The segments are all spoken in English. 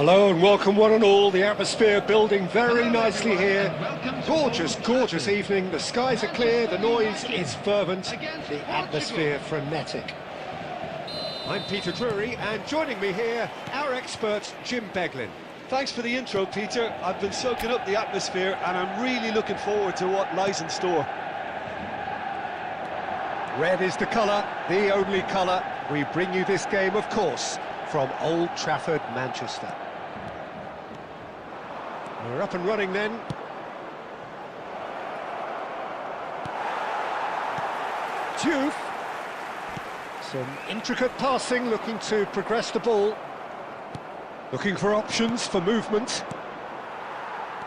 Hello and welcome one and all. The atmosphere building very nicely here. Gorgeous, gorgeous evening. The skies are clear, the noise is fervent, the atmosphere frenetic. I'm Peter Drury, and joining me here, our expert Jim Beglin. Thanks for the intro, Peter. I've been soaking up the atmosphere and I'm really looking forward to what lies in store. Red is the colour, the only colour. We bring you this game, of course, from Old Trafford, Manchester. We're up and running then. Diouf. Some intricate passing, looking to progress the ball. Looking for options for movement.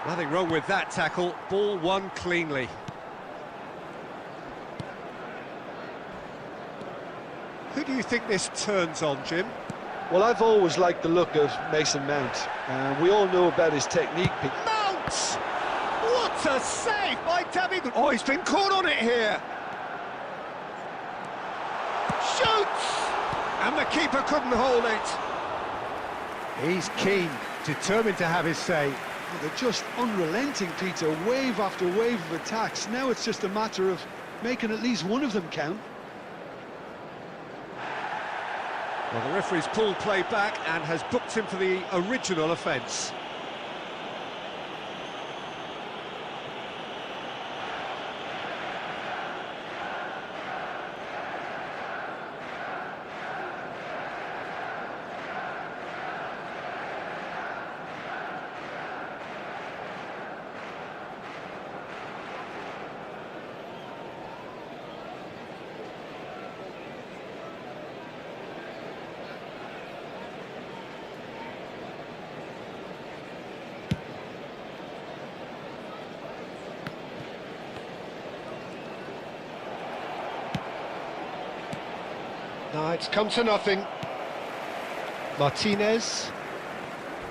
Nothing wrong with that tackle. Ball won cleanly. Who do you think this turns on, Jim? Well, I've always liked the look of Mason Mount. We all know about his technique. Mount! What a save by David! Oh, he's been caught on it here. Shoots! And the keeper couldn't hold it. He's keen, determined to have his say. Well, they're just unrelenting, Peter. Wave after wave of attacks. Now it's just a matter of making at least one of them count. Well, the referee's pulled play back and has booked him for the original offence. No, it's come to nothing. Martinez.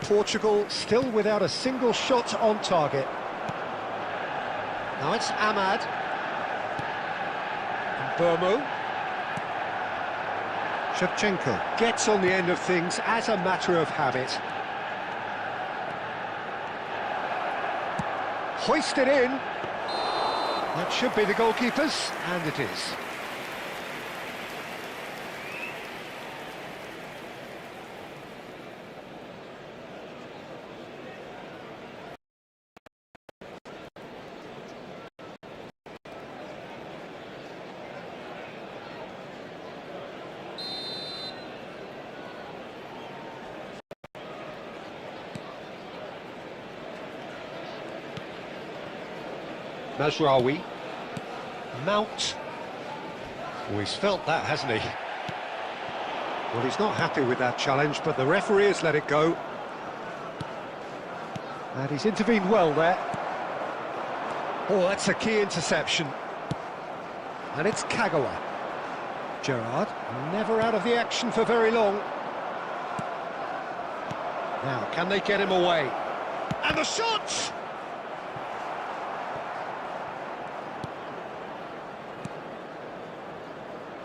Portugal still without a single shot on target. Now it's Ahmad. And Burmo. Shevchenko gets on the end of things as a matter of habit. Hoisted in. That should be the goalkeeper's, and it is. Mazraoui. Mount. Oh, he's felt that, hasn't he? Well, he's not happy with that challenge, but the referee has let it go. And he's intervened well there. Oh, that's a key interception. And it's Kagawa. Gerrard, never out of the action for very long. Now, can they get him away? And the shot!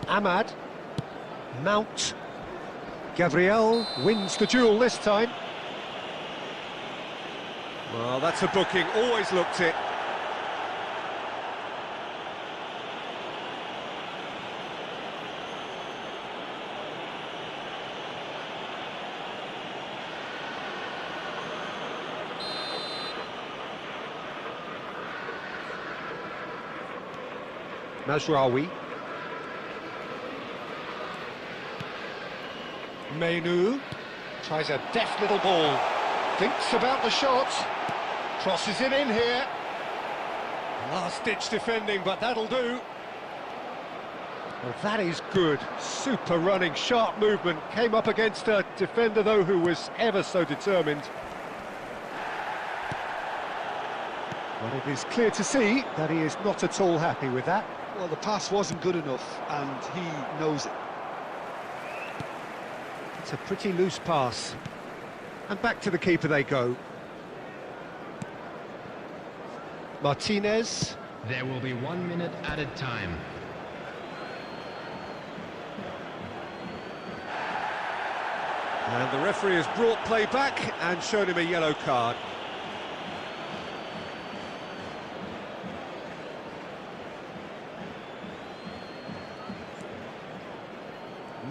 Ahmad, Mount, Gabriel wins the duel this time. Well, that's a booking, always looked it. Mazraoui. Menu tries a deft little ball, thinks about the shot, crosses it in here. Last-ditch defending, but that'll do. Well, that is good, super running, sharp movement, came up against a defender though who was ever so determined. Well, it is clear to see that he is not at all happy with that. Well, the pass wasn't good enough and he knows it. It's a pretty loose pass. And back to the keeper they go. Martinez. There will be 1 minute added time. And the referee has brought play back and shown him a yellow card.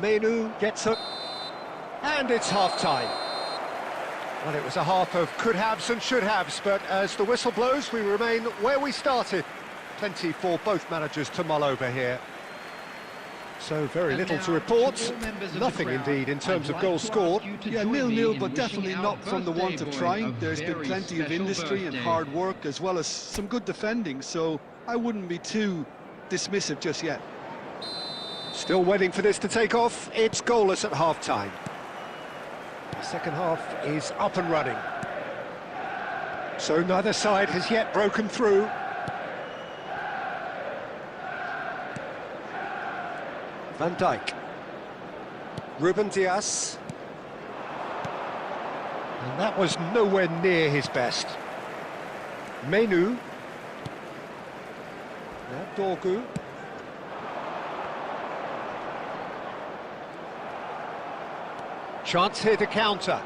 Menu gets it, and it's half-time. Well, it was a half of could-haves and should-haves, but as the whistle blows, we remain where we started. Plenty for both managers to mull over here. So very little to report, nothing indeed in terms of goals scored. Yeah, 0-0, but definitely not from the want of trying. There's been plenty of industry and hard work, as well as some good defending, so I wouldn't be too dismissive just yet. Still waiting for this to take off. It's goalless at half-time. The second half is up and running. So neither side has yet broken through. Van Dijk. Ruben Dias. And that was nowhere near his best. Menu. Now Dorgu. Chance here to counter.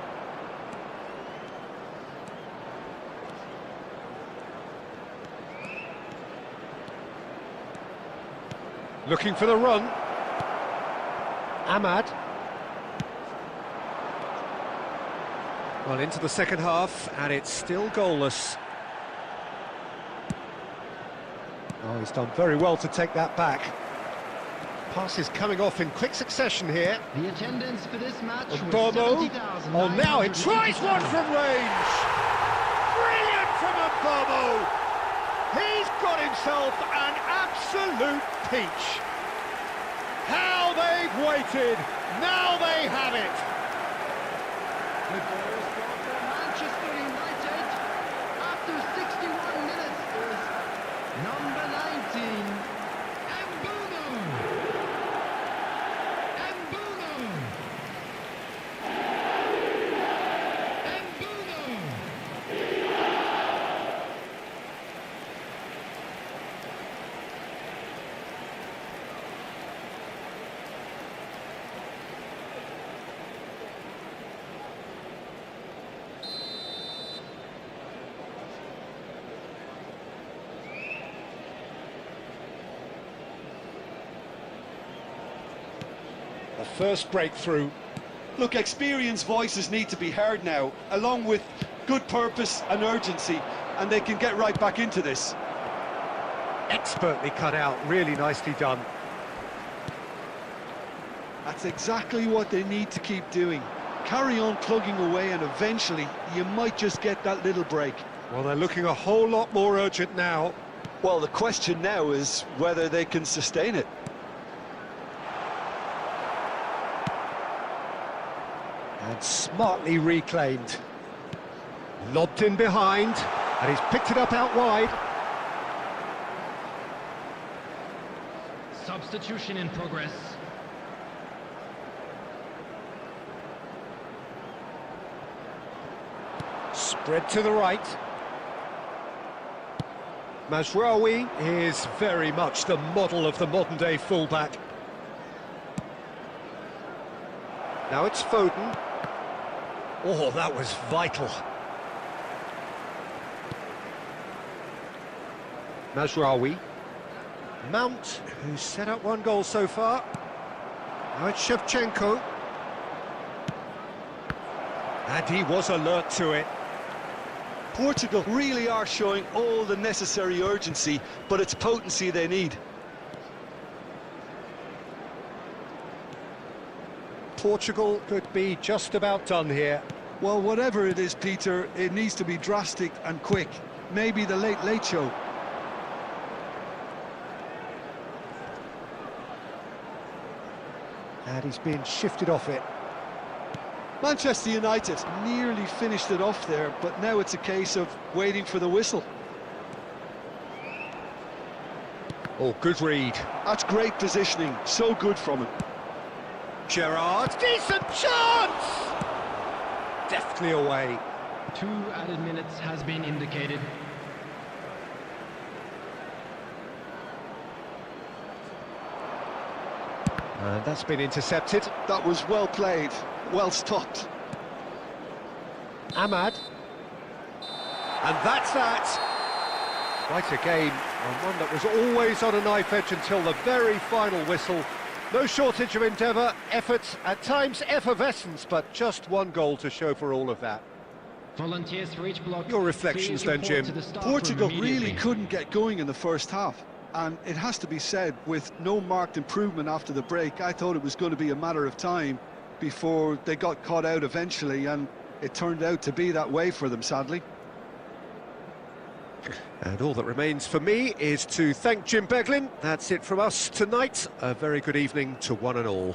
Looking for the run. Ahmad. Well, into the second half, and it's still goalless. Oh, he's done very well to take that back. Passes coming off in quick succession here. The attendance for this match was Mbomo. 70,000. Oh, now it tries one from range. Brilliant from Mbomo. He's got himself an absolute peach. How they've waited. Now they have it. The goal scored for Manchester United after 61 minutes is number 19, Mbomo. The first breakthrough. Look, experienced voices need to be heard now, along with good purpose and urgency, and they can get right back into this. Expertly cut out, really nicely done. That's exactly what they need to keep doing. Carry on plugging away, and eventually you might just get that little break. Well, they're looking a whole lot more urgent now. Well, the question now is whether they can sustain it. And smartly reclaimed. Lobbed in behind, and he's picked it up out wide. Substitution in progress. Spread to the right. Mazraoui is very much the model of the modern-day fullback. Now it's Foden. Oh, that was vital. Mazraoui. Mount, who's set up one goal so far. Now it's Shevchenko. And he was alert to it. Portugal really are showing all the necessary urgency, but it's potency they need. Portugal could be just about done here. Well, whatever it is, Peter, it needs to be drastic and quick. Maybe the late show. And he's being shifted off it. Manchester United nearly finished it off there, but now it's a case of waiting for the whistle. Oh, good read. That's great positioning, so good from him. Gerrard, decent chance! Deftly away. 2 added minutes has been indicated. And that's been intercepted. That was well played. well stopped. Ahmad. And that's that. Quite a game, and one that was always on a knife edge until the very final whistle. No shortage of endeavour, effort, at times effervescence, but just one goal to show for all of that. Volunteers for each block. Your reflections then, Jim? Portugal really couldn't get going in the first half, and it has to be said, with no marked improvement after the break, I thought it was going to be a matter of time before they got caught out eventually, and it turned out to be that way for them, sadly. And all that remains for me is to thank Jim Beglin. That's it from us tonight. A very good evening to one and all.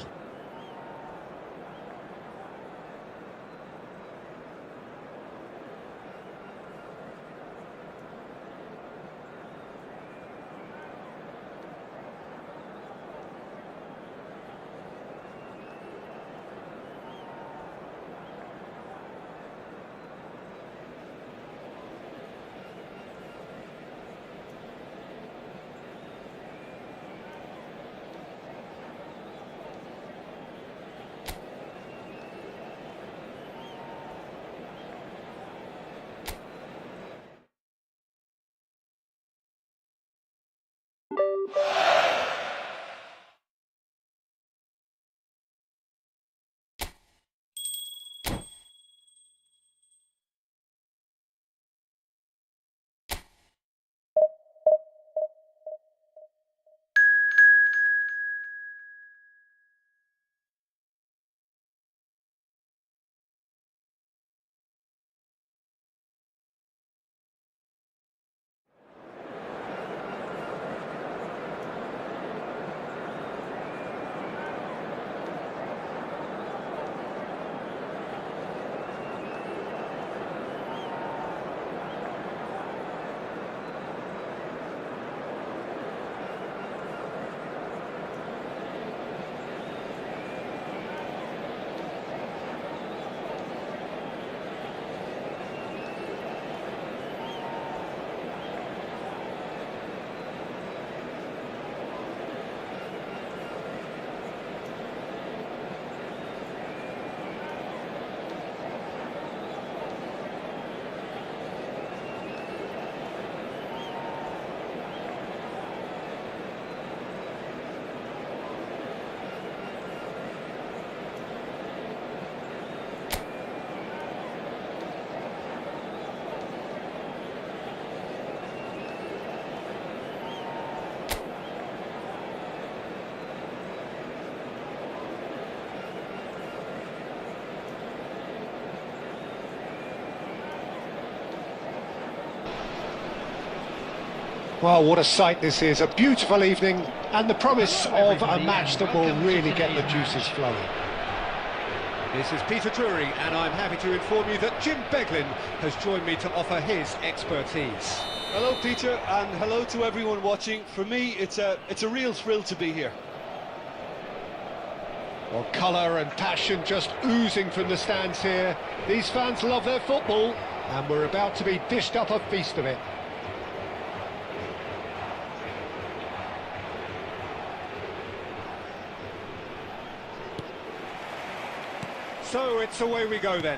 Well, what a sight this is. A beautiful evening and the promise of a match that will really get the juices flowing. This is Peter Drury, and I'm happy to inform you that Jim Beglin has joined me to offer his expertise. Hello, Peter, and hello to everyone watching. For me, it's a real thrill to be here. Well, colour and passion just oozing from the stands here. These fans love their football, and we're about to be dished up a feast of it. So it's away we go then.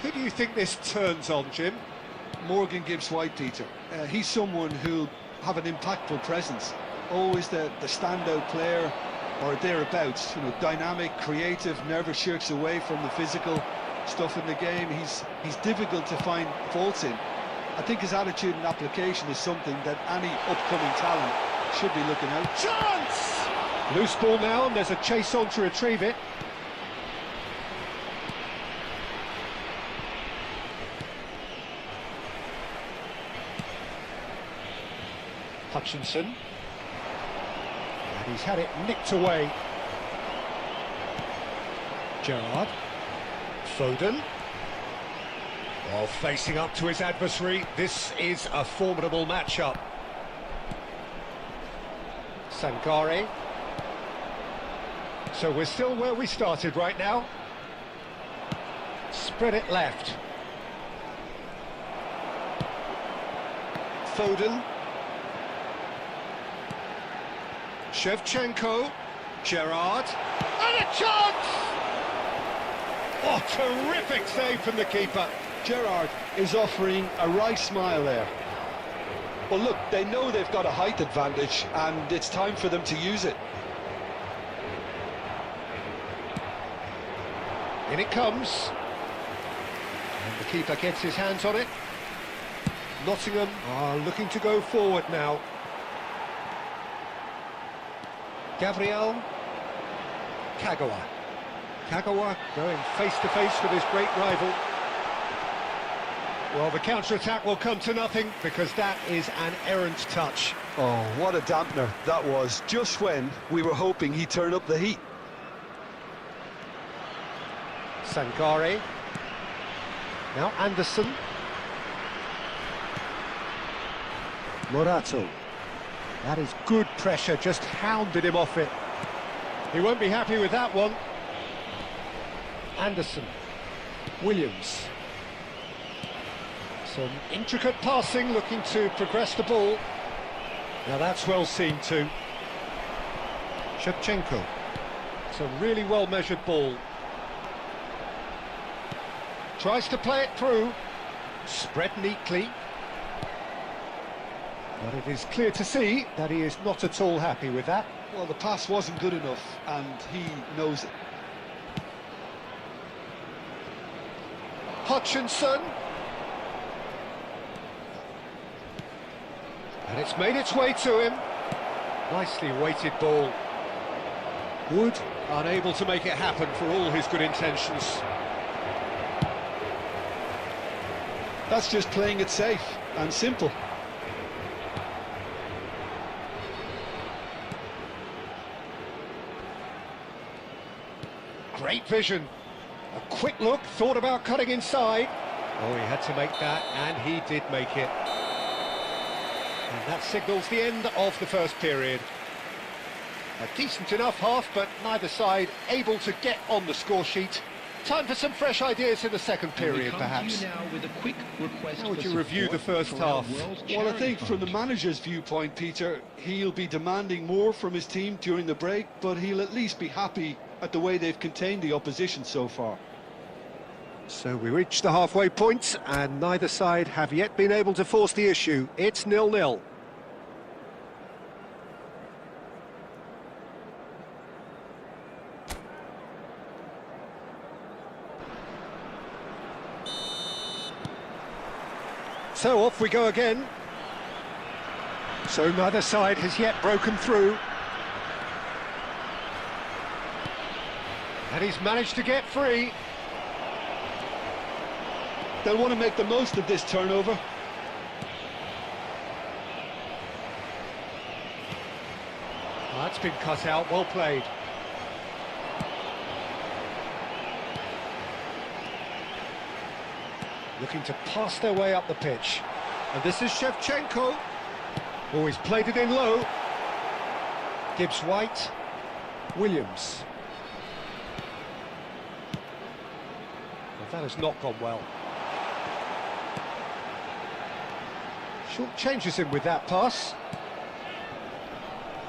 Who do you think this turns on, Jim? Morgan Gibbs-White, Peter. He's someone who'll have an impactful presence. Always the standout player or thereabouts. You know, dynamic, creative, never shirks away from the physical stuff in the game. He's difficult to find faults in. I think his attitude and application is something that any upcoming talent should be looking out. Chance! Loose ball now, and there's a chase on to retrieve it. Hutchinson, and he's had it nicked away. Gerrard, Foden, while facing up to his adversary. This is a formidable matchup. Sankare. So we're still where we started right now. Spread it left. Foden. Shevchenko, Gerrard, and a chance! Oh, terrific save from the keeper. Gerrard is offering a right smile there. Well, look, they know they've got a height advantage, and it's time for them to use it. In it comes. And the keeper gets his hands on it. Nottingham are looking to go forward now. Gabriel. Kagawa. Kagawa going face-to-face with his great rival. Well, the counter-attack will come to nothing because that is an errant touch. Oh, what a dampener that was, just when we were hoping he'd turn up the heat. Sangare. Now Anderson. Morato. That is good pressure, just hounded him off it. He won't be happy with that one. Anderson. Williams. Some intricate passing, looking to progress the ball. Now that's well seen too. Shevchenko. It's a really well-measured ball. Tries to play it through. Spread neatly. But it is clear to see that he is not at all happy with that. Well, the pass wasn't good enough, and he knows it. Hutchinson. And it's made its way to him. Nicely weighted ball. Wood unable to make it happen for all his good intentions. That's just playing it safe and simple. Great vision. A quick look, thought about cutting inside. Oh, he had to make that, and he did make it. And that signals the end of the first period. A decent enough half, but neither side able to get on the score sheet. Time for some fresh ideas in the second period, perhaps. How would you review the first half? Well, I think from the manager's viewpoint, Peter, he'll be demanding more from his team during the break, but he'll at least be happy at the way they've contained the opposition so far. So we reach the halfway point, and neither side have yet been able to force the issue. It's 0-0. So off we go again. So neither side has yet broken through. And he's managed to get free. They'll want to make the most of this turnover. That's been cut out, well played. Looking to pass their way up the pitch. And this is Shevchenko. Oh, he's played it in low. Gibbs White. Williams. Well, that has not gone well. Short changes him with that pass.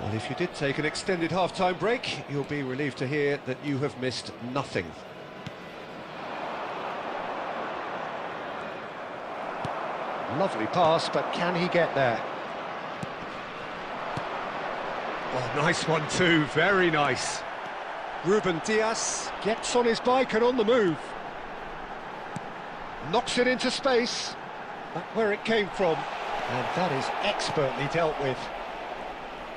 Well, if you did take an extended half-time break, you'll be relieved to hear that you have missed nothing. Lovely pass, but can he get there? Oh, nice one too, very nice. Ruben Diaz gets on his bike and on the move. Knocks it into space. Back where it came from. And that is expertly dealt with.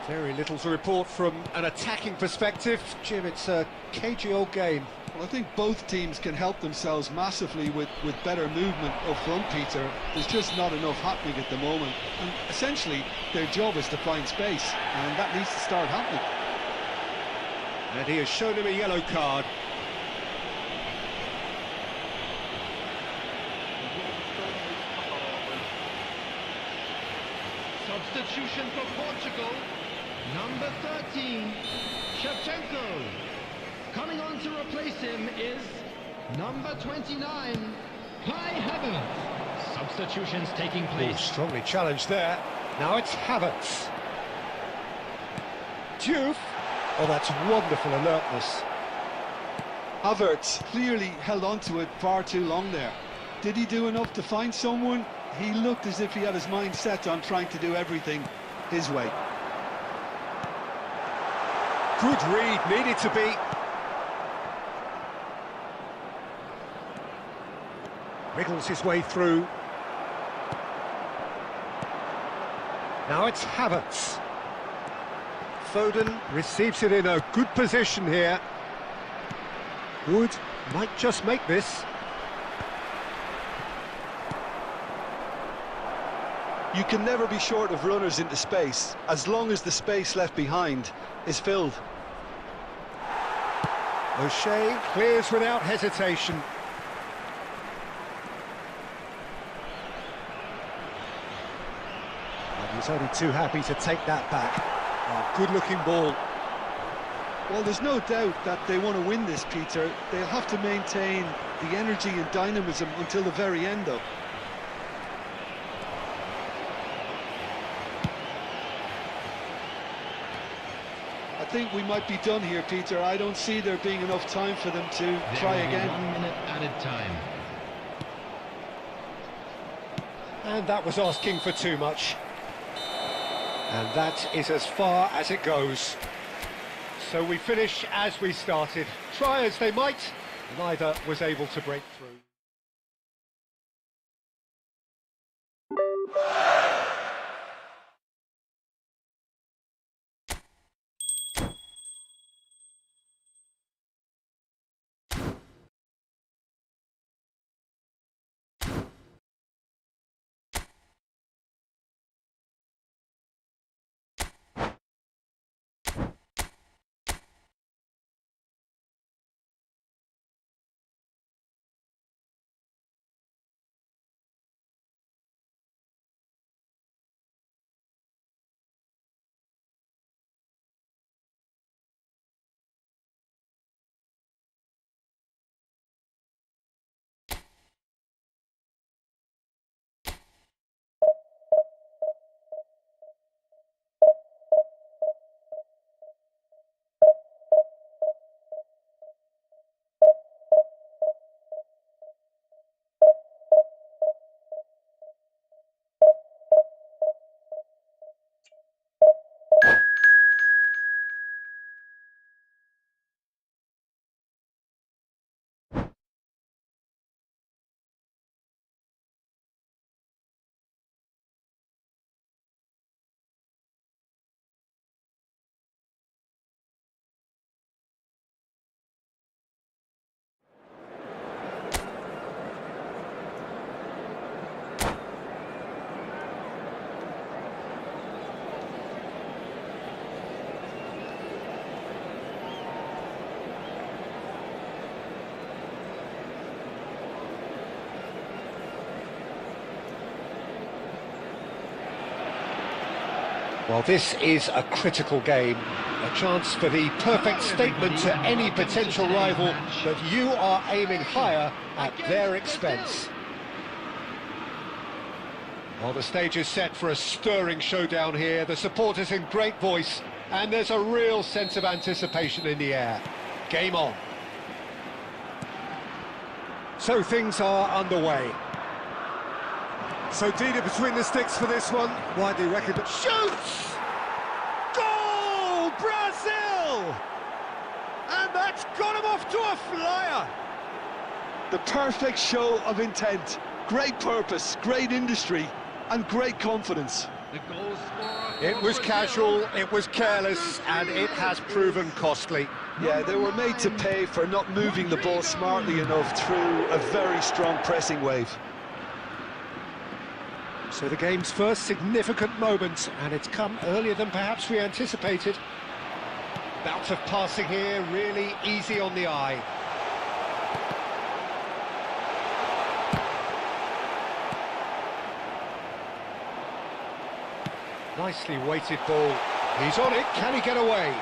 Very little to report from an attacking perspective. Jim, it's a cagey old game. Well, I think both teams can help themselves massively with better movement up front, Peter. There's just not enough happening at the moment. And essentially, their job is to find space, and that needs to start happening. And he has shown him a yellow card. Substitution for Portugal. Number 13, Shevchenko. Coming on to replace him is number 29, Kai Havertz. Substitutions taking place. Oh, strongly challenged there. Now it's Havertz. Diouf. Oh, that's wonderful alertness. Havertz clearly held on to it far too long there. Did he do enough to find someone? He looked as if he had his mind set on trying to do everything his way. Good read, needed to be. Wriggles his way through. Now it's Havertz. Foden receives it in a good position here. Wood might just make this. You can never be short of runners into space, as long as the space left behind is filled. O'Shea clears without hesitation. And he's only too happy to take that back. Oh, good-looking ball. Well, there's no doubt that they want to win this, Peter. They'll have to maintain the energy and dynamism until the very end, though. I think we might be done here, Peter. I don't see there being enough time for them to try again. 1 minute added time. And that was asking for too much. And that is as far as it goes. So we finish as we started. Try as they might, neither was able to break through. Well, this is a critical game, a chance for the perfect statement to any potential rival that you are aiming higher at their expense. Well, the stage is set for a stirring showdown here, the supporters in great voice, and there's a real sense of anticipation in the air. Game on. So things are underway. So Dida between the sticks for this one, widely recognised. Shoots! Goal! Brazil! And that's got him off to a flyer! The perfect show of intent, great purpose, great industry, and great confidence. The goal scorer. It was casual, it was careless, and it has proven costly. Yeah, they were made to pay for not moving the ball smartly enough through a very strong pressing wave. So the game's first significant moment, and it's come earlier than perhaps we anticipated. Bout of passing here, really easy on the eye. Nicely weighted ball. He's on it, can he get away?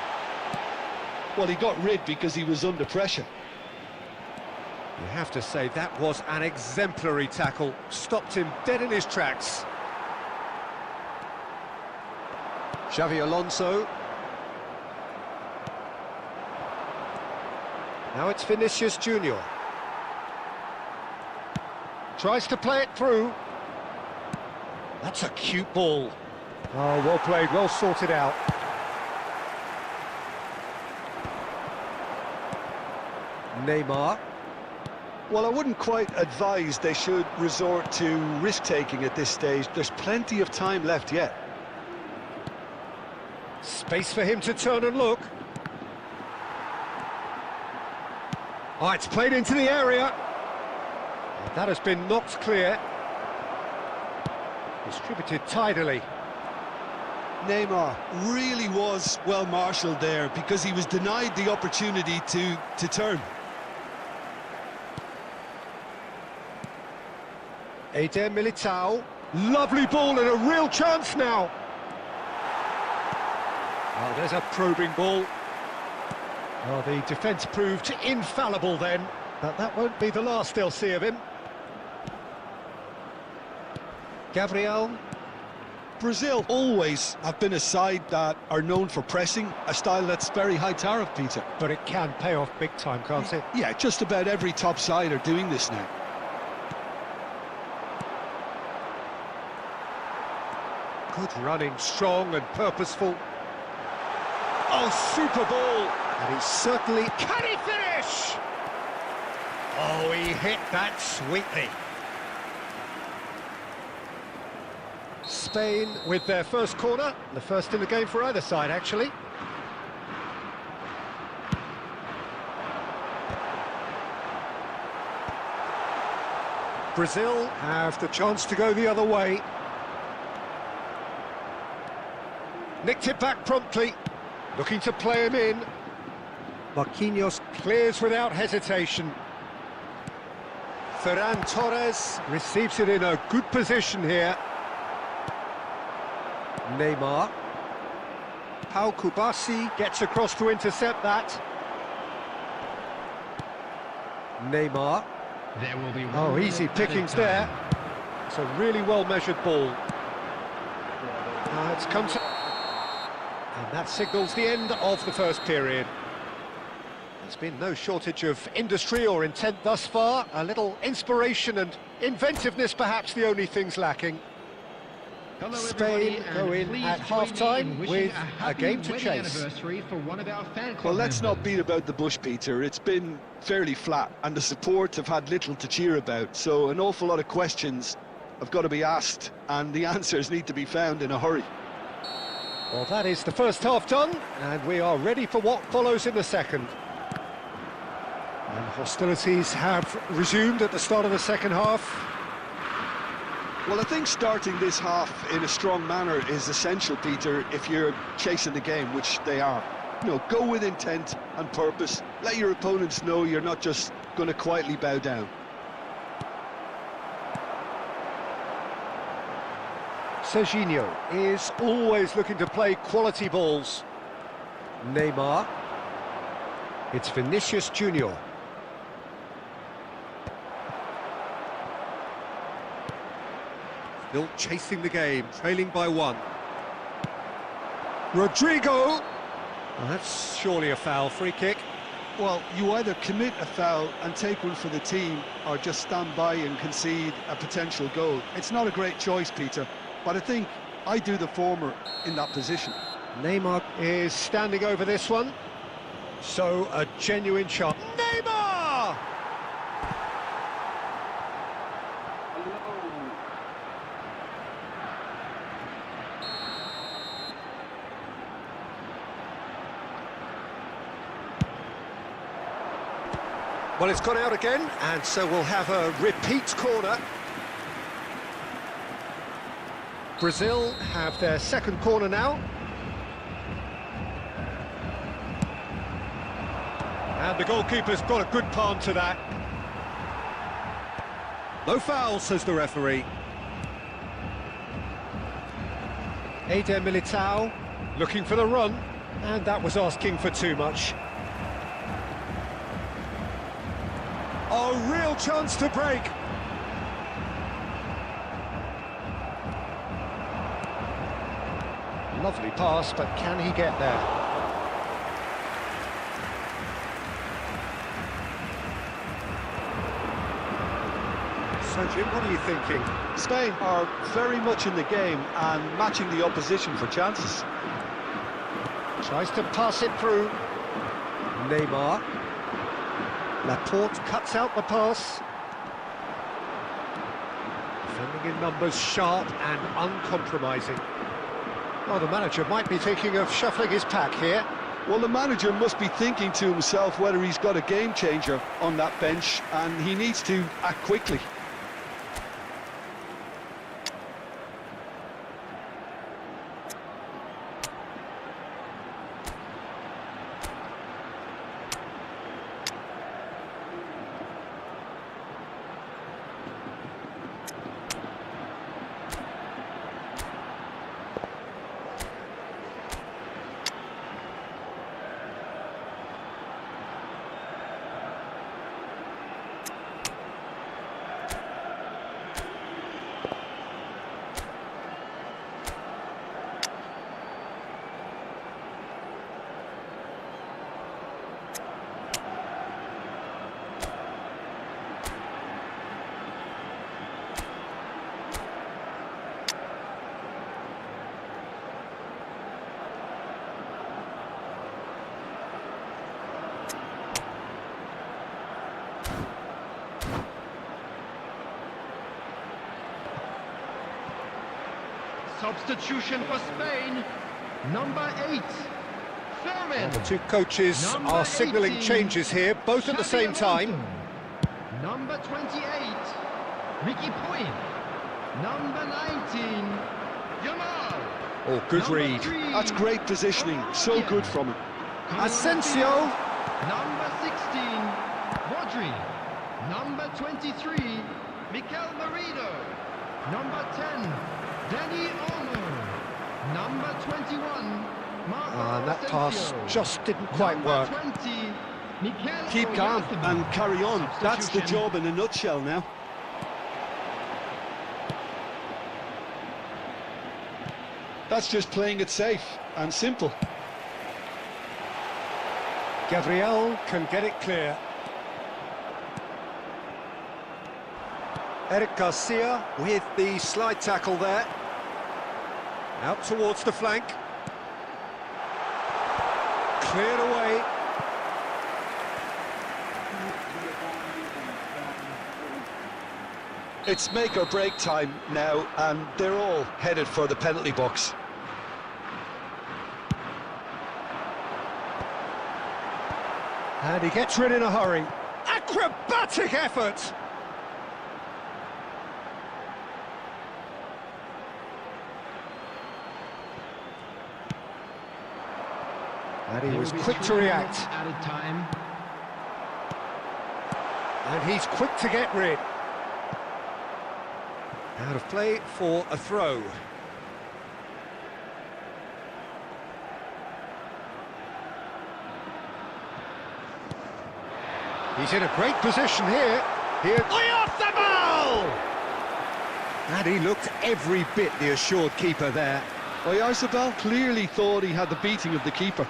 Well, he got rid because he was under pressure. You have to say that was an exemplary tackle, stopped him dead in his tracks. Xavi Alonso. Now it's Vinicius Junior. Tries to play it through. That's a cute ball. Oh, well played, well sorted out. Neymar. Well, I wouldn't quite advise they should resort to risk-taking at this stage. There's plenty of time left yet. Space for him to turn and look. Oh, it's played into the area. And that has been knocked clear. Distributed tidily. Neymar really was well marshalled there because he was denied the opportunity to turn. Eder Militao. Lovely ball and a real chance now. Oh, there's a probing ball. Oh, the defence proved infallible then, but that won't be the last they'll see of him. Gabriel. Brazil always have been a side that are known for pressing, a style that's very high tariff, Peter. But it can pay off big time, can't it? Yeah, just about every top side are doing this now. Good running, strong and purposeful. Oh, super ball! And he certainly... Can he finish? Oh, he hit that sweetly. Spain with their first corner, the first in the game for either side, actually. Brazil have the chance to go the other way. Nicked it back promptly, looking to play him in. Marquinhos clears without hesitation. Ferran Torres receives it in a good position here. Neymar. Pau Kubasi gets across to intercept that. Neymar. There will be Oh, easy pickings there. It's a really well-measured ball. It's come to... And that signals the end of the first period. There's been no shortage of industry or intent thus far. A little inspiration and inventiveness, perhaps the only things lacking. Hello, Spain go in at half-time with a game to chase. Anniversary for one of our fan club Well, let's not members. beat about the bush, Peter. It's been fairly flat, and the support have had little to cheer about. So an awful lot of questions have got to be asked, and the answers need to be found in a hurry. Well, that is the first half done, and we are ready for what follows in the second. And hostilities have resumed at the start of the second half. Well, I think starting this half in a strong manner is essential, Peter, if you're chasing the game, which they are. You know, go with intent and purpose. Let your opponents know you're not just going to quietly bow down. Serginho is always looking to play quality balls. Neymar. It's Vinicius Junior. Still chasing the game, trailing by one. Rodrigo! Well, that's surely a foul, free kick. Well, you either commit a foul and take one for the team, or just stand by and concede a potential goal. It's not a great choice, Peter, but I think I do the former in that position. Neymar is standing over this one. So, a genuine shot. Neymar! Well, it's gone out again, and so we'll have a repeat corner. Brazil have their second corner now. And the goalkeeper's got a good palm to that. No foul, says the referee. Eder Militao looking for the run, and that was asking for too much. A real chance to break. Lovely pass, but can he get there? So, Jim, what are you thinking? Spain are very much in the game and matching the opposition for chances. Tries to pass it through. Neymar. Laporte cuts out the pass. Defending in numbers, sharp and uncompromising. Well, the manager might be thinking of shuffling his pack here. Well, the manager must be thinking to himself whether he's got a game changer on that bench, and he needs to act quickly. Substitution for Spain. Number 8. Fermin. The two coaches Number are signalling 18, changes here, both at the same time. Number 28. Ricky Point. Number 19. Yamal. Oh, good Number read. 3, That's great positioning, so good from him. Asensio. Number 16. Rodri. Number 23. Mikel Merino. Number 10. Danny Olmo. Number 21. Marco That pass Asensio. just didn't quite Number work. 20. Mikel Keep calm Oyarzabal. and carry on. That's the Substitution. job in a nutshell now. That's just playing it safe and simple. Gabriel can get it clear. Eric Garcia with the slide tackle there. Out towards the flank. Cleared away. It's make or break time now, and they're all headed for the penalty box. And he gets rid in a hurry. Acrobatic effort! And he was quick to react. At a time. And he's quick to get rid. Out of play for a throw. He's in a great position here. Oyarzabal! And he looked every bit the assured keeper there. Oyarzabal clearly thought he had the beating of the keeper.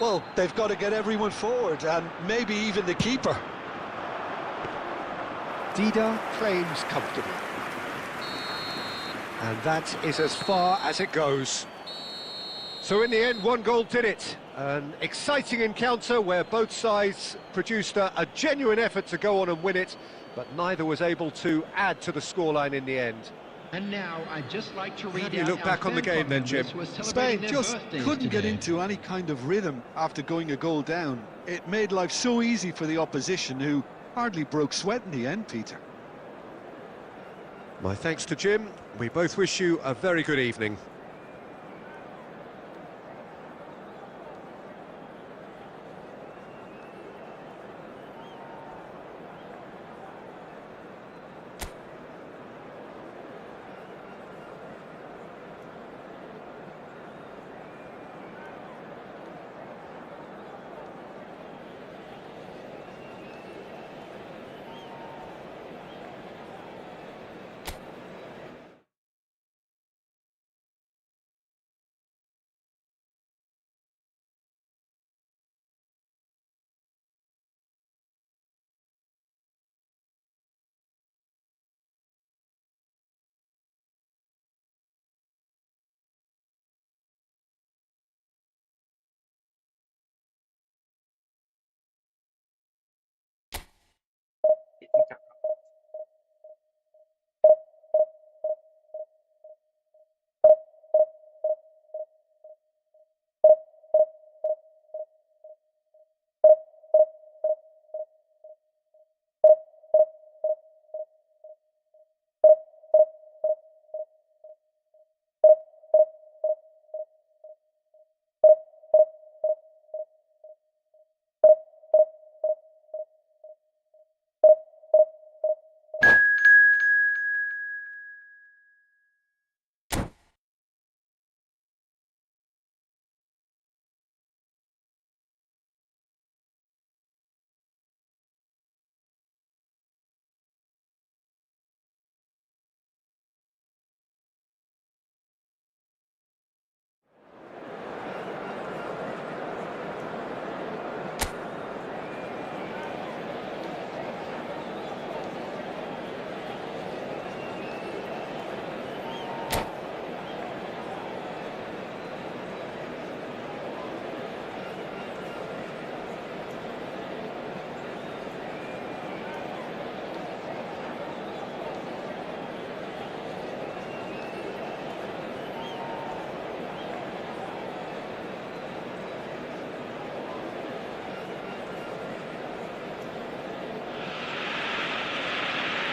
Well, they've got to get everyone forward, and maybe even the keeper. Dida claims comfortably. And that is as far as it goes. So in the end, one goal did it. An exciting encounter where both sides produced a genuine effort to go on and win it, but neither was able to add to the scoreline in the end. And now I'd just like to read How do you out look our back on the fan game then, club Jim? members who are Spain celebrating their just birthdays couldn't get today. into any kind of rhythm after going a goal down. It made life so easy for the opposition, who hardly broke sweat in the end, Peter. My thanks to Jim. We both wish you a very good evening.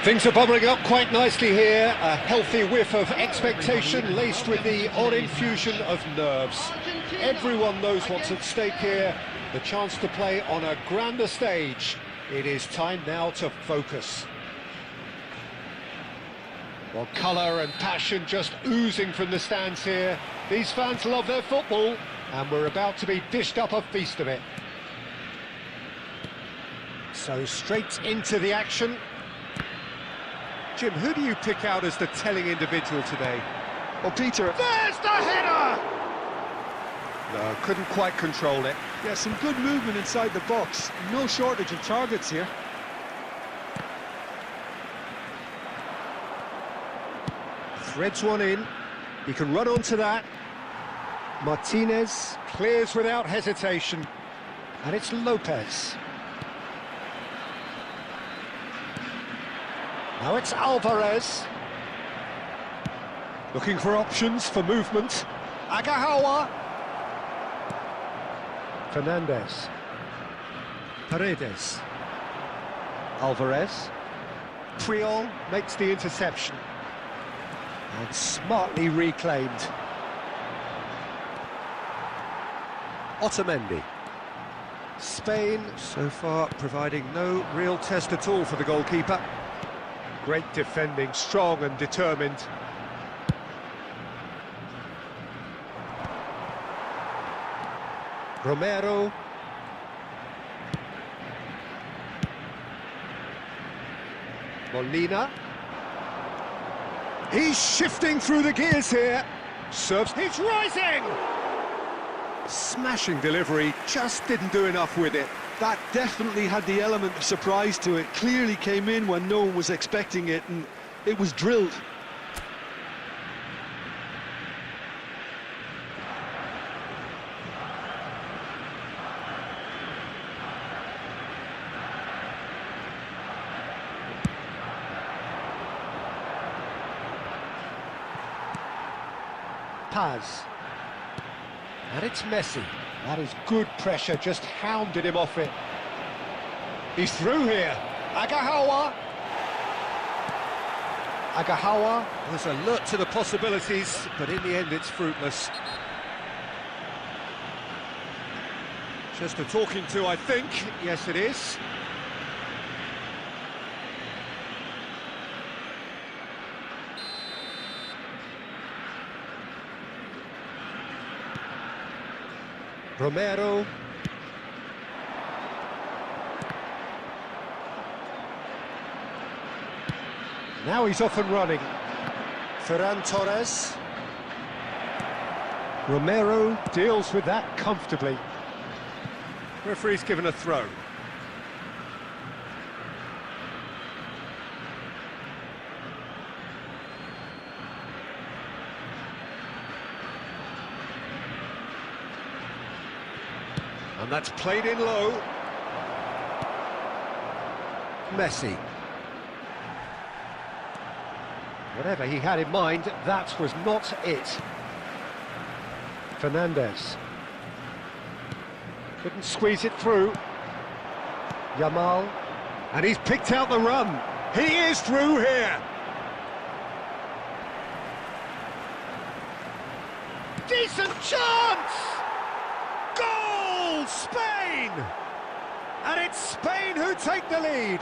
Things are bubbling up quite nicely here. A healthy whiff of expectation laced with the odd infusion of nerves. Everyone knows what's at stake here. The chance to play on a grander stage. It is time now to focus. Well, colour and passion just oozing from the stands here. These fans love their football, and we're about to be dished up a feast of it. So straight into the action. Jim, who do you pick out as the telling individual today? Well, Peter... There's the header! No, couldn't quite control it. Yeah, some good movement inside the box. No shortage of targets here. Threads one in. He can run onto that. Martinez clears without hesitation. And it's Lopez. Now it's Alvarez. Looking for options for movement. Agahawa. Fernandez. Paredes. Alvarez. Puyol makes the interception. And smartly reclaimed. Otamendi. Spain so far providing no real test at all for the goalkeeper. Great defending, strong and determined. Romero. Molina. He's shifting through the gears here. Serves, he's rising! Smashing delivery, just didn't do enough with it. That definitely had the element of surprise to it. Clearly came in when no one was expecting it, and it was drilled. Paz. And it's Messi. That is good pressure, just hounded him off it. He's through here. Agahawa. Agahawa was alert to the possibilities, but in the end it's fruitless. Just a talking to, I think. Yes, it is. Romero. Now he's off and running. Ferran Torres. Romero deals with that comfortably. Referee's given a throw. And that's played in low. Messi. Whatever he had in mind, that was not it. Fernandez. Couldn't squeeze it through. Yamal. And he's picked out the run. He is through here. Decent chance! Goal! Spain! And it's Spain who take the lead.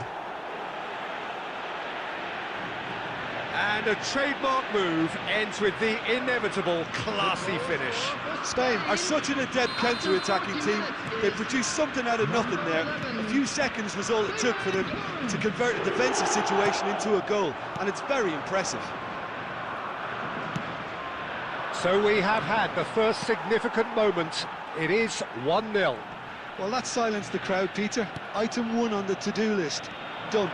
And a trademark move ends with the inevitable classy finish. Spain are such an adept counter-attacking team. They produced something out of nothing there. A few seconds was all it took for them to convert a defensive situation into a goal, and it's very impressive. So we have had the first significant moment. It is 1-0. Well, that silenced the crowd, Peter. Item 1 on the to-do list. Done.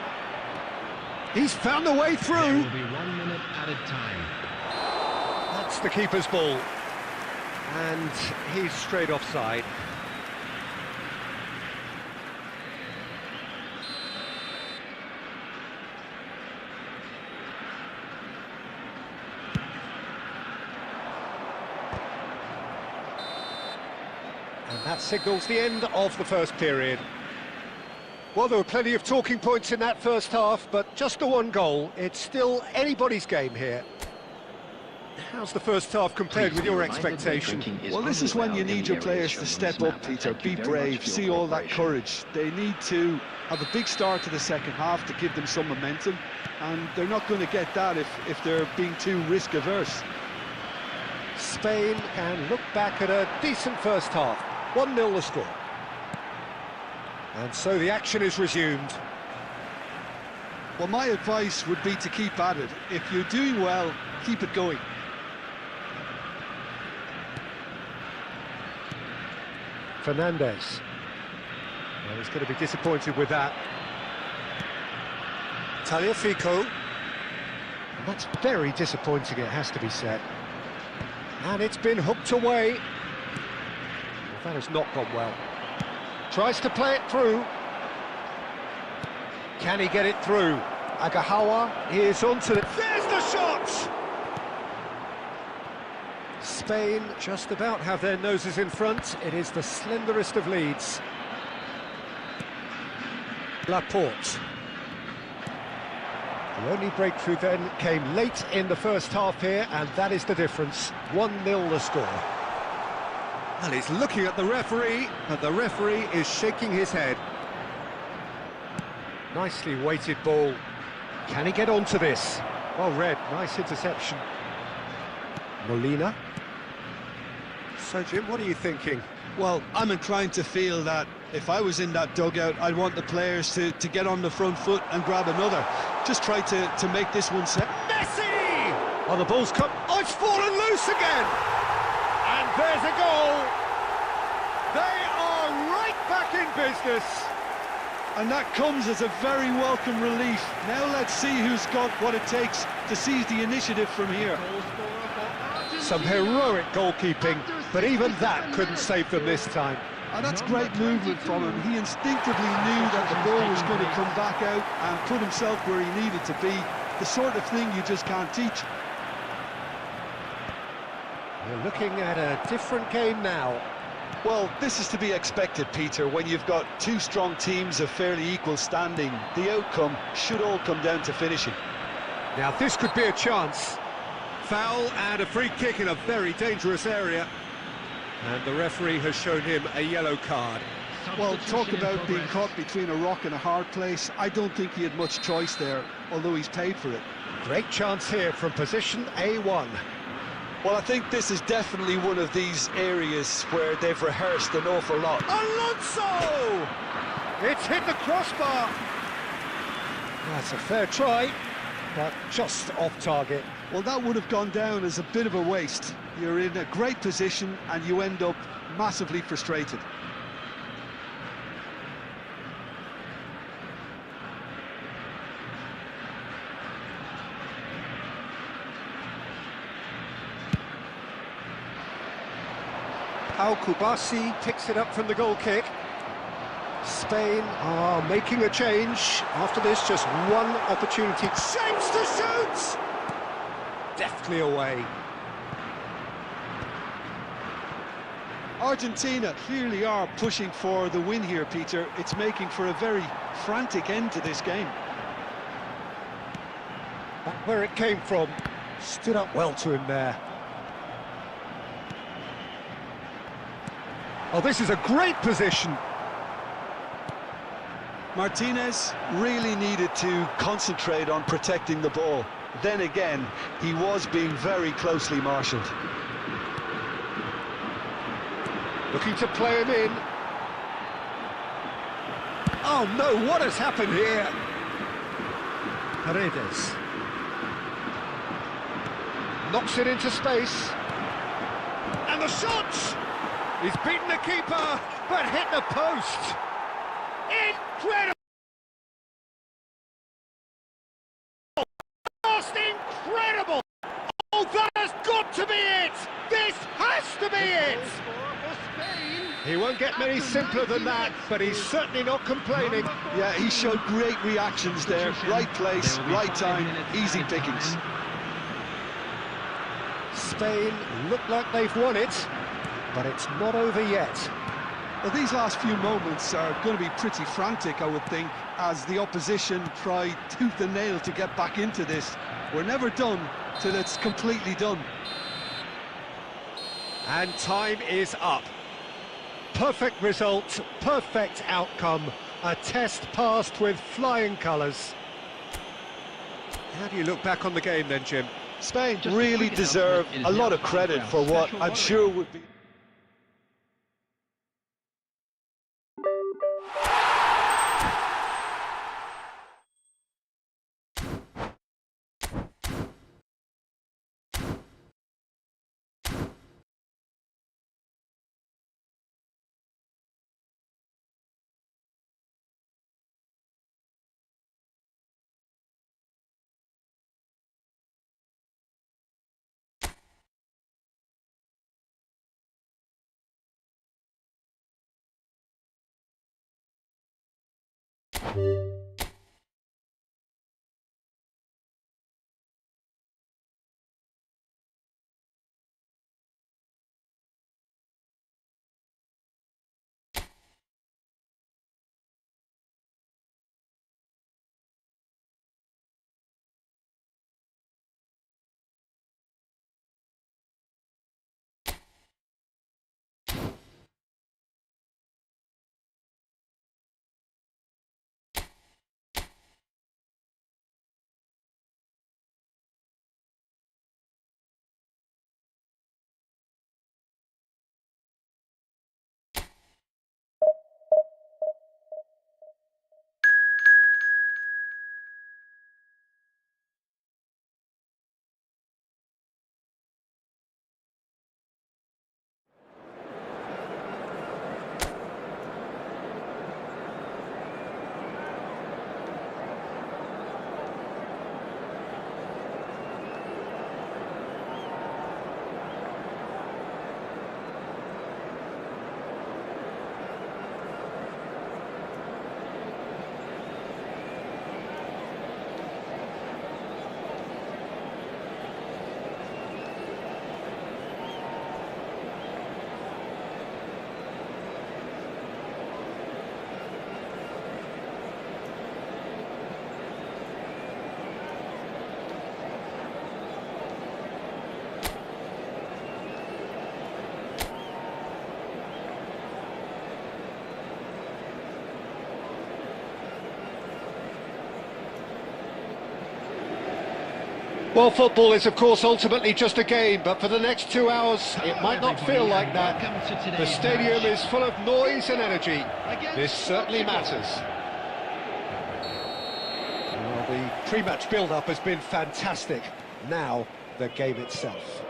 He's found a way through. There will be 1 minute added time. That's the keeper's ball. And he's straight offside. And that signals the end of the first period. Well, there were plenty of talking points in that first half, but just the one goal. It's still anybody's game here. How's the first half compared with your expectation? Well, this is when you need your players to step up, Peter. Be brave, see all that courage. They need to have a big start to the second half to give them some momentum, and they're not going to get that if they're being too risk-averse. Spain can look back at a decent first half. 1-0 the score. And so the action is resumed. Well, my advice would be to keep at it. If you're doing well, keep it going. Fernandez. Well, he's going to be disappointed with that. Tagliafico. And that's very disappointing, it has to be said. And it's been hooked away. Well, that has not gone well. Tries to play it through. Can he get it through? Agahawa is onto it. There's the shot! Spain just about have their noses in front. It is the slenderest of leads. Laporte. The only breakthrough then came late in the first half here, and that is the difference. 1-0 the score. And he's looking at the referee, and the referee is shaking his head. Nicely weighted ball. Can he get onto this? Well read, nice interception. Molina. So Jim, what are you thinking? Well, I'm inclined to feel that if I was in that dugout, I'd want the players to get on the front foot and grab another. Just try to make this one set. Messi! Oh, the ball's come. Oh, it's fallen loose again! And there's a goal! They are right back in business! And that comes as a very welcome relief. Now let's see who's got what it takes to seize the initiative from here. Some heroic goalkeeping, but even that couldn't save them this time. And that's great movement from him. He instinctively knew that the ball was going to come back out and put himself where he needed to be. The sort of thing you just can't teach. We're looking at a different game now. Well, this is to be expected, Peter. When you've got two strong teams of fairly equal standing, the outcome should all come down to finishing. Now this could be a chance. Foul and a free kick in a very dangerous area. And the referee has shown him a yellow card. Well, talk about being caught between a rock and a hard place. I don't think he had much choice there, although he's paid for it. Great chance here from position A1. Well, I think this is definitely one of these areas where they've rehearsed an awful lot. Alonso! It's hit the crossbar. That's a fair try, but just off target. Well, that would have gone down as a bit of a waste. You're in a great position and you end up massively frustrated. Pau Kubasi picks it up from the goal kick. Spain are making a change. After this, just one opportunity. Shapes to shoot! Deftly away. Argentina clearly are pushing for the win here, Peter. It's making for a very frantic end to this game. Back where it came from. Stood up well to him there. Oh, this is a great position. Martinez really needed to concentrate on protecting the ball. Then again, he was being very closely marshalled. Looking to play him in. Oh no, what has happened here? Paredes. Knocks it into space. And the shot! He's beaten the keeper, but hit the post. Incredible! Just incredible! Oh, that has got to be it! This has to be it! He won't get many simpler than that, but he's certainly not complaining. Yeah, he showed great reactions there. Right place, right time, easy pickings. Spain look like they've won it, but it's not over yet. Well, these last few moments are going to be pretty frantic, I would think, as the opposition try tooth and nail to get back into this. We're never done till it's completely done. And time is up. Perfect result, perfect outcome. A test passed with flying colours. How do you look back on the game then, Jim? Spain really deserve a lot of credit for what I'm sure would be... Well, football is, of course, ultimately just a game, but for the next 2 hours, it might not feel like that. The stadium is full of noise and energy. This certainly matters. Well, the pre-match build-up has been fantastic. Now, the game itself.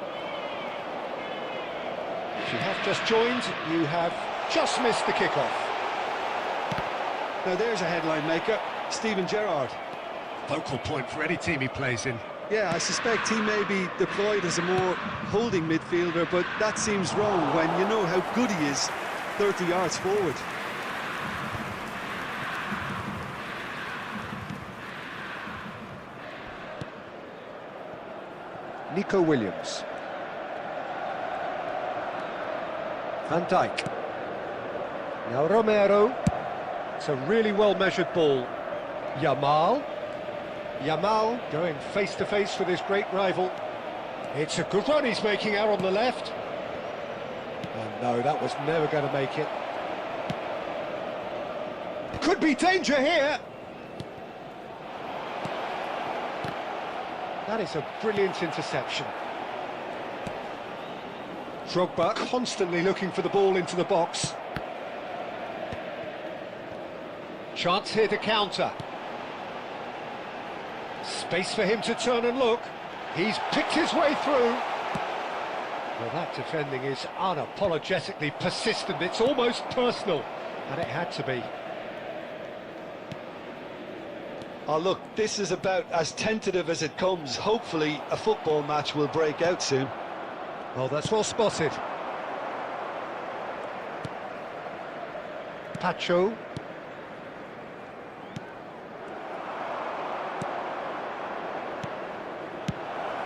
If you have just joined, you have just missed the kickoff. Now there's a headline maker, Steven Gerrard. Focal point for any team he plays in. Yeah, I suspect he may be deployed as a more holding midfielder, but that seems wrong when you know how good he is 30 yards forward. Nico Williams. Van Dijk. Now Romero. It's a really well-measured ball. Yamal going face-to-face with his great rival. It's a good run he's making out on the left. And no, that was never going to make it. Could be danger here. That is a brilliant interception. Drogba constantly looking for the ball into the box. Chance here to counter. Space for him to turn and look. He's picked his way through. Well, that defending is unapologetically persistent. It's almost personal, and it had to be. Oh, look, this is about as tentative as it comes. Hopefully, a football match will break out soon. Well, that's well spotted. Pacho.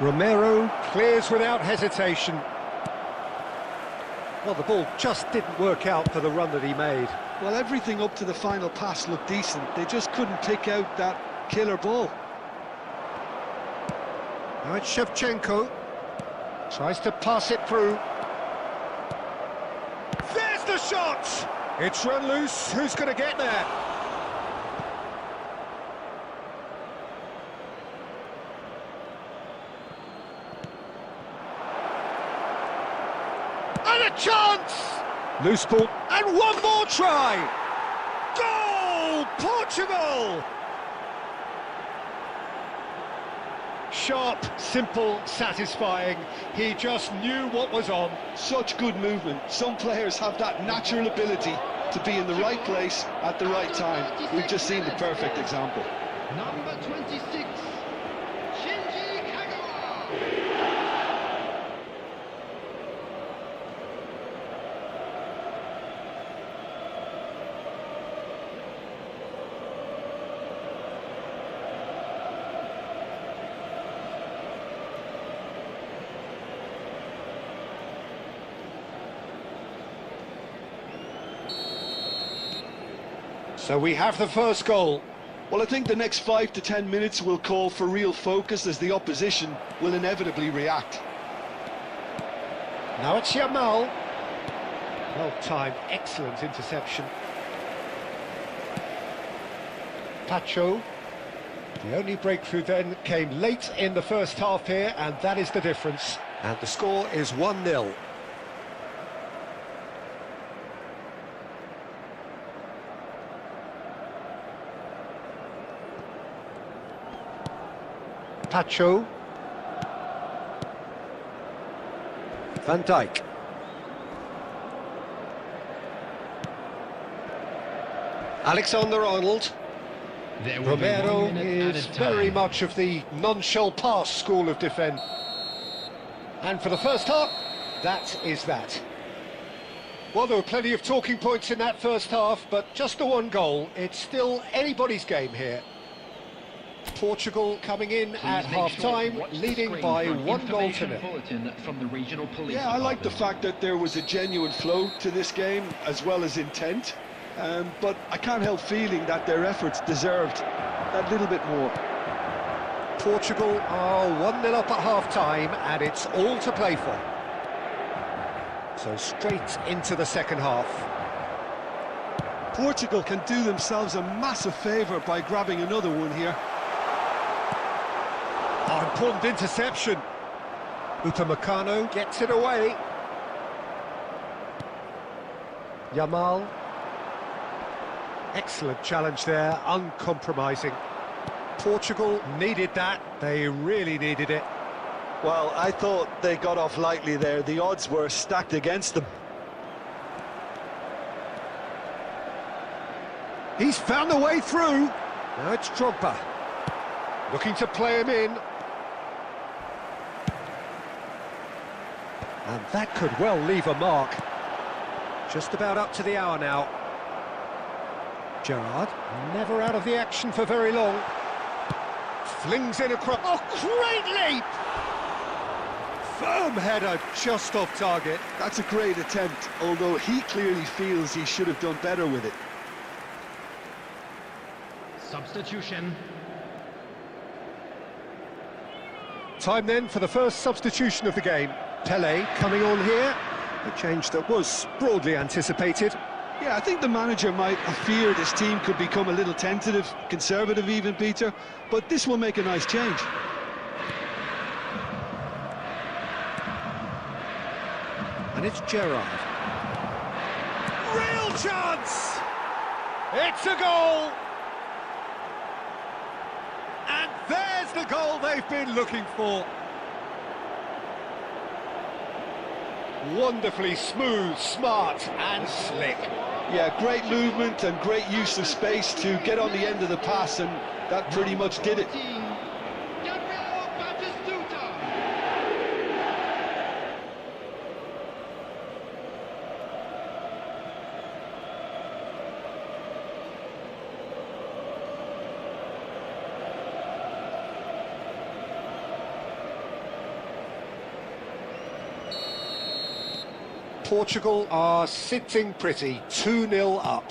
Romero clears without hesitation. Well, the ball just didn't work out for the run that he made. Well, everything up to the final pass looked decent. They just couldn't pick out that killer ball. Now it's Shevchenko. Tries to pass it through. There's the shot! It's run loose. Who's going to get there? And a chance! Loose ball. And one more try! Goal! Portugal! Sharp, simple, satisfying. He just knew what was on. Such good movement. Some players have that natural ability to be in the right place at the right time. We've just seen the perfect example. Number 26, Shinji Kagawa. So we have the first goal. Well, I think the next 5 to 10 minutes will call for real focus as the opposition will inevitably react. Now it's Yamal. Well timed, excellent interception. Pacho. The only breakthrough then came late in the first half here, and that is the difference. And the score is 1-0. Pacho. Van Dijk. Alexander-Arnold. There will be Romero 1 minute is added time. very much of the non-shell pass school of defence. And for the first half, that is that. Well, there were plenty of talking points in that first half, but just the one goal. It's still anybody's game here. Portugal coming in at half-time, leading by 1-0. Bulletin from the regional police. Yeah, I like the department. fact that there was a genuine flow to this game as well as intent. But I can't help feeling that their efforts deserved that little bit more. Portugal are 1-0 up at half-time, and it's all to play for. So straight into the second half. Portugal can do themselves a massive favour by grabbing another one here. Oh, important interception. Upamecano gets it away. Yamal. Excellent challenge there, uncompromising. Portugal needed that, they really needed it. Well, I thought they got off lightly there. The odds were stacked against them. He's found the way through. Now it's Drogba. Looking to play him in. And that could well leave a mark. Just about up to the hour now. Gerrard, never out of the action for very long. Flings in across. Oh, great leap! Firm header, just off target. That's a great attempt, although he clearly feels he should have done better with it. Substitution. Time then for the first substitution of the game. Pele coming on here. A change that was broadly anticipated. Yeah, I think the manager might have feared his team could become a little tentative, conservative even, Peter, but this will make a nice change. And it's Gerrard. Real chance! It's a goal! And there's the goal they've been looking for. Wonderfully smooth, smart and slick. Yeah, great movement and great use of space to get on the end of the pass, and that pretty much did it. Portugal are sitting pretty, 2-0 up.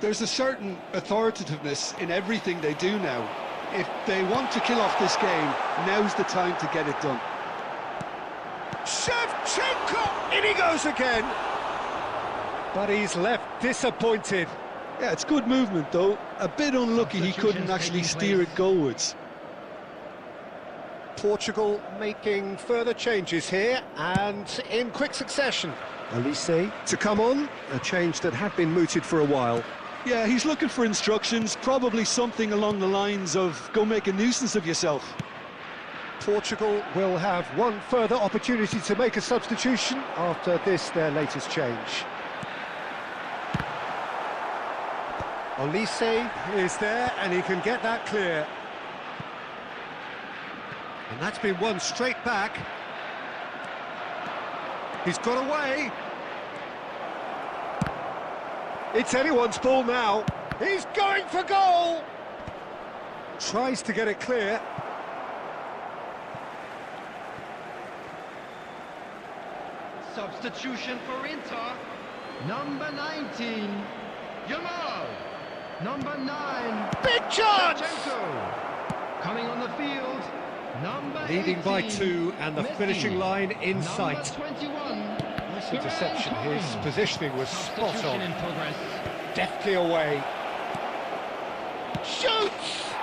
There's a certain authoritativeness in everything they do now. If they want to kill off this game, now's the time to get it done. Shevchenko! In he goes again! But he's left disappointed. Yeah, it's good movement though. A bit unlucky he couldn't actually steer it goalwards. Portugal making further changes here, and in quick succession. Elise to come on, a change that had been mooted for a while. Yeah, he's looking for instructions, probably something along the lines of go make a nuisance of yourself. Portugal will have one further opportunity to make a substitution after this, their latest change. Elise is there, and he can get that clear. And that's been won straight back. He's got away. It's anyone's ball now. He's going for goal. Tries to get it clear. Substitution for Inter. Number 19, Yamal. Number 9, Big chance! Shevchenko. Coming on the field, number Leading 18, by 2, and the Messi. finishing line in Number sight. 21, Nice interception. His positioning was spot substitution in on. progress. Deftly away. Shoots!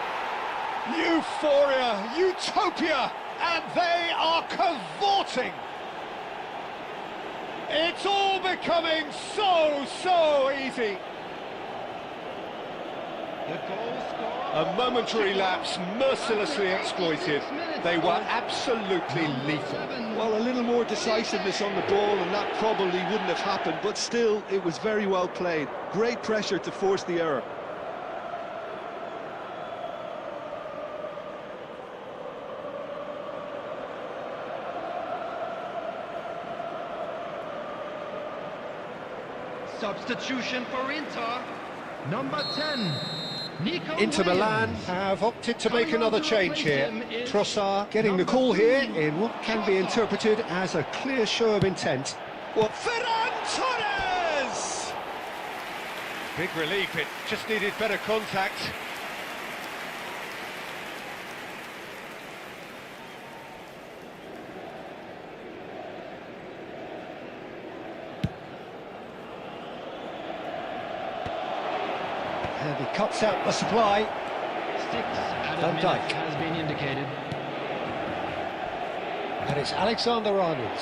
Euphoria, utopia, and they are cavorting. It's all becoming so easy. The goal scorer. A momentary lapse mercilessly exploited. They were absolutely lethal. Well, a little more decisiveness on the ball and that probably wouldn't have happened, but still, it was very well played. Great pressure to force the error. Substitution for Inter. Number 10, Nico Inter Milan Williams. have opted to make another change here. Trossard getting the call here in what can be interpreted as a clear show of intent. What? Ferran Torres! Big relief, it just needed better contact. And he cuts out the supply. 6 added Van minutes Dijk. has been indicated. And it's Alexander-Arnold.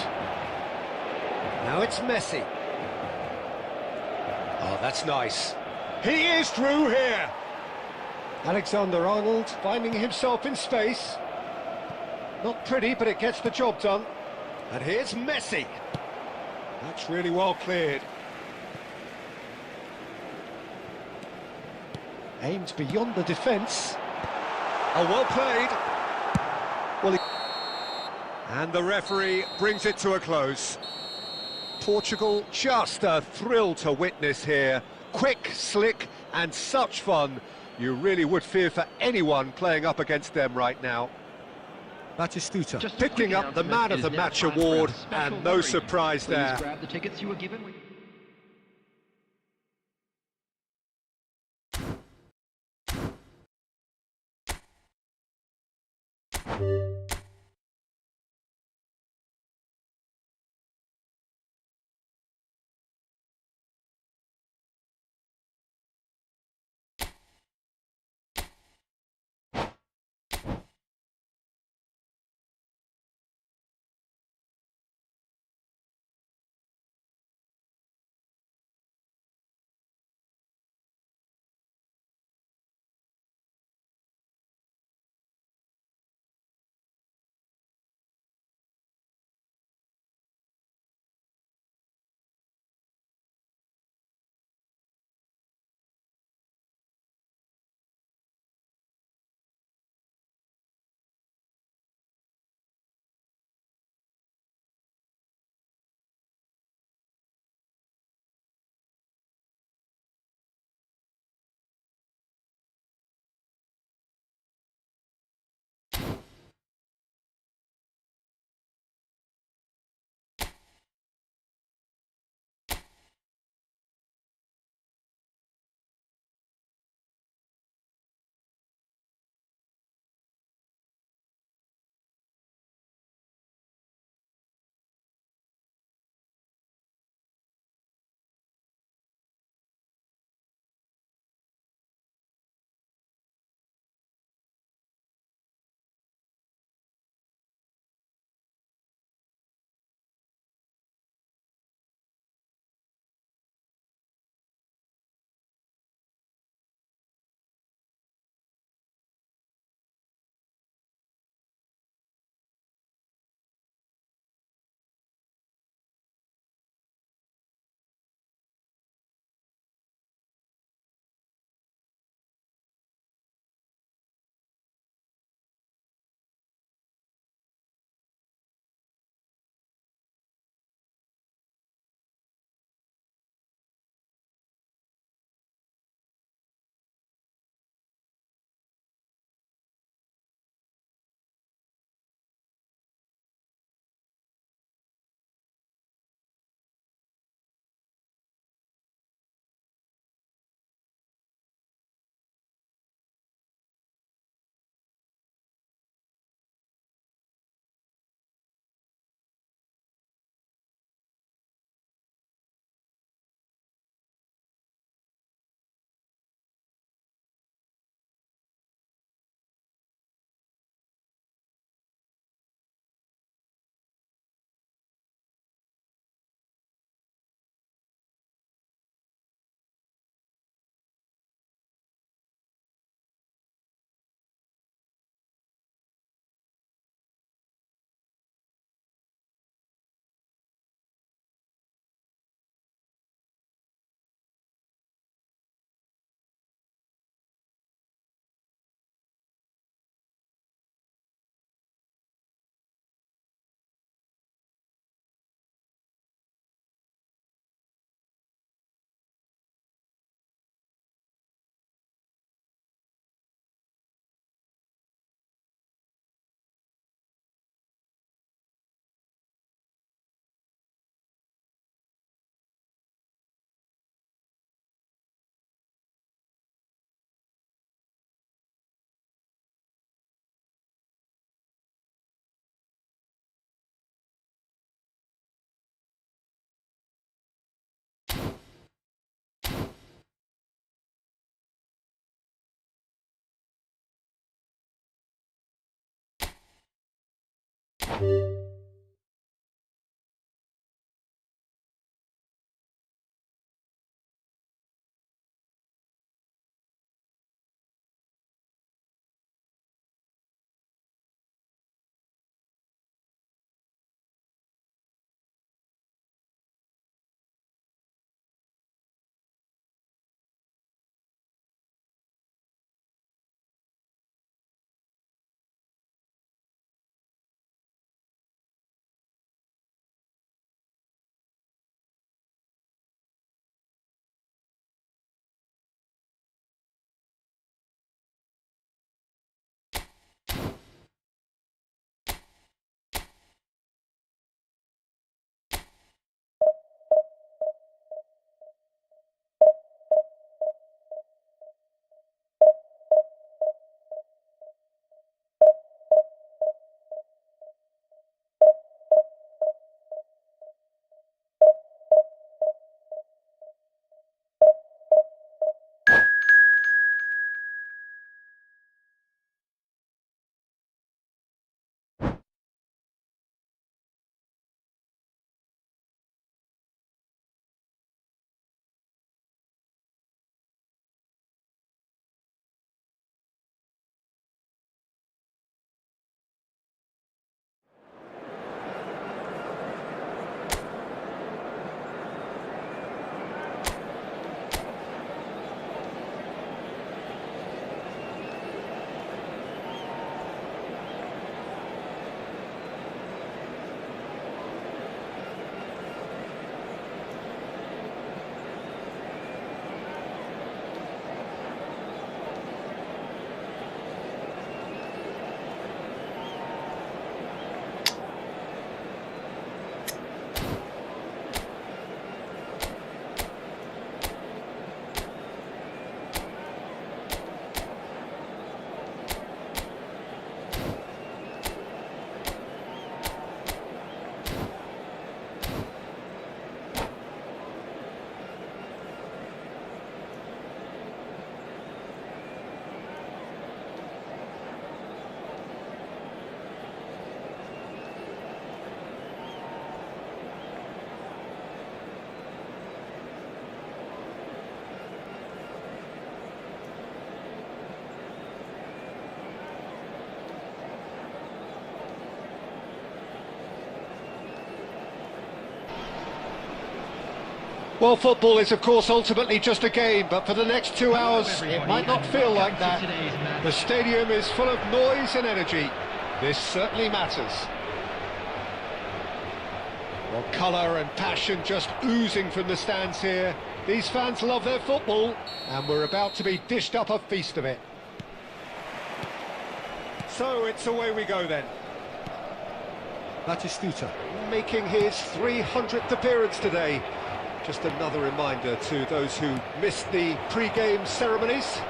Now it's Messi. Oh, that's nice. He is through here. Alexander-Arnold finding himself in space. Not pretty, but it gets the job done. And here's Messi. That's really well cleared. Aimed beyond the defence. Oh, well played. Well, and the referee brings it to a close. Portugal, just a thrill to witness here. Quick, slick, and such fun. You really would fear for anyone playing up against them right now. Batistuta Just a picking quick up the Man announcement, of it the is now Match time for award, a special and no delivery. surprise Please there. grab the tickets you were given. Well, football is, of course, ultimately just a game, but for the next 2 hours, it might not feel like that. The stadium is full of noise and energy. This certainly matters. Well, colour and passion just oozing from the stands here. These fans love their football, and we're about to be dished up a feast of it. So it's away we go then. Dstuds Making his 300th appearance today. Just another reminder to those who missed the pre-game ceremonies.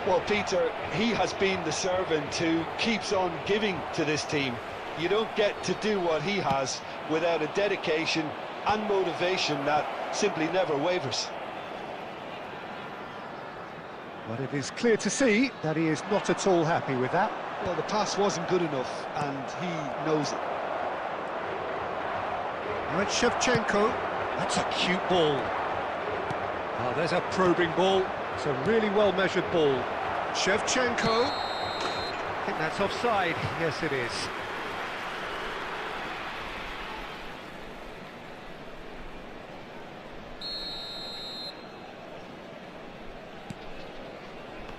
Well, Peter, he has been the servant who keeps on giving to this team. You don't get to do what he has without a dedication and motivation that simply never wavers. But it is clear to see that he is not at all happy with that. Well, the pass wasn't good enough, and he knows it. Right, Shevchenko. That's a cute ball. Oh, there's a probing ball. It's a really well-measured ball. Shevchenko. I think that's offside. Yes, it is.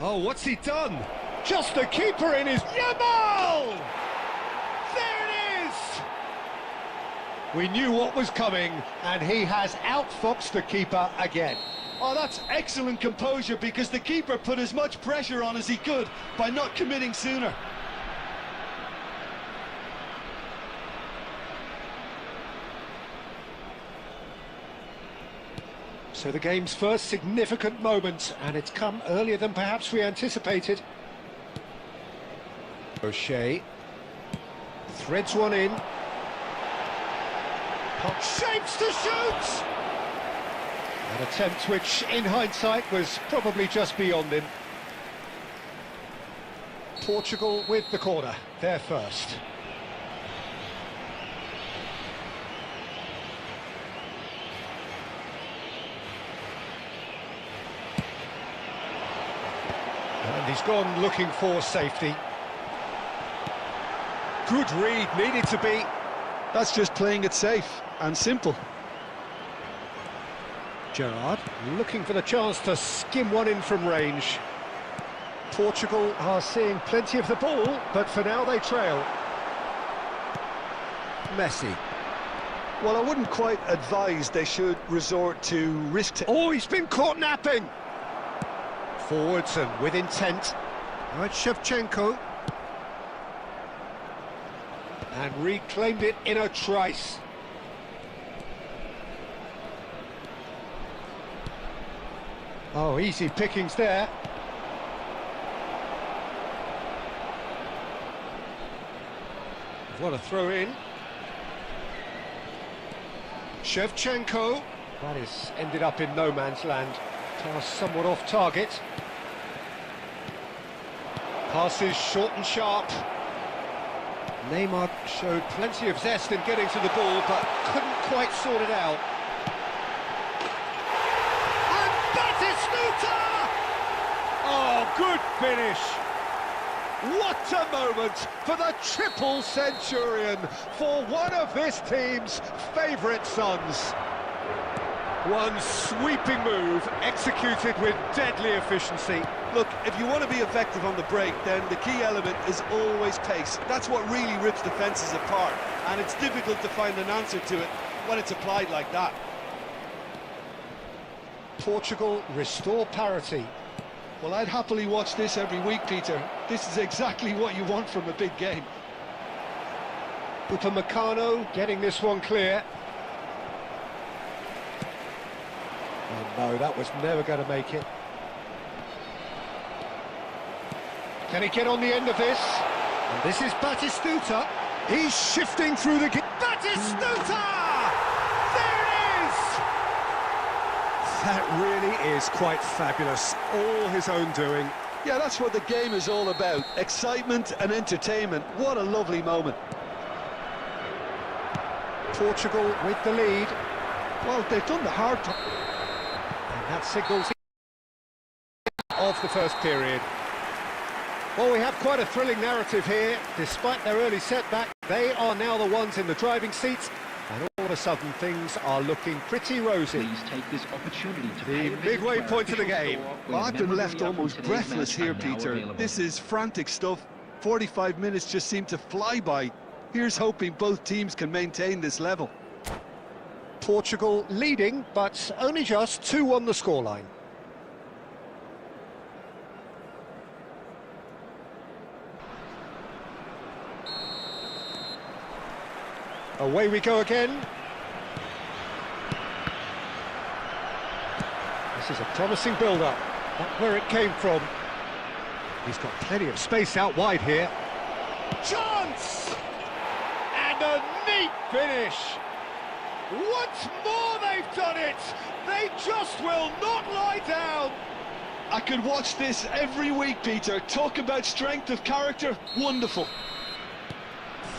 Oh, what's he done? Just the keeper in his... Yamal! There it is! We knew what was coming, and he has outfoxed the keeper again. Oh, that's excellent composure, because the keeper put as much pressure on as he could by not committing sooner. So the game's first significant moment, and it's come earlier than perhaps we anticipated. O'Shea threads one in. Shapes to shoot! An attempt which, in hindsight, was probably just beyond him. Portugal with the corner, they're first. And he's gone looking for safety. Good read, needed to be. That's just playing it safe and simple. Gerrard looking for the chance to skim one in from range. Portugal are seeing plenty of the ball, but for now they trail. Messi. Well, I wouldn't quite advise they should resort to risk. Oh, he's been caught napping. Forwards and with intent. Right, Shevchenko. And reclaimed it in a trice. Oh, easy pickings there. What a throw in. Shevchenko. That is ended up in no man's land. Pass somewhat off target. Passes short and sharp. Neymar showed plenty of zest in getting to the ball, but couldn't quite sort it out. And Batistuta! Oh, good finish! What a moment for the triple centurion, for one of this team's favourite sons. One sweeping move, executed with deadly efficiency. Look, if you want to be effective on the break, then the key element is always pace. That's what really rips defences apart, and it's difficult to find an answer to it when it's applied like that. Portugal restore parity. Well, I'd happily watch this every week, Peter. This is exactly what you want from a big game. Upamecano getting this one clear. Oh no, that was never going to make it. Can he get on the end of this? And this is Batistuta. He's shifting through the... Batistuta! There it is! That really is quite fabulous. All his own doing. Yeah, that's what the game is all about. Excitement and entertainment. What a lovely moment. Portugal with the lead. Well, they've done the hard part. And that signals of the first period. Well, we have quite a thrilling narrative here. Despite their early setback, they are now the ones in the driving seats, and all of a sudden things are looking pretty rosy. Please take this opportunity to The midway point of the game. Well, I've been left almost breathless here, Peter. This is frantic stuff. 45 minutes just seem to fly by. Here's hoping both teams can maintain this level. Portugal leading, but only just 2-1 the scoreline. Away we go again. This is a promising build-up. Not where it came from. He's got plenty of space out wide here. Chance! And a neat finish. Once more they've done it. They just will not lie down. I could watch this every week, Peter. Talk about strength of character. Wonderful.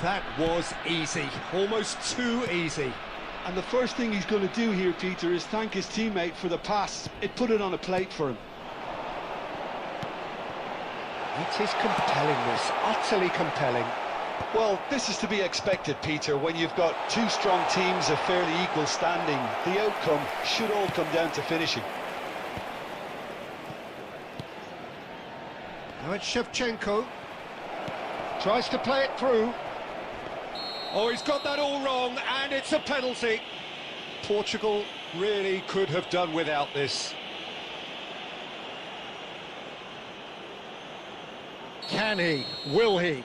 That was easy, almost too easy. And the first thing he's going to do here, Peter, is thank his teammate for the pass. It put it on a plate for him. It is compelling, this, utterly compelling. Well, this is to be expected, Peter. When you've got two strong teams of fairly equal standing, the outcome should all come down to finishing. Now it's Shevchenko. Tries to play it through. Oh, he's got that all wrong, and it's a penalty. Portugal really could have done without this. Can he? Will he?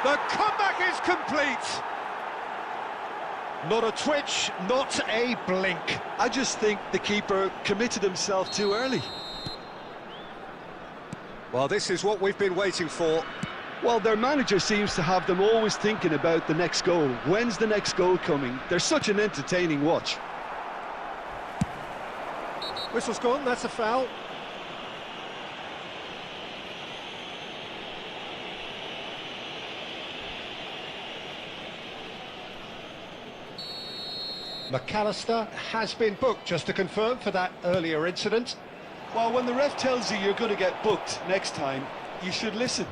The comeback is complete. Not a twitch, not a blink. I just think the keeper committed himself too early. Well, this is what we've been waiting for. Well, their manager seems to have them always thinking about the next goal. When's the next goal coming? They're such an entertaining watch. Whistle's gone, that's a foul. McAllister has been booked, just to confirm, for that earlier incident. Well, when the ref tells you you're going to get booked next time, you should listen.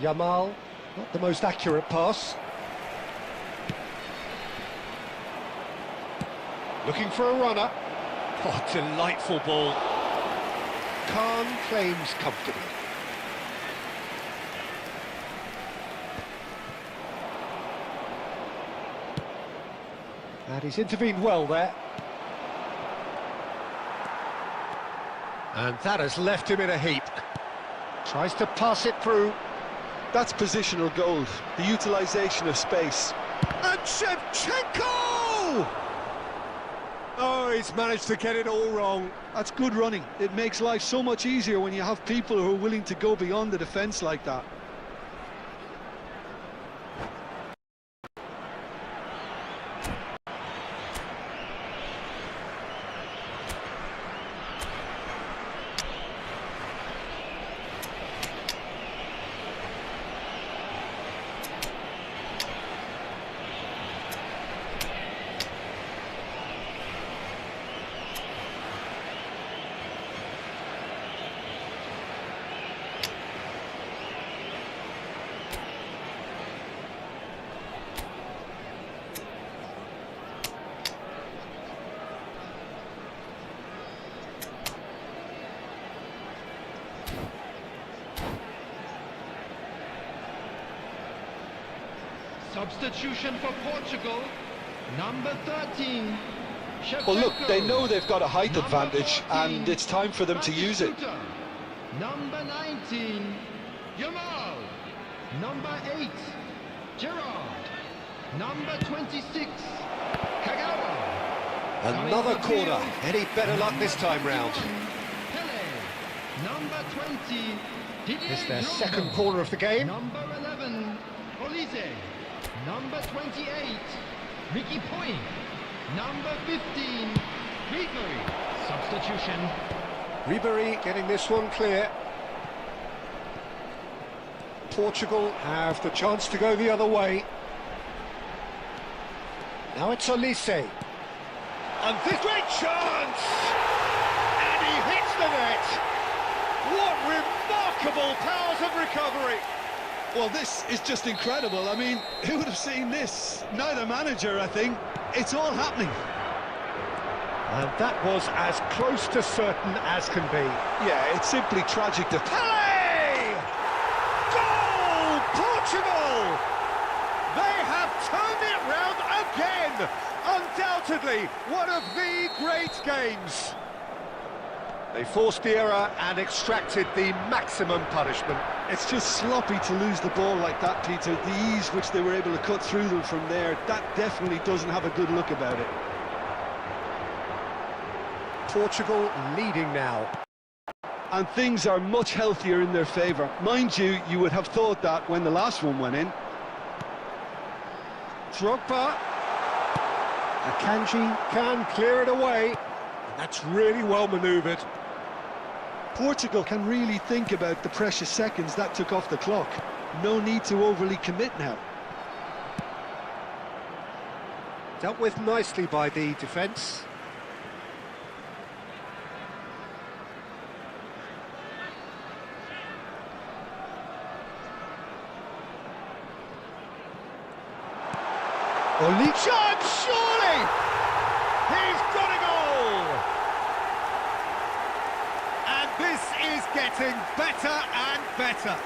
Yamal, not the most accurate pass. Looking for a runner. Oh, delightful ball. Khan claims comfortably. And he's intervened well there. And that has left him in a heap. Tries to pass it through. That's positional gold, the utilisation of space. And Shevchenko! Oh, he's managed to get it all wrong. That's good running. It makes life so much easier when you have people who are willing to go beyond the defence like that. Substitution for Portugal, number 13. Well, look, they know Shevchenko. they've got a height Number advantage, 14, and it's time for them to use it. Batistuta. Number 19, Yamal. Number 8, Gerard. Number 26, Kagawa. Another corner. Any better luck this time round? Pele. Number 20, Didier It's their Drogba. second corner of the game. Number 11, Olise. Number 28, Ricky Point. Number 15, Ribery. Substitution. Ribery getting this one clear. Portugal have the chance to go the other way. Now it's Olise. And this great chance! And he hits the net! What remarkable powers of recovery! Well, this is just incredible. I mean, who would have seen this? Neither manager, I think. It's all happening. And that was as close to certain as can be. Yeah, it's simply tragic to... Pele! Goal! Portugal! They have turned it round again! Undoubtedly, one of the great games. They forced the error and extracted the maximum punishment. It's just sloppy to lose the ball like that, Peter. The ease which they were able to cut through them from there, that definitely doesn't have a good look about it. Portugal leading now. And things are much healthier in their favour. Mind you, you would have thought that when the last one went in. Drogba. Akanji can clear it away. And that's really well manoeuvred. Portugal can really think about the precious seconds that took off the clock. No need to overly commit now. Dealt with nicely by the defence. Olise, surely! He's got a goal! And this is getting better and better.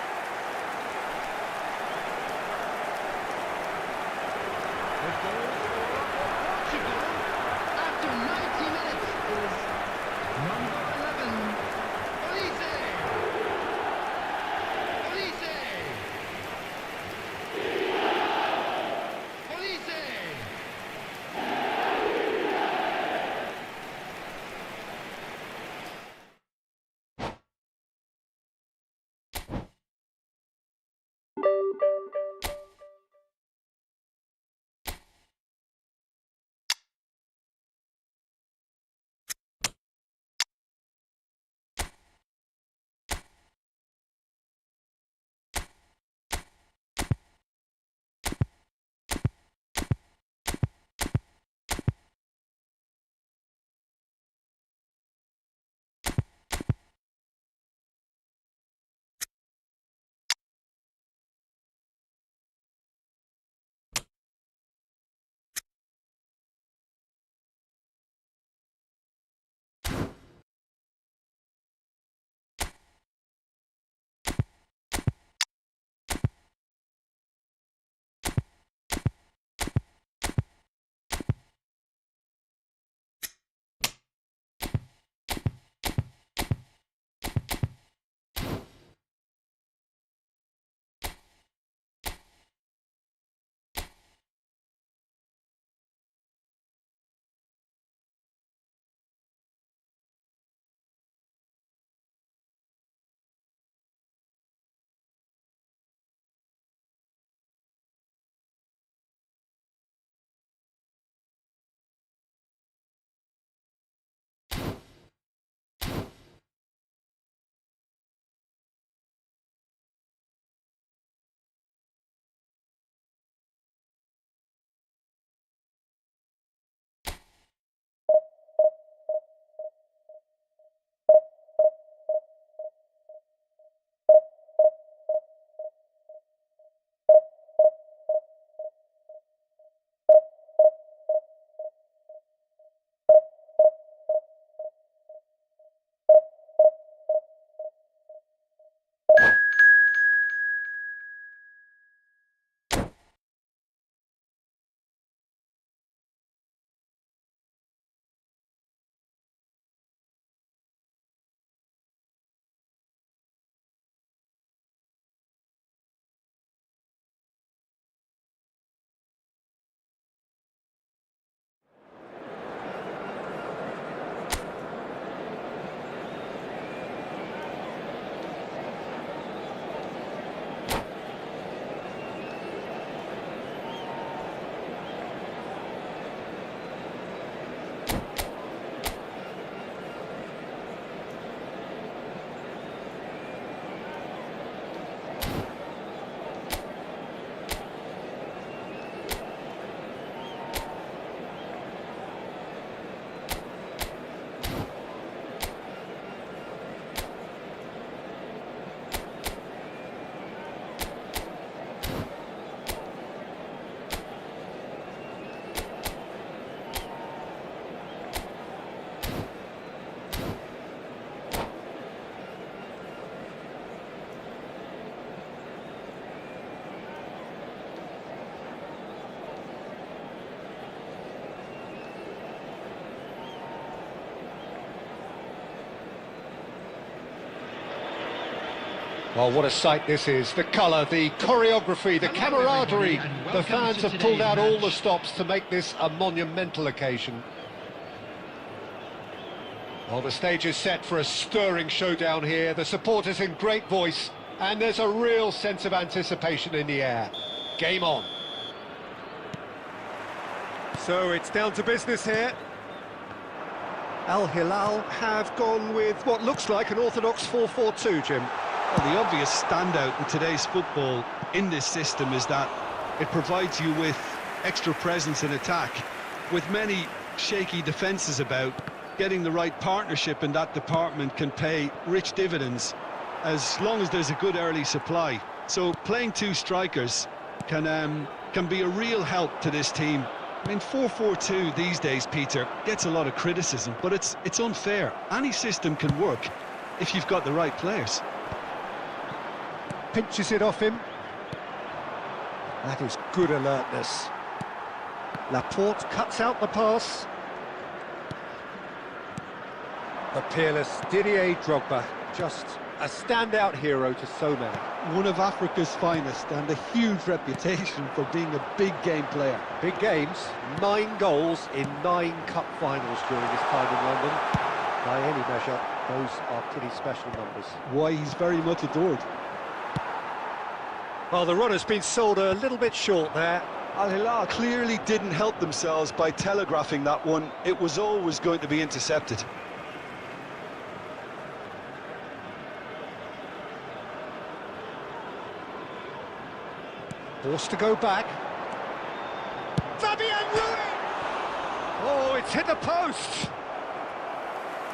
Well, what a sight this is. The colour, the choreography, the camaraderie. The fans have pulled out all the stops to make this a monumental occasion. Well, the stage is set for a stirring showdown here. The supporters in great voice, and there's a real sense of anticipation in the air. Game on. So it's down to business here. Al Hilal have gone with what looks like an orthodox 4-4-2, Jim. Well, the obvious standout in today's football in this system is that it provides you with extra presence in attack. With many shaky defences about, getting the right partnership in that department can pay rich dividends as long as there's a good early supply. So playing two strikers can be a real help to this team. I mean, 4-4-2 these days, Peter, gets a lot of criticism, but it's unfair. Any system can work if you've got the right players. Pinches it off him. That is good alertness. Laporte cuts out the pass. The peerless Didier Drogba, just a standout hero to so many. One of Africa's finest and a huge reputation for being a big game player. Big games, 9 goals in 9 cup finals during his time in London. By any measure, those are pretty special numbers. Why, he's very much adored. Well, the run has been sold a little bit short there. Al Hilal clearly didn't help themselves by telegraphing that one. It was always going to be intercepted. Forced to go back. Fabian Ruiz! Oh, it's hit the post!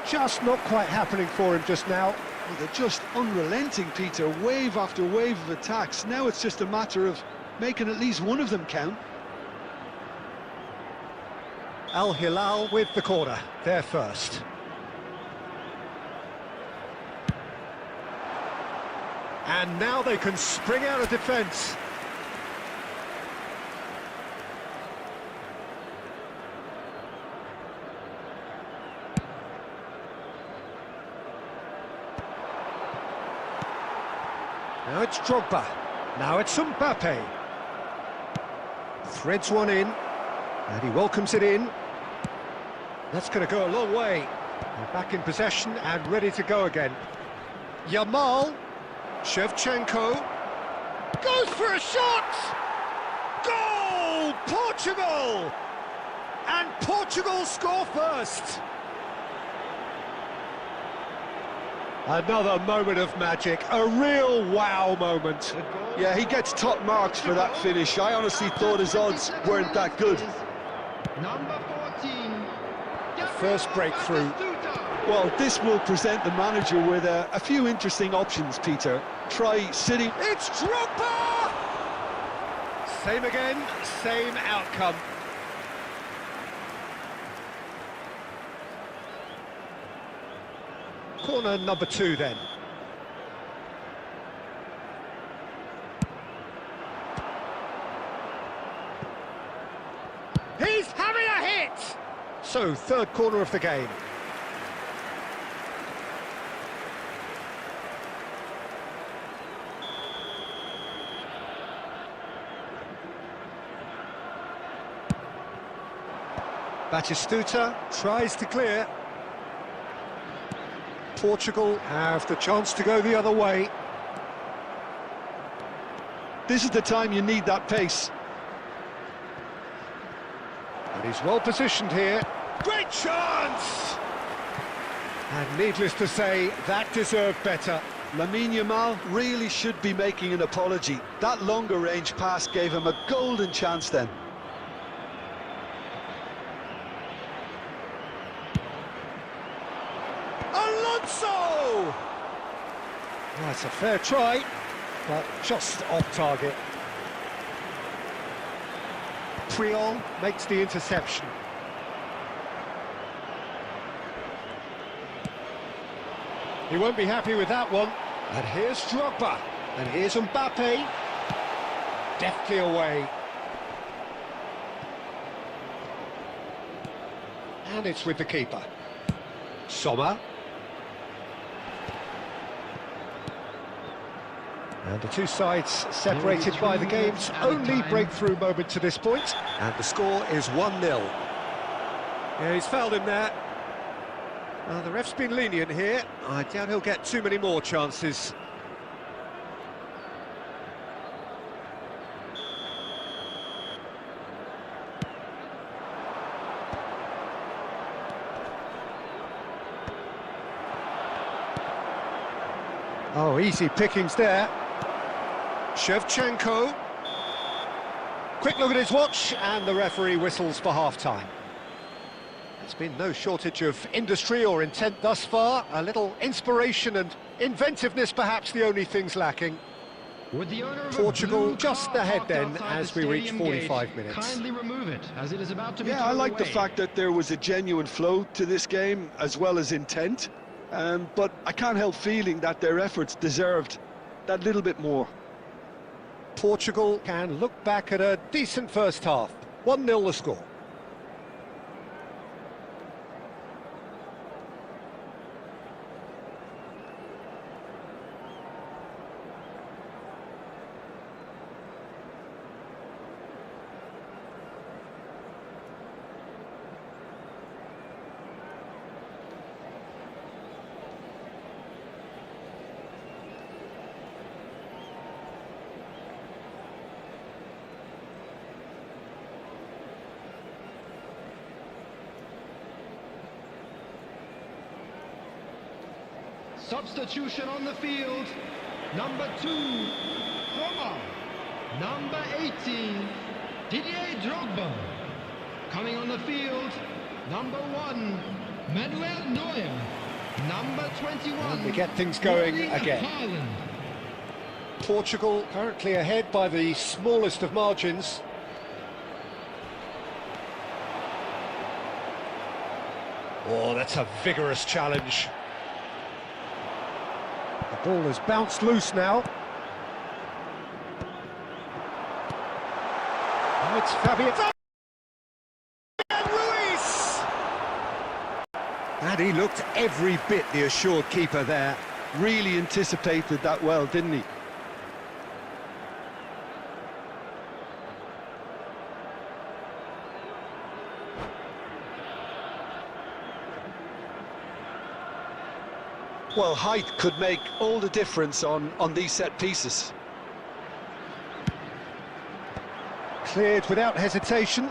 Just not quite happening for him just now. Well, they're just unrelenting, Peter. Wave after wave of attacks. Now it's just a matter of making at least one of them count. Al Hilal with the corner. They're first. And now they can spring out of defence. Now it's Drogba. Now it's Mbappe. Threads one in, and he welcomes it in. That's going to go a long way. They're back in possession and ready to go again. Yamal, Shevchenko, goes for a shot! Goal! Portugal! And Portugal score first. Another moment of magic, a real wow moment. Yeah, he gets top marks for that finish. I honestly thought his odds weren't that good. Number 14. First breakthrough. Well, this will present the manager with a few interesting options, Peter. Try sitting... It's Drogba! Same again, same outcome. Corner number 2 then. He's having a hit! So, third corner of the game. Batistuta tries to clear. Portugal have the chance to go the other way. This is the time you need that pace. And he's well positioned here. Great chance! And needless to say, that deserved better. Lamine Yamal Really should be making an apology. That longer range pass gave him a golden chance then. Alonso! That's a fair try, but just off target. Priol makes the interception. He won't be happy with that one. And here's Drogba. And here's Mbappe. Deftly away. And it's with the keeper. Sommer. And the two sides separated by the game's only breakthrough moment to this point. And the score is 1-0. Yeah, he's fouled him there. The ref's been lenient here. I doubt he'll get too many more chances. Oh, easy pickings there. Shevchenko. Quick look at his watch, and the referee whistles for half-time. There's been no shortage of industry or intent thus far. A little inspiration and inventiveness, perhaps the only things lacking. With the owner of Portugal just ahead then as we reach stadium 45 gate, minutes. Kindly remove it, as it is about to be Yeah, I thrown like the away. fact that there was a genuine flow to this game as well as intent. But I can't help feeling that their efforts deserved that little bit more. Portugal can look back at a decent first half. 1-0 the score. Substitution on the field. Number 2, Roma. Number 18, Didier Drogba. Coming on the field, number 1, Manuel Neuer. Number 21, And we get things going Erling again. Haaland. Portugal currently ahead by the smallest of margins. Oh, that's a vigorous challenge. The ball has bounced loose now. Oh, it's Fabian Ruiz! And he looked every bit the assured keeper there. Really anticipated that well, didn't he? Well, height could make all the difference on these set pieces. Cleared without hesitation.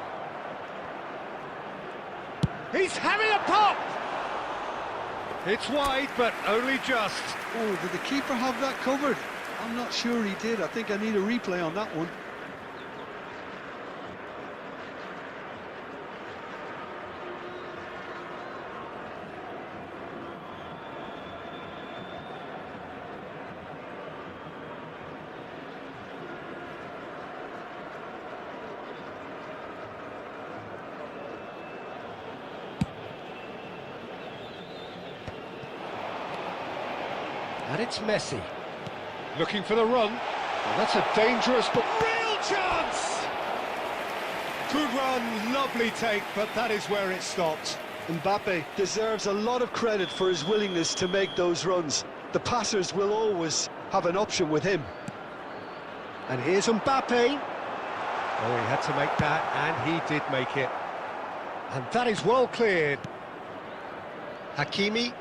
He's having a pop! It's wide, but only just. Oh, did the keeper have that covered? I'm not sure he did. I think I need a replay on that one. And it's Messi. Looking for the run. Well, that's a dangerous but real chance! Good run, lovely take, but that is where it stopped. Mbappe deserves a lot of credit for his willingness to make those runs. The passers will always have an option with him. And here's Mbappe. Oh, he had to make that, and he did make it. And that is well cleared. Hakimi.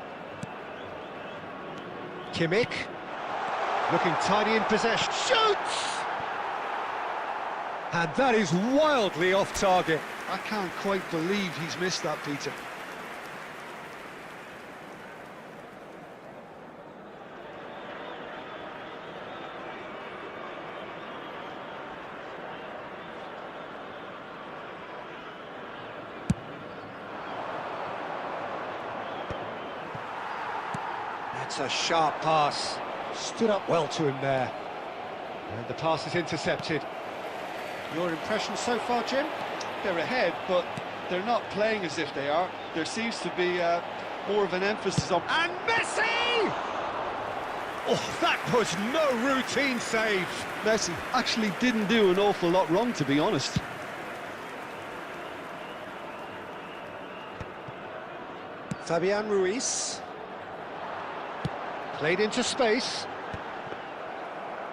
Kimmich. Looking tidy in possession. Shoots! And that is wildly off target. I can't quite believe he's missed that, Peter. That's a sharp pass. Stood up well to him there. And the pass is intercepted. Your impression so far, Jim? They're ahead, but they're not playing as if they are. There seems to be more of an emphasis on... And Messi! Oh, that was no routine save. Messi actually didn't do an awful lot wrong, to be honest. Fabian Ruiz. Played into space.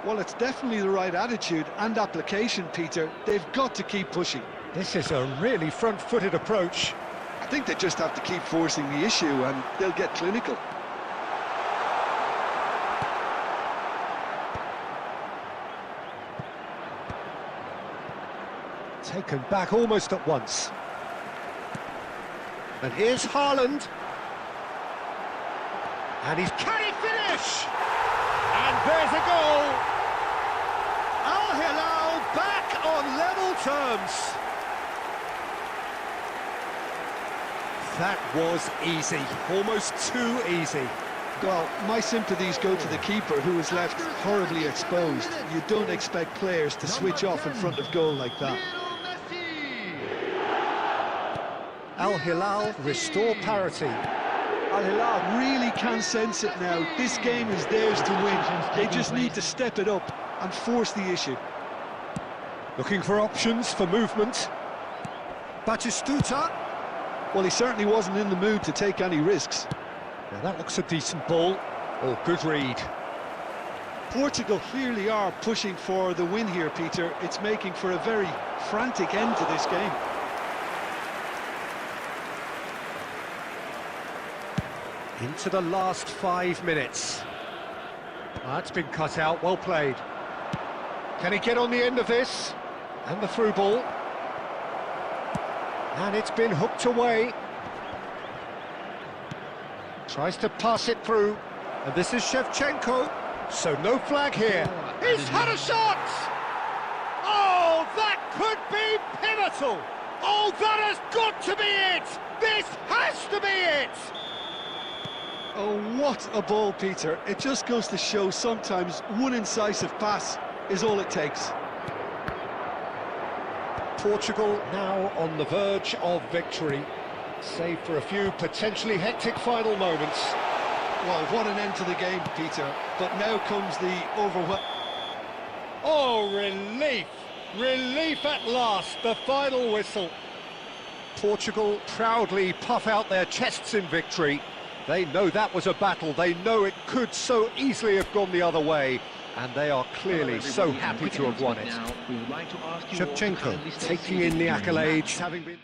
Well, it's definitely the right attitude and application, Peter. They've got to keep pushing. This is a really front-footed approach. I think they just have to keep forcing the issue and they'll get clinical. Taken back almost at once. And here's Haaland. And can he finish? And there's a goal. Al Hilal back on level terms. That was easy, almost too easy. Well, my sympathies go to the keeper, who was left horribly exposed. You don't expect players to switch off in front of goal like that. Al Hilal restore parity. Al Hilal really can sense it now. This game is theirs to win. They just need to step it up and force the issue. Looking for options for movement. Batistuta. Well, he certainly wasn't in the mood to take any risks. Now that looks a decent ball. Oh, good read. Portugal clearly are pushing for the win here, Peter. It's making for a very frantic end to this game. Into the last 5 minutes. That's been cut out, well played. Can he get on the end of this? And the through ball. And it's been hooked away. Tries to pass it through. And this is Shevchenko. So no flag here. He's had a shot! Oh, that could be pivotal! Oh, that has got to be it! This has to be it! Oh, what a ball, Peter. It just goes to show sometimes one incisive pass is all it takes. Portugal now on the verge of victory, save for a few potentially hectic final moments. Well, what an end to the game, Peter. But now comes the overwhelm. Oh, relief! Relief at last, the final whistle. Portugal proudly puff out their chests in victory. They know that was a battle, they know it could so easily have gone the other way, and they are clearly so happy to have won it. Shevchenko taking in the accolades, having been...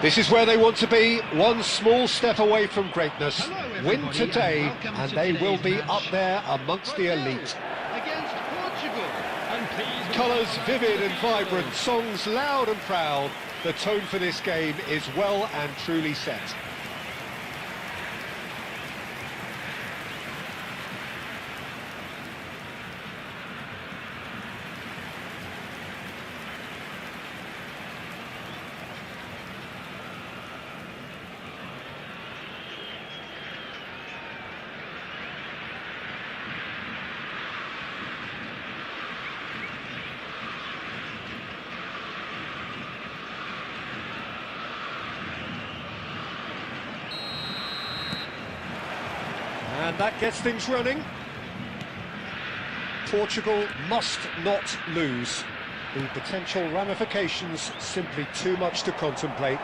This is where they want to be, one small step away from greatness. Win today, and they will be up there amongst the elite. Against Portugal. And please... Colours vivid and vibrant, songs loud and proud. The tone for this game is well and truly set. And that gets things running. Portugal must not lose. The potential ramifications simply too much to contemplate.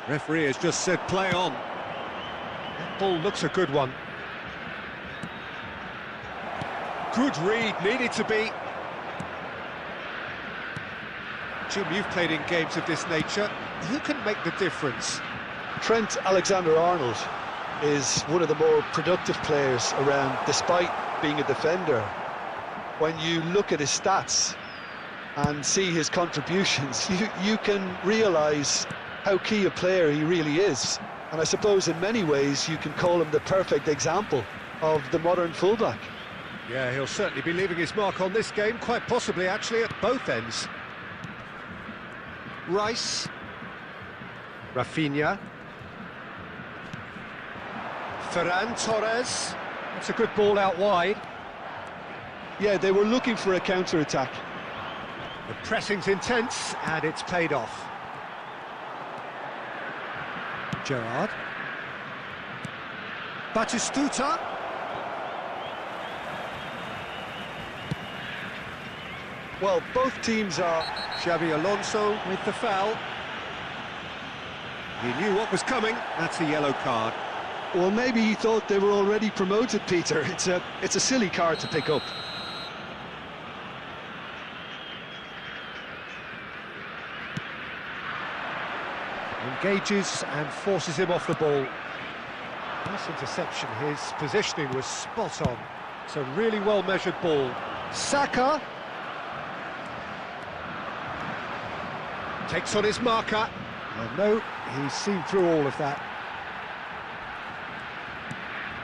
Referee has just said play on. That ball looks a good one. Good read, needed to be. Jim, you've played in games of this nature. Who can make the difference? Trent Alexander-Arnold is one of the more productive players around, despite being a defender. When you look at his stats and see his contributions, you can realise how key a player he really is. And I suppose in many ways you can call him the perfect example of the modern fullback. Yeah, he'll certainly be leaving his mark on this game, quite possibly actually at both ends. Rice. Rafinha. Ferran Torres. That's a good ball out wide. Yeah, they were looking for a counter-attack. The pressing's intense, and it's paid off. Gerrard. Batistuta. Well, both teams are... Xabi Alonso with the foul. He knew what was coming. That's a yellow card. Well, maybe he thought they were already promoted, Peter. It's a silly card to pick up. Engages and forces him off the ball. Nice interception. His positioning was spot on. It's a really well-measured ball. Saka takes on his marker. No, he's seen through all of that.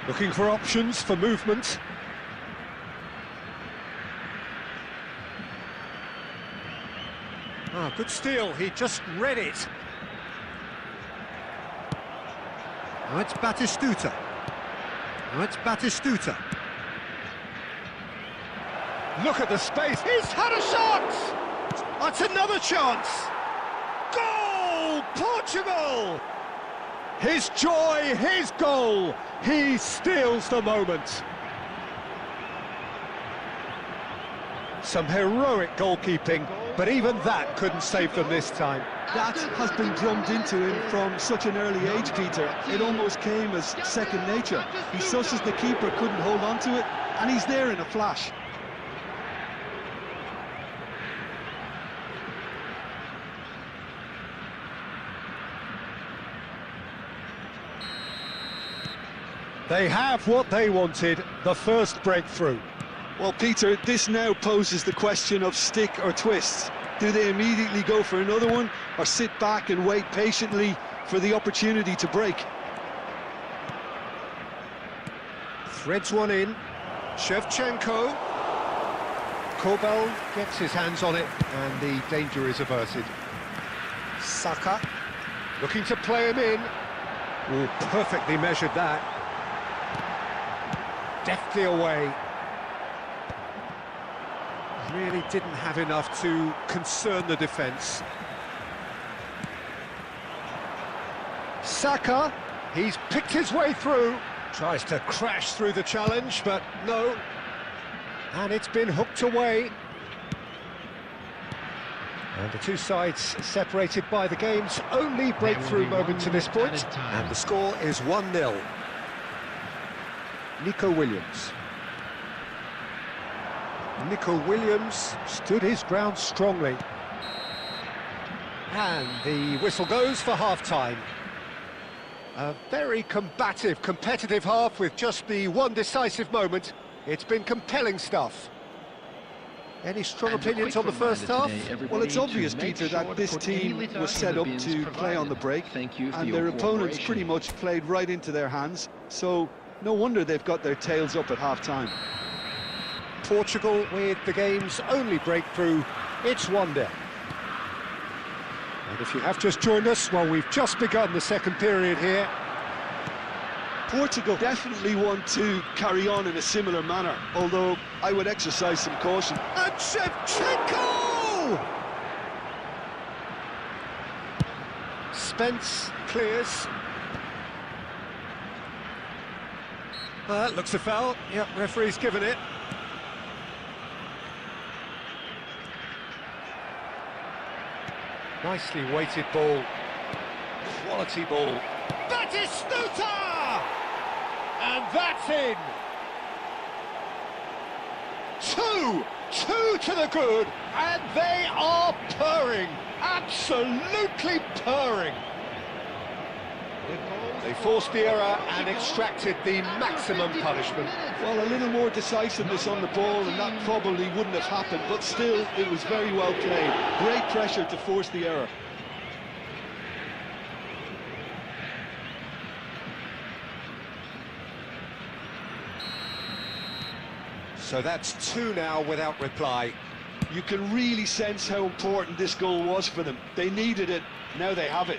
Looking for options for movement. Ah, good steal. He just read it. Now it's Batistuta. Now it's Batistuta. Look at the space. He's had a shot! That's another chance. Goal! Portugal! His joy, his goal. He steals the moment. Some heroic goalkeeping, but even that couldn't save them this time. That has been drummed into him from such an early age, Peter. It almost came as second nature. He susses the keeper, couldn't hold on to it, and he's there in a flash. They have what they wanted, the first breakthrough. Well, Peter, this now poses the question of stick or twist. Do they immediately go for another one, or sit back and wait patiently for the opportunity to break? Threads one in. Shevchenko. Kobel gets his hands on it, and the danger is averted. Saka looking to play him in. Oh, perfectly measured that. Deftly away. Really didn't have enough to concern the defence. Saka, he's picked his way through. Tries to crash through the challenge, but no. And it's been hooked away. And the two sides separated by the game's only breakthrough moment to this point. And the score is 1-0. Nico Williams. Nico Williams stood his ground strongly. And the whistle goes for half-time. A very combative, competitive half with just the one decisive moment. It's been compelling stuff. Any strong opinions on the first half? Well, it's obvious, Peter, that this team was set up to play on the break, and their opponents pretty much played right into their hands, so no wonder they've got their tails up at half-time. Portugal with the game's only breakthrough, it's 1-0. And if you have just joined us, well, we've just begun the second period here. Portugal definitely want to carry on in a similar manner, although I would exercise some caution. And Shevchenko! Spence clears. Looks a foul. Yep, referee's given it. Nicely weighted ball. Quality ball. Batistuta! And that's in! Two to the good, and they are purring, absolutely purring. They forced the error and extracted the maximum punishment. Well, a little more decisiveness on the ball, and that probably wouldn't have happened, but still, it was very well played. Great pressure to force the error. So that's 2 now without reply. You can really sense how important this goal was for them. They needed it, now they have it.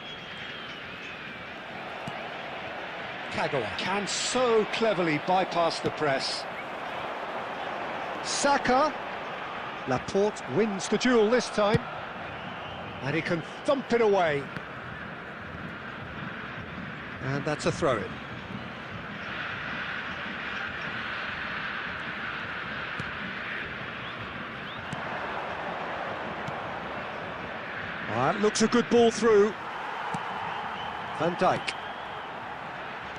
Kagawa can so cleverly bypass the press. Saka. Laporte wins the duel this time. And he can thump it away. And that's a throw-in. That looks a good ball through. Van Dijk.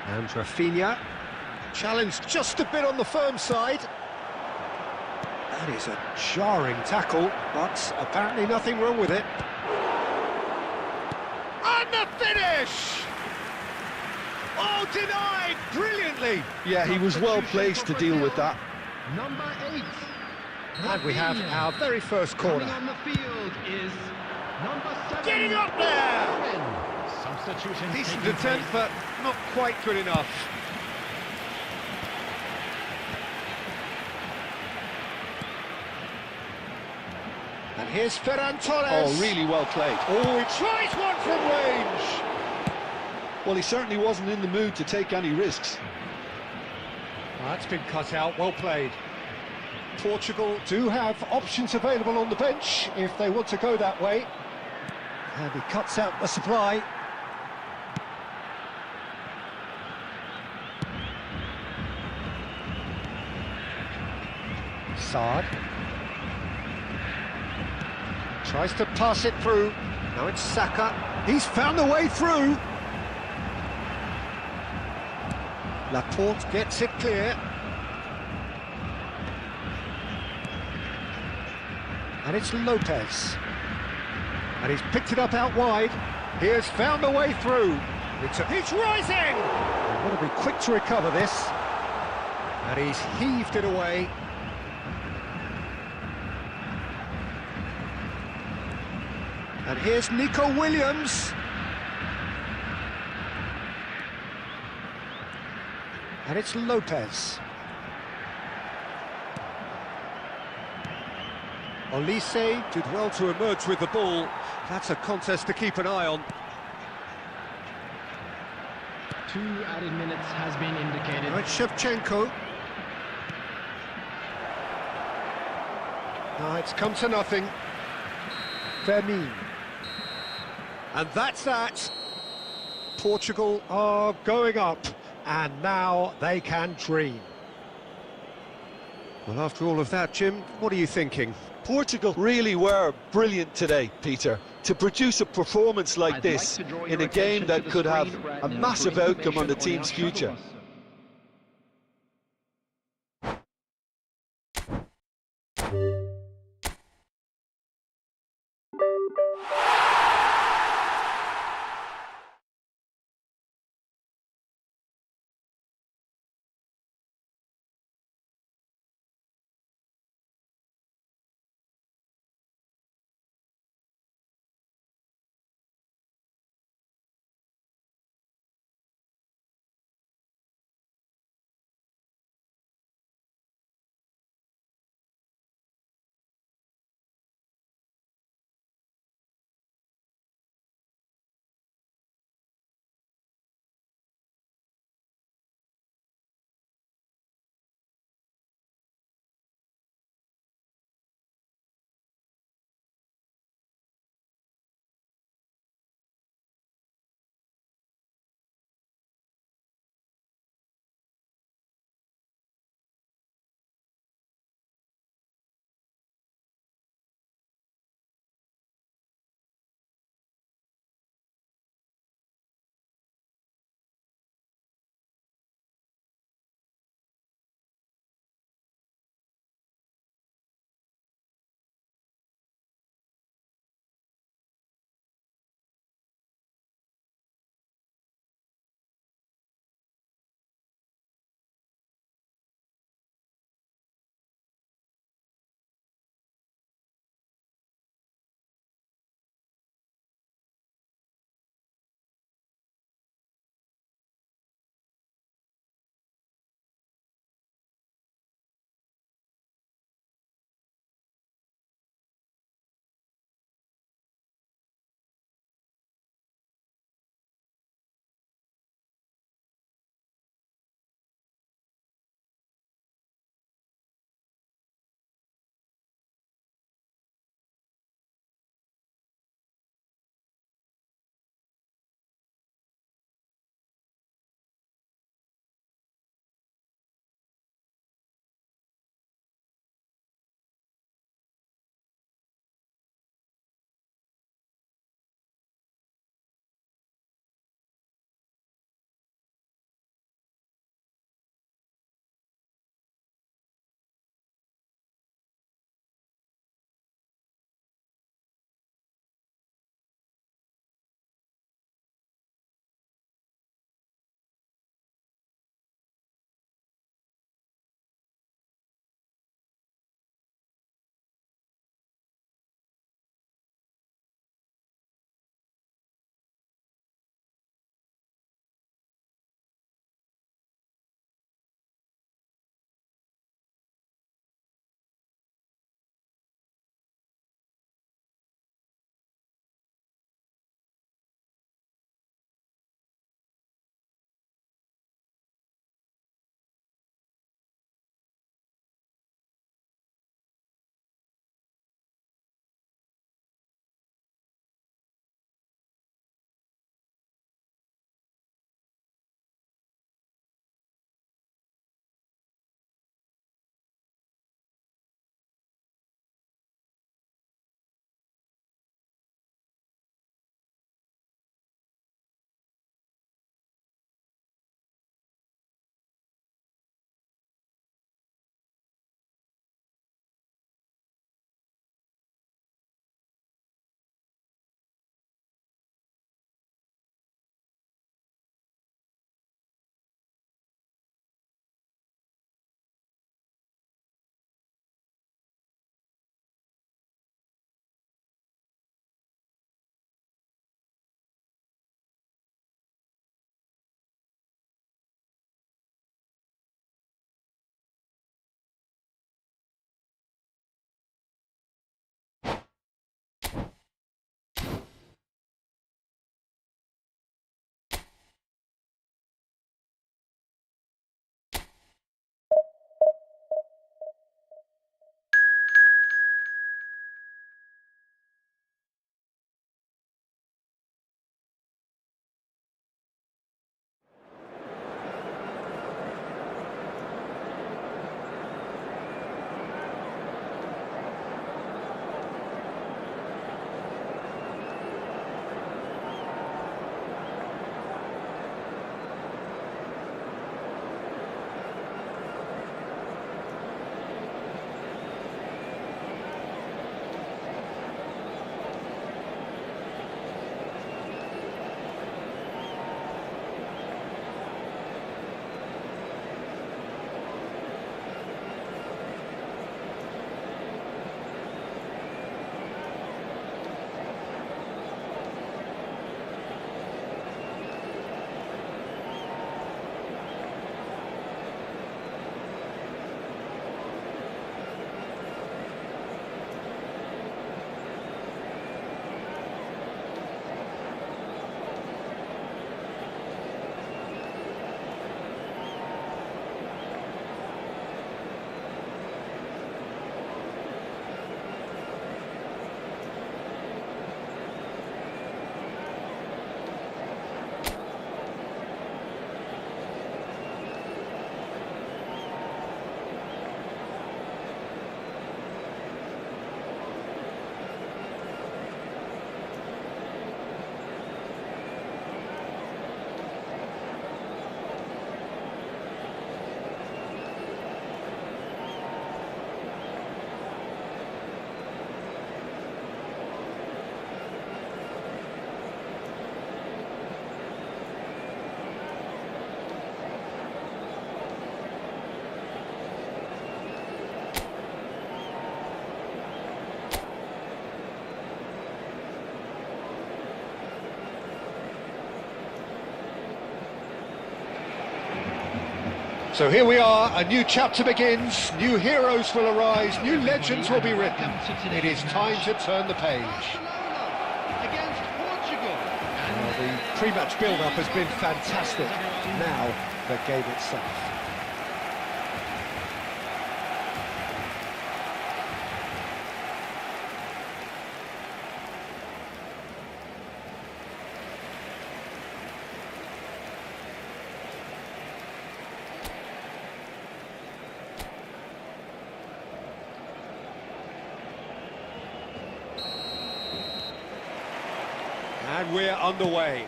And Rafinha. Challenged just a bit on the firm side. That is a jarring tackle, but apparently nothing wrong with it. And the finish! Oh, denied brilliantly! Yeah, he was well placed to deal with that. Number 8. And we have our very first corner. Coming on the field is number 7. Getting up there! Substitution. Decent attempt, but not quite good enough. And here's Ferran Torres. Oh, really well played. Oh, he tries one from range. Well, he certainly wasn't in the mood to take any risks. That's been cut out, well played. Portugal do have options available on the bench if they want to go that way. And he cuts out the supply. Saad. Tries to pass it through. Now it's Saka. He's found the way through. Laporte gets it clear. And it's Lopez. And he's picked it up out wide. He has found a way through. He's rising! They've got to be quick to recover this. And he's heaved it away. And here's Nico Williams. And it's Lopez. Olise did well to emerge with the ball. That's a contest to keep an eye on. 2 added minutes has been indicated. Right, Shevchenko. It's come to nothing. Fermin. And that's that. Portugal are going up, and now they can dream. Well, after all of that, Jim, what are you thinking? Portugal really were brilliant today, Peter, to produce a performance like this in a game that could have a massive outcome on the team's future. So here we are, a new chapter begins, new heroes will arise, new legends will be written. It is time to turn the page. Against Portugal. Well, the pre-match build-up has been fantastic. Now, the game itself. And we're underway.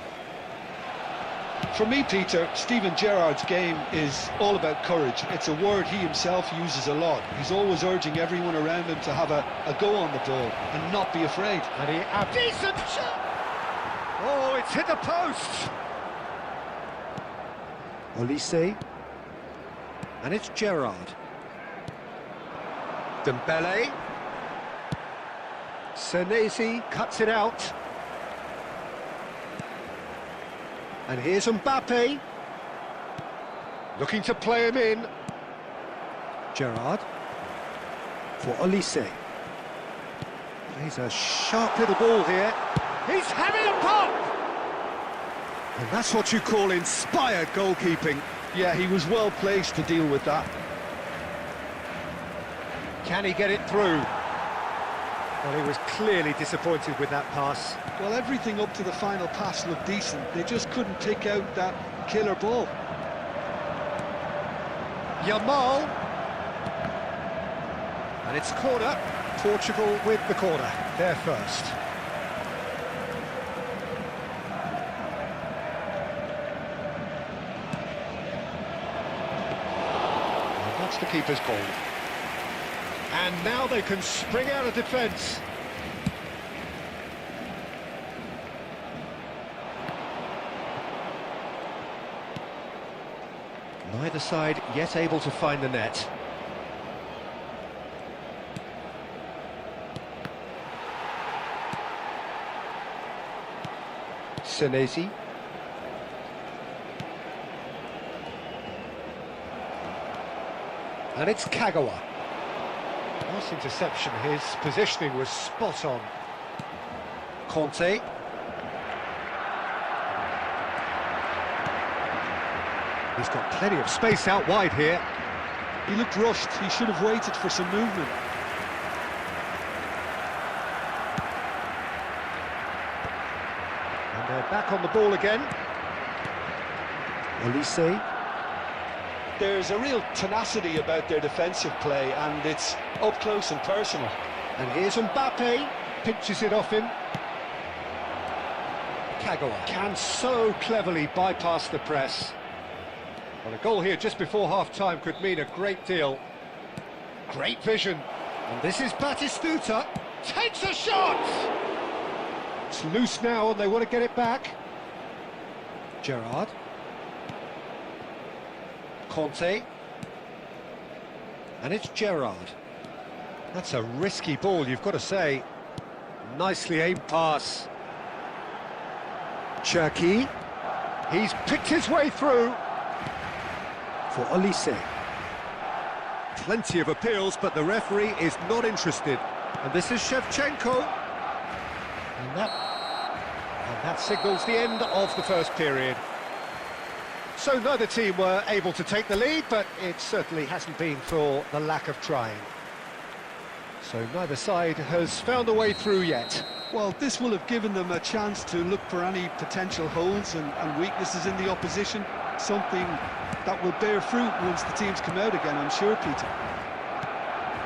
For me, Peter, Steven Gerrard's game is all about courage. It's a word he himself uses a lot. He's always urging everyone around him to have a go on the ball and not be afraid. And he decent shot! Oh, it's hit the post! Olise. And it's Gerrard. Dembele. Senesi cuts it out. And here's Mbappe. Looking to play him in. Gerrard. For Olise. He's a sharp little ball here. He's having a pop! And that's what you call inspired goalkeeping. Yeah, he was well placed to deal with that. Can he get it through? Well, he was clearly disappointed with that pass. Well, everything up to the final pass looked decent. They just couldn't take out that killer ball. Yamal. And it's corner. Portugal with the corner. They're first. And that's the keeper's ball. And now they can spring out of defence. Neither side yet able to find the net. Senesi. And it's Kagawa. Nice interception, his positioning was spot on. Conte. He's got plenty of space out wide here. He looked rushed. He should have waited for some movement. And they're back on the ball again. Olise. There's a real tenacity about their defensive play, and it's up close and personal. And here's Mbappe, pinches it off him. Kagawa can so cleverly bypass the press. Well, a goal here just before half-time could mean a great deal. Great vision. And this is Batistuta. Takes a shot! It's loose now and they want to get it back. Gerrard. Conte. And it's Gerrard. That's a risky ball, you've got to say. Nicely aimed pass. Cherki. He's picked his way through. For Olise. Plenty of appeals, but the referee is not interested. And this is Shevchenko. And that signals the end of the first period. So neither team were able to take the lead, but it certainly hasn't been for the lack of trying. So neither side has found a way through yet. Well, this will have given them a chance to look for any potential holes and weaknesses in the opposition. Something that will bear fruit once the teams come out again, I'm sure, Peter.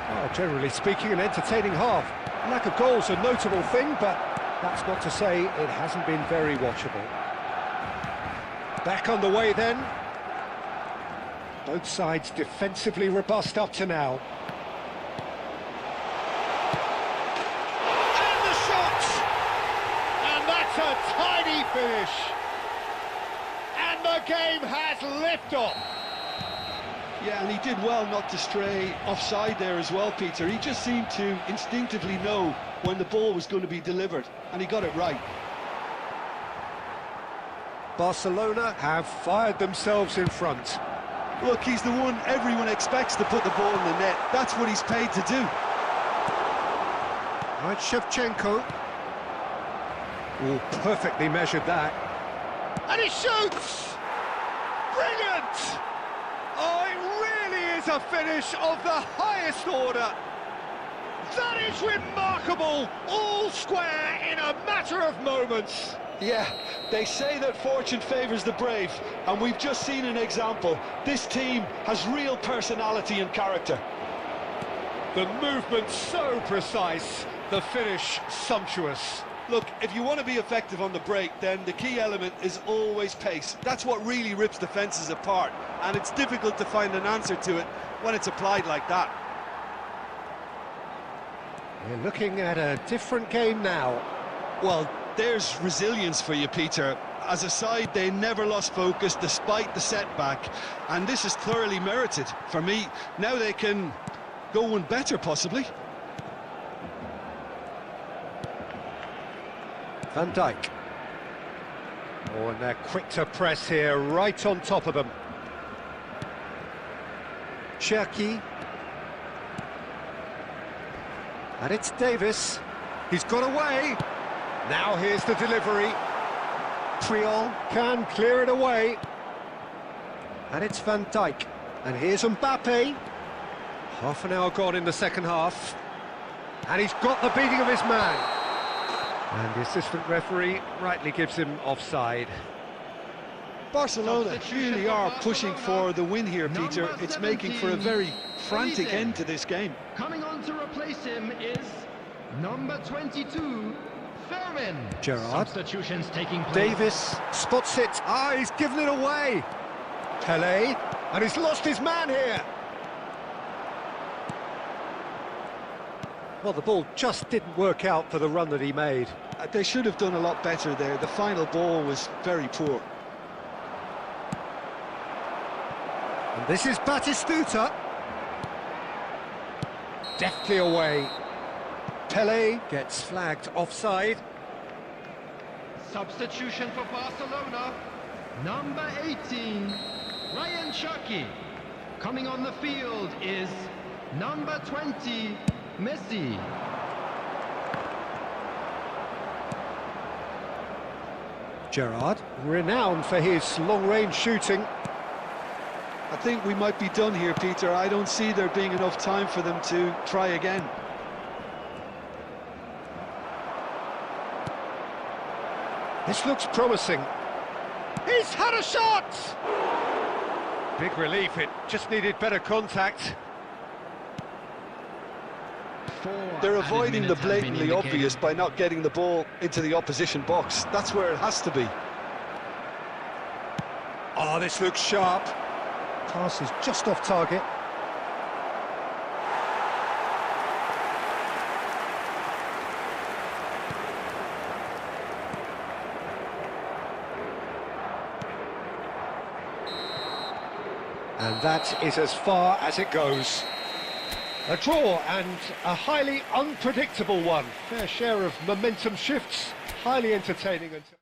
Well, generally speaking, an entertaining half. Lack of goals a notable thing, but that's not to say it hasn't been very watchable. Back on the way then. Both sides defensively robust up to now. And the shot! And that's a tidy finish. And the game has liftoff. Yeah, and he did well not to stray offside there as well, Peter. He just seemed to instinctively know when the ball was going to be delivered, and he got it right. Barcelona have fired themselves in front. Look, he's the one everyone expects to put the ball in the net. That's what he's paid to do. Right, Shevchenko. Oh, perfectly measured that. And he shoots! Brilliant! Oh, it really is a finish of the highest order. That is remarkable, all square in a matter of moments. Yeah, they say that fortune favours the brave, and we've just seen an example. This team has real personality and character. The movement so precise, the finish sumptuous. Look, if you want to be effective on the break, then the key element is always pace. That's what really rips defences apart, and it's difficult to find an answer to it when it's applied like that. We're looking at a different game now. Well, there's resilience for you, Peter. As a side, they never lost focus despite the setback, and this is thoroughly merited. For me, now they can go one better, possibly. Van Dijk. Oh, and they're quick to press here, right on top of them. Cherki. And it's Davis. He's got away. Now here's the delivery. Triol can clear it away. And it's Van Dijk. And here's Mbappe. Half an hour gone in the second half. And he's got the beating of his man. And the assistant referee rightly gives him offside. Barcelona really are pushing for the win here, Peter. It's making for a very frantic end to this game. Coming on to replace him is number 22, Fermin. Gerrard. Substitutions taking place. Davis spots it. Ah, he's given it away. Pele, and he's lost his man here. Well, the ball just didn't work out for the run that he made. They should have done a lot better there. The final ball was very poor. And this is Batistuta. Deftly away. Pele gets flagged offside. Substitution for Barcelona, number 18, Ryan Cherki. Coming on the field is number 20, Messi. Gerrard, renowned for his long-range shooting. I think we might be done here, Peter. I don't see there being enough time for them to try again. This looks promising. He's had a shot! Big relief, it just needed better contact. They're avoiding the blatantly obvious by not getting the ball into the opposition box. That's where it has to be. Oh, this looks sharp. Pass is just off target. And that is as far as it goes. A draw, and a highly unpredictable one. Fair share of momentum shifts, highly entertaining until...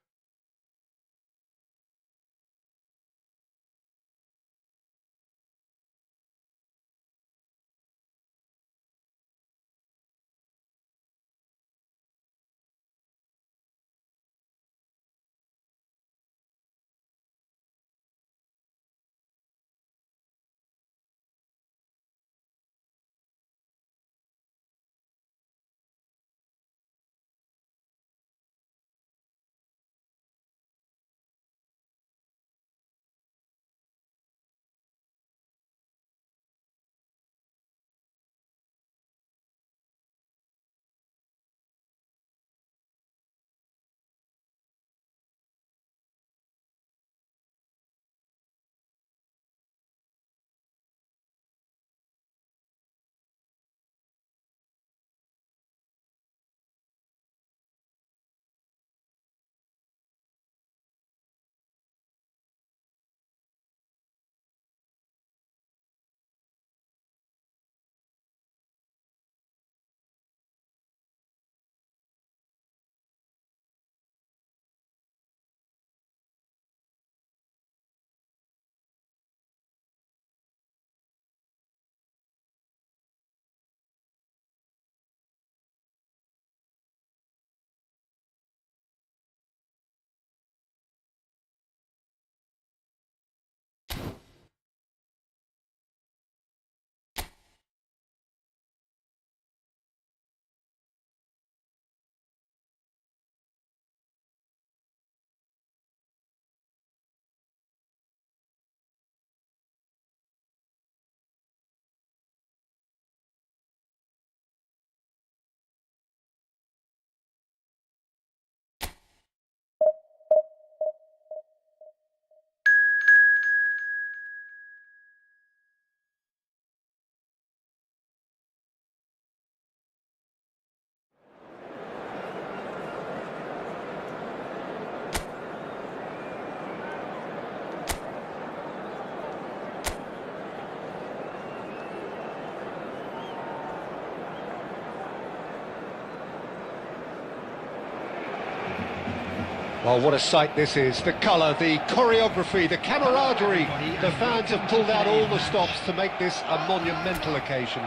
Well, what a sight this is. The colour, the choreography, the camaraderie. The fans have pulled out all the stops to make this a monumental occasion.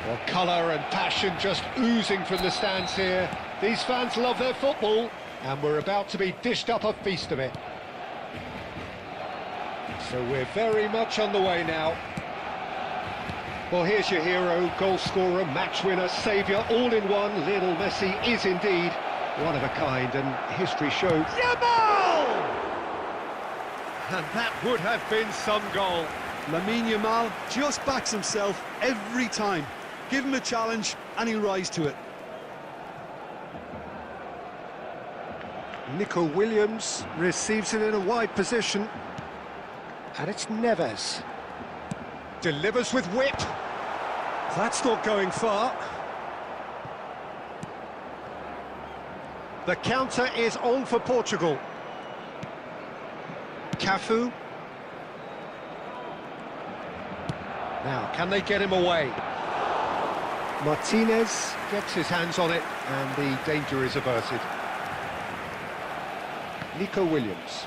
Well, colour and passion just oozing from the stands here. These fans love their football, and we're about to be dished up a feast of it. So we're very much on the way now. Well, here's your hero, goal scorer, match winner, saviour, all in one. Lionel Messi is indeed one of a kind, and history shows Yamal! And that would have been some goal. Lamine Yamal just backs himself every time. Give him a challenge and he'll rise to it. Nico Williams receives it in a wide position. And it's Neves. Delivers with whip. That's not going far. The counter is on for Portugal. Cafu. Now, can they get him away? Martinez gets his hands on it, and the danger is averted. Nico Williams.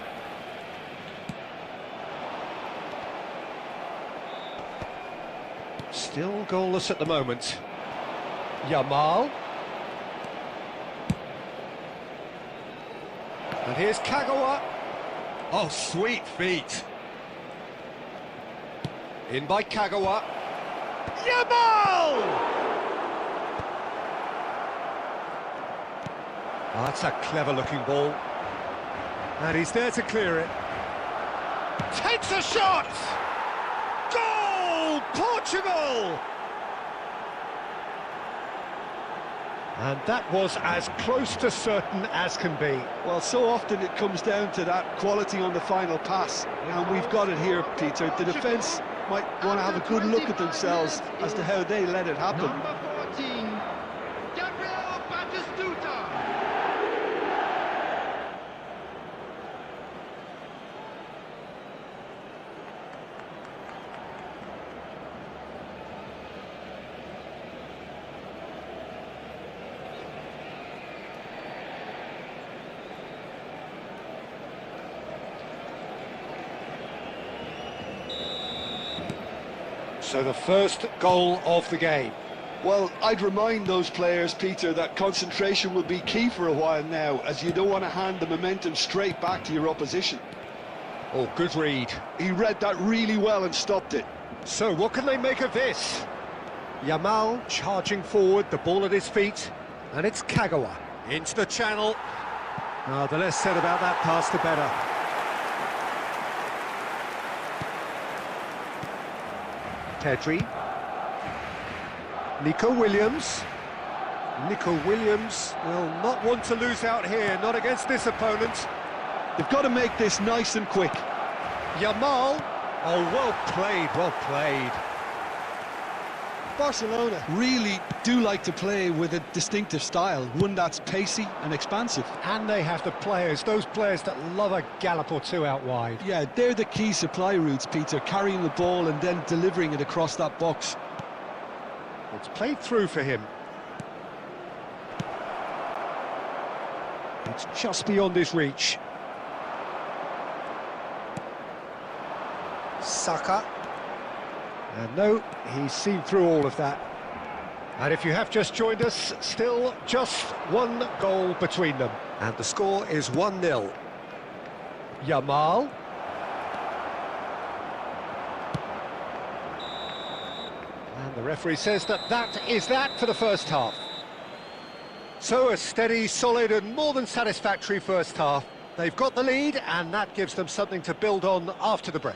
Still goalless at the moment. Yamal. And here's Kagawa. Oh, sweet feet. In by Kagawa. Yamal! Oh, that's a clever-looking ball. And he's there to clear it. Takes a shot! Goal! Portugal! And that was as close to certain as can be. Well, so often it comes down to that quality on the final pass, and we've got it here, Peter. The defence might want to have a good look at themselves as to how they let it happen. Number 14, Gabriel Batistuta. So the first goal of the game. Well, I'd remind those players, Peter, that concentration will be key for a while now, as you don't want to hand the momentum straight back to your opposition. Oh, good read. He read that really well and stopped it. So what can they make of this? Yamal charging forward, the ball at his feet, and it's Kagawa into the channel. Oh, the less said about that pass, the better. Pedri. Nico Williams. Nico Williams will not want to lose out here, not against this opponent. They've got to make this nice and quick. Yamal. Oh, well played, well played. Barcelona really do like to play with a distinctive style, one that's pacey and expansive. And they have the players, those players that love a gallop or two out wide. Yeah, they're the key supply routes, Peter, carrying the ball and then delivering it across that box. It's played through for him. It's just beyond his reach. Saka. And no, he's seen through all of that. And if you have just joined us, still just one goal between them. And the score is 1-0. Yamal. And the referee says that is that for the first half. So a steady, solid and more than satisfactory first half. They've got the lead and that gives them something to build on after the break.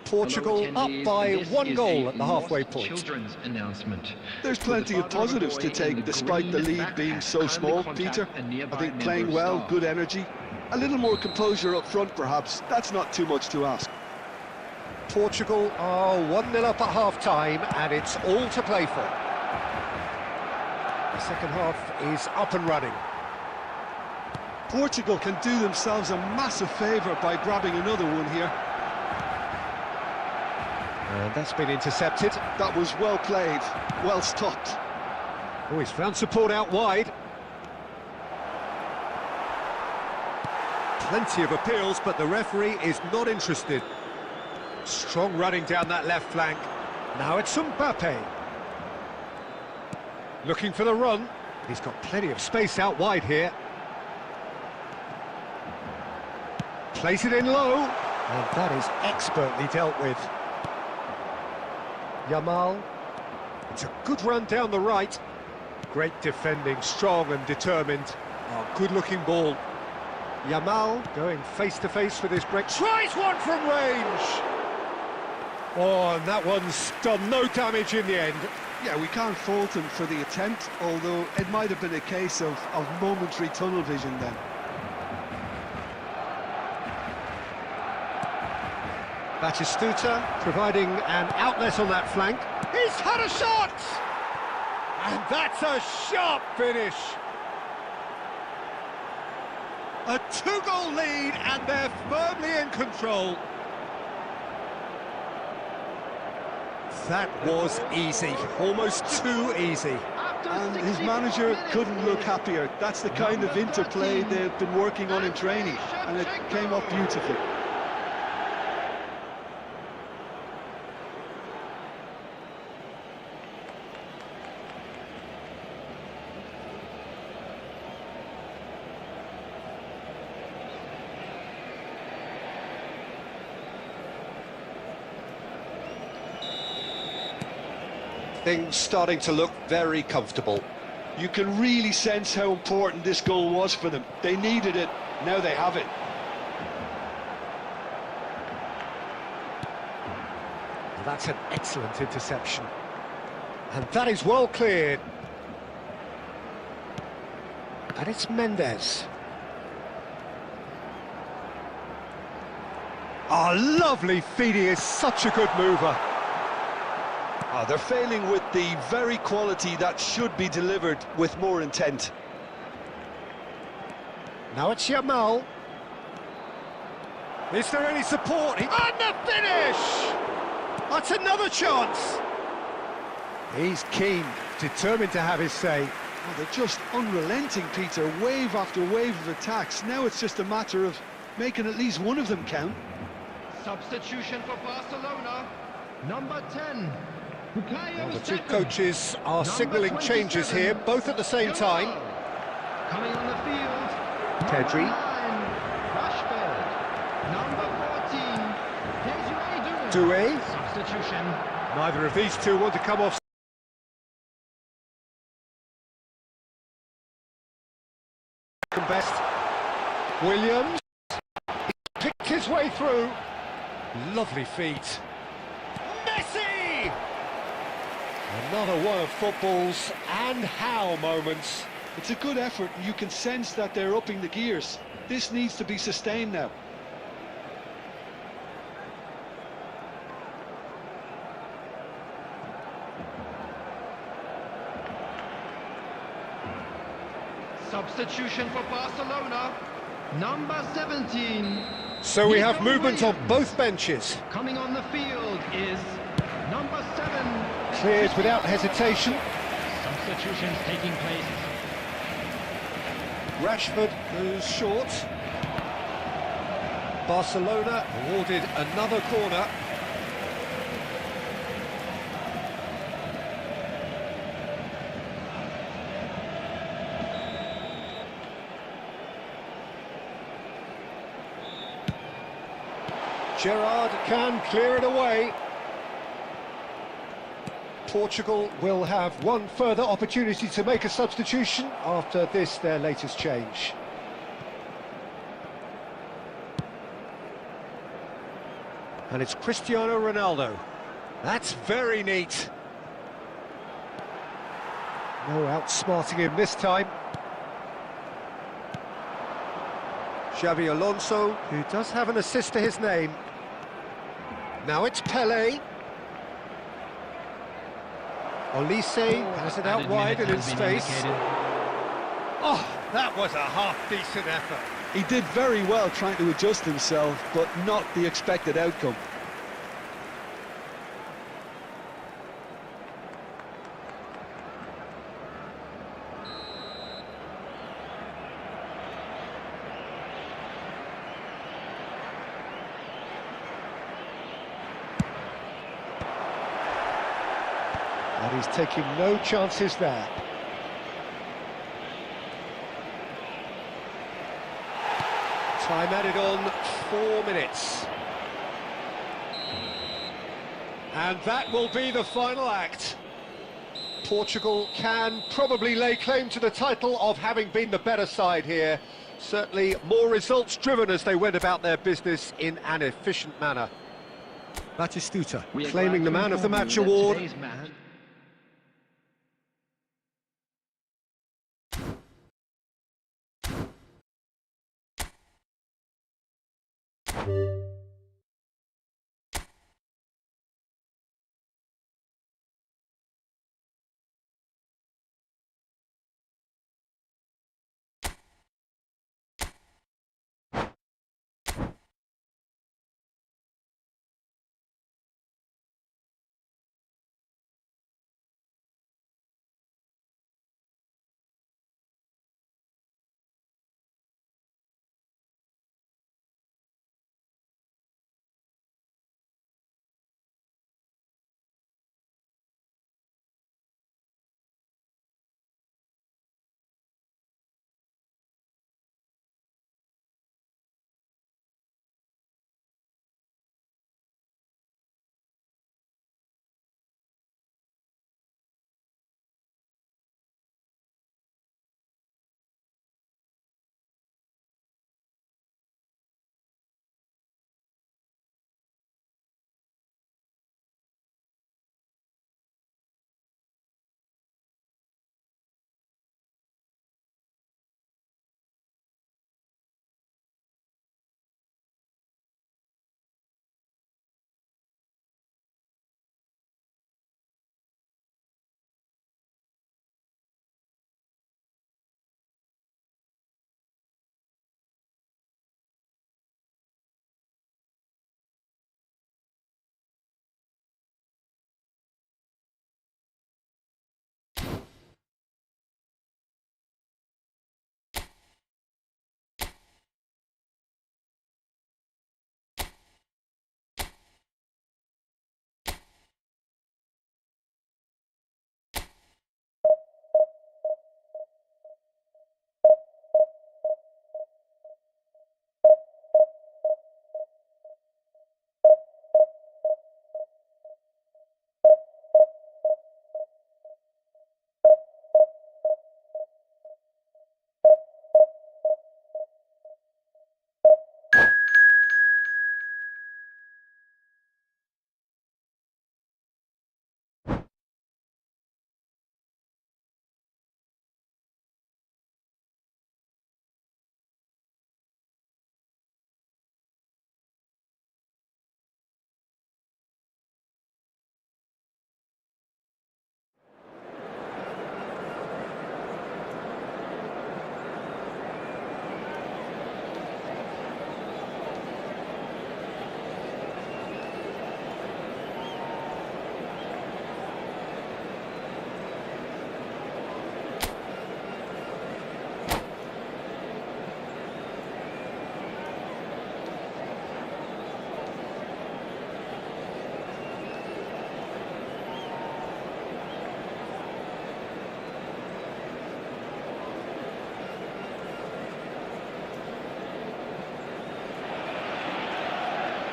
Portugal up by 1 goal at the halfway point. Children's announcement. There's plenty of positives to take despite the lead being so small, Peter. I think playing well, good energy, a little more composure up front perhaps. That's not too much to ask. Portugal are 1-0 up at half-time and it's all to play for. The second half is up and running. Portugal can do themselves a massive favour by grabbing another one here. And that's been intercepted. That was well played, well stopped. Oh, he's found support out wide. Plenty of appeals, but the referee is not interested. Strong running down that left flank. Now it's Mbappe. Looking for the run. He's got plenty of space out wide here. Plays it in low. And that is expertly dealt with. Yamal. It's a good run down the right. Great defending, strong and determined. Oh, good-looking ball. Yamal going face-to-face with his break. Tries one from range! Oh, and that one's done no damage in the end. Yeah, we can't fault him for the attempt, although it might have been a case of momentary tunnel vision then. Batistuta providing an outlet on that flank. He's had a shot! And that's a sharp finish. A two-goal lead, and they're firmly in control. That was easy, almost too easy. And his manager couldn't look happier. That's the kind of interplay they've been working on in training, and it came up beautifully. Things starting to look very comfortable. You can really sense how important this goal was for them. They needed it, now they have it. That's an excellent interception. And that is well cleared. And it's Mendes. Oh, lovely feed, he is such a good mover. Oh, they're failing with the very quality that should be delivered with more intent. Now it's Yamal. Is there any support? And the finish! That's another chance. He's keen, determined to have his say. Oh, they're just unrelenting, Peter. Wave after wave of attacks. Now it's just a matter of making at least one of them count. Substitution for Barcelona. Number 10. Well, the two coaches are signalling changes here, both at the same time. Coming on the field. Pedri. Rashford. Number 14. Due. Due. Substitution. Neither of these two want to come off. Best. Williams. He picked his way through. Lovely feet. Messi! Another one of football's and how moments. It's a good effort, and you can sense that they're upping the gears. This needs to be sustained now. Substitution for Barcelona. Number 17. So we have movement on both benches. Coming on the field is number 7. Cleared without hesitation. Substitutions taking place. Rashford goes short. Barcelona awarded another corner. Gerrard can clear it away. Portugal will have one further opportunity to make a substitution after this, their latest change. And it's Cristiano Ronaldo. That's very neat. No outsmarting him this time. Xavi Alonso, who does have an assist to his name. Now it's Pelé. Olise has it out wide and in space. Oh, that was a half-decent effort. He did very well trying to adjust himself, but not the expected outcome. And he's taking no chances there. Time added on 4 minutes. And that will be the final act. Portugal can probably lay claim to the title of having been the better side here. Certainly more results driven as they went about their business in an efficient manner. Batistuta claiming the Man of the Match award.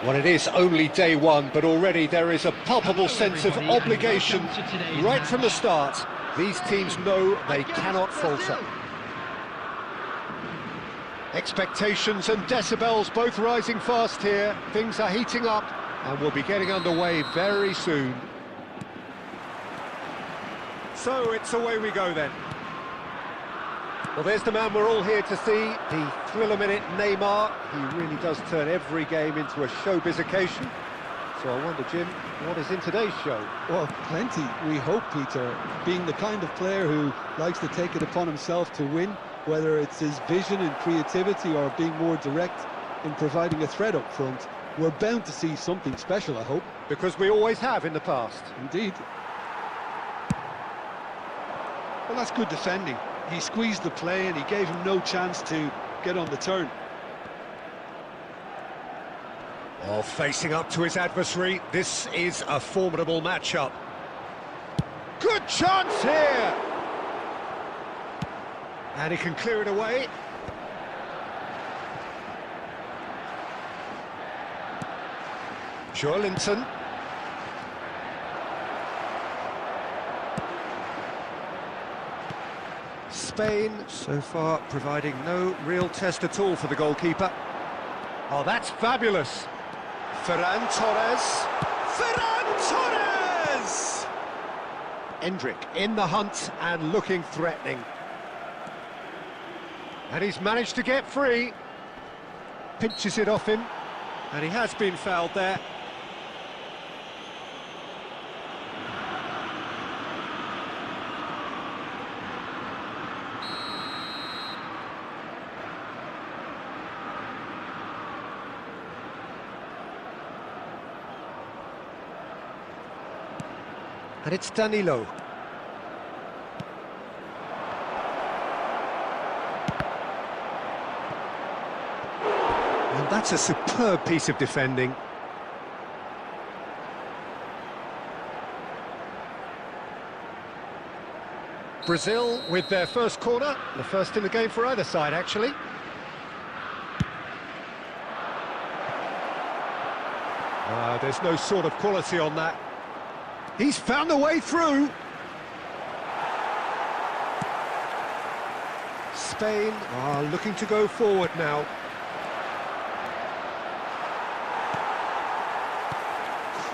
Well, it is only day one, but already there is a palpable sense of obligation right from the start. These teams know they cannot falter. Expectations and decibels both rising fast here. Things are heating up and we'll be getting underway very soon. So it's away we go then. Well, there's the man we're all here to see, the thriller-minute Neymar. He really does turn every game into a showbiz occasion. So I wonder, Jim, what is in today's show? Well, plenty, we hope, Peter. Being the kind of player who likes to take it upon himself to win, whether it's his vision and creativity or being more direct in providing a threat up front, we're bound to see something special, I hope. Because we always have in the past. Indeed. Well, that's good defending. He squeezed the play and he gave him no chance to get on the turn. Oh, facing up to his adversary, this is a formidable matchup. Good chance here! And he can clear it away. Joelinton. Spain, so far, providing no real test at all for the goalkeeper. Oh, that's fabulous. Ferran Torres. Ferran Torres! Endrick in the hunt and looking threatening. And he's managed to get free. Pinches it off him. And he has been fouled there. And it's Danilo. And that's a superb piece of defending. Brazil with their first corner, the first in the game for either side, actually. There's no sort of quality on that. He's found a way through. Spain are looking to go forward now.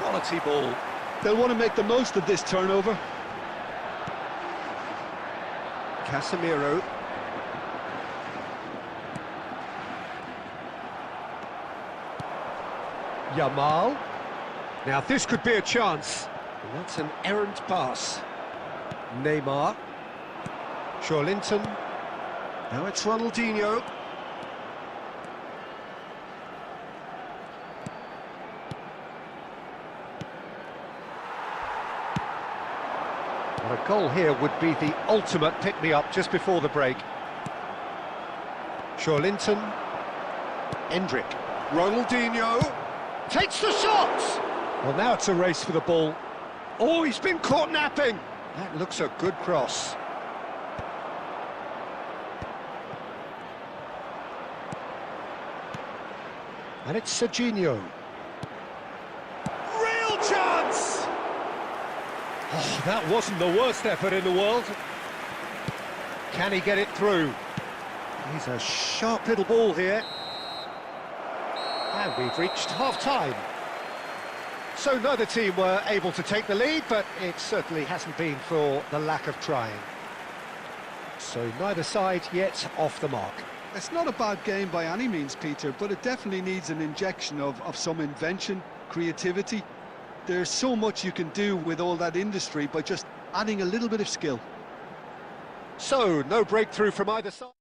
Quality ball. They'll want to make the most of this turnover. Casemiro. Yamal. Now this could be a chance. And that's an errant pass. Neymar. Joelinton. Now it's Ronaldinho. Well, a goal here would be the ultimate pick-me-up just before the break. Joelinton. Endrick. Ronaldinho. Takes the shot! Well, now it's a race for the ball. Oh, he's been caught napping! That looks a good cross. And it's Serginho. Real chance! Oh, that wasn't the worst effort in the world. Can he get it through? He's a sharp little ball here. And we've reached half-time. So neither team were able to take the lead, but it certainly hasn't been for the lack of trying. So neither side yet off the mark. It's not a bad game by any means, Peter, but it definitely needs an injection of some invention, creativity. There's so much you can do with all that industry by just adding a little bit of skill. So, no breakthrough from either side.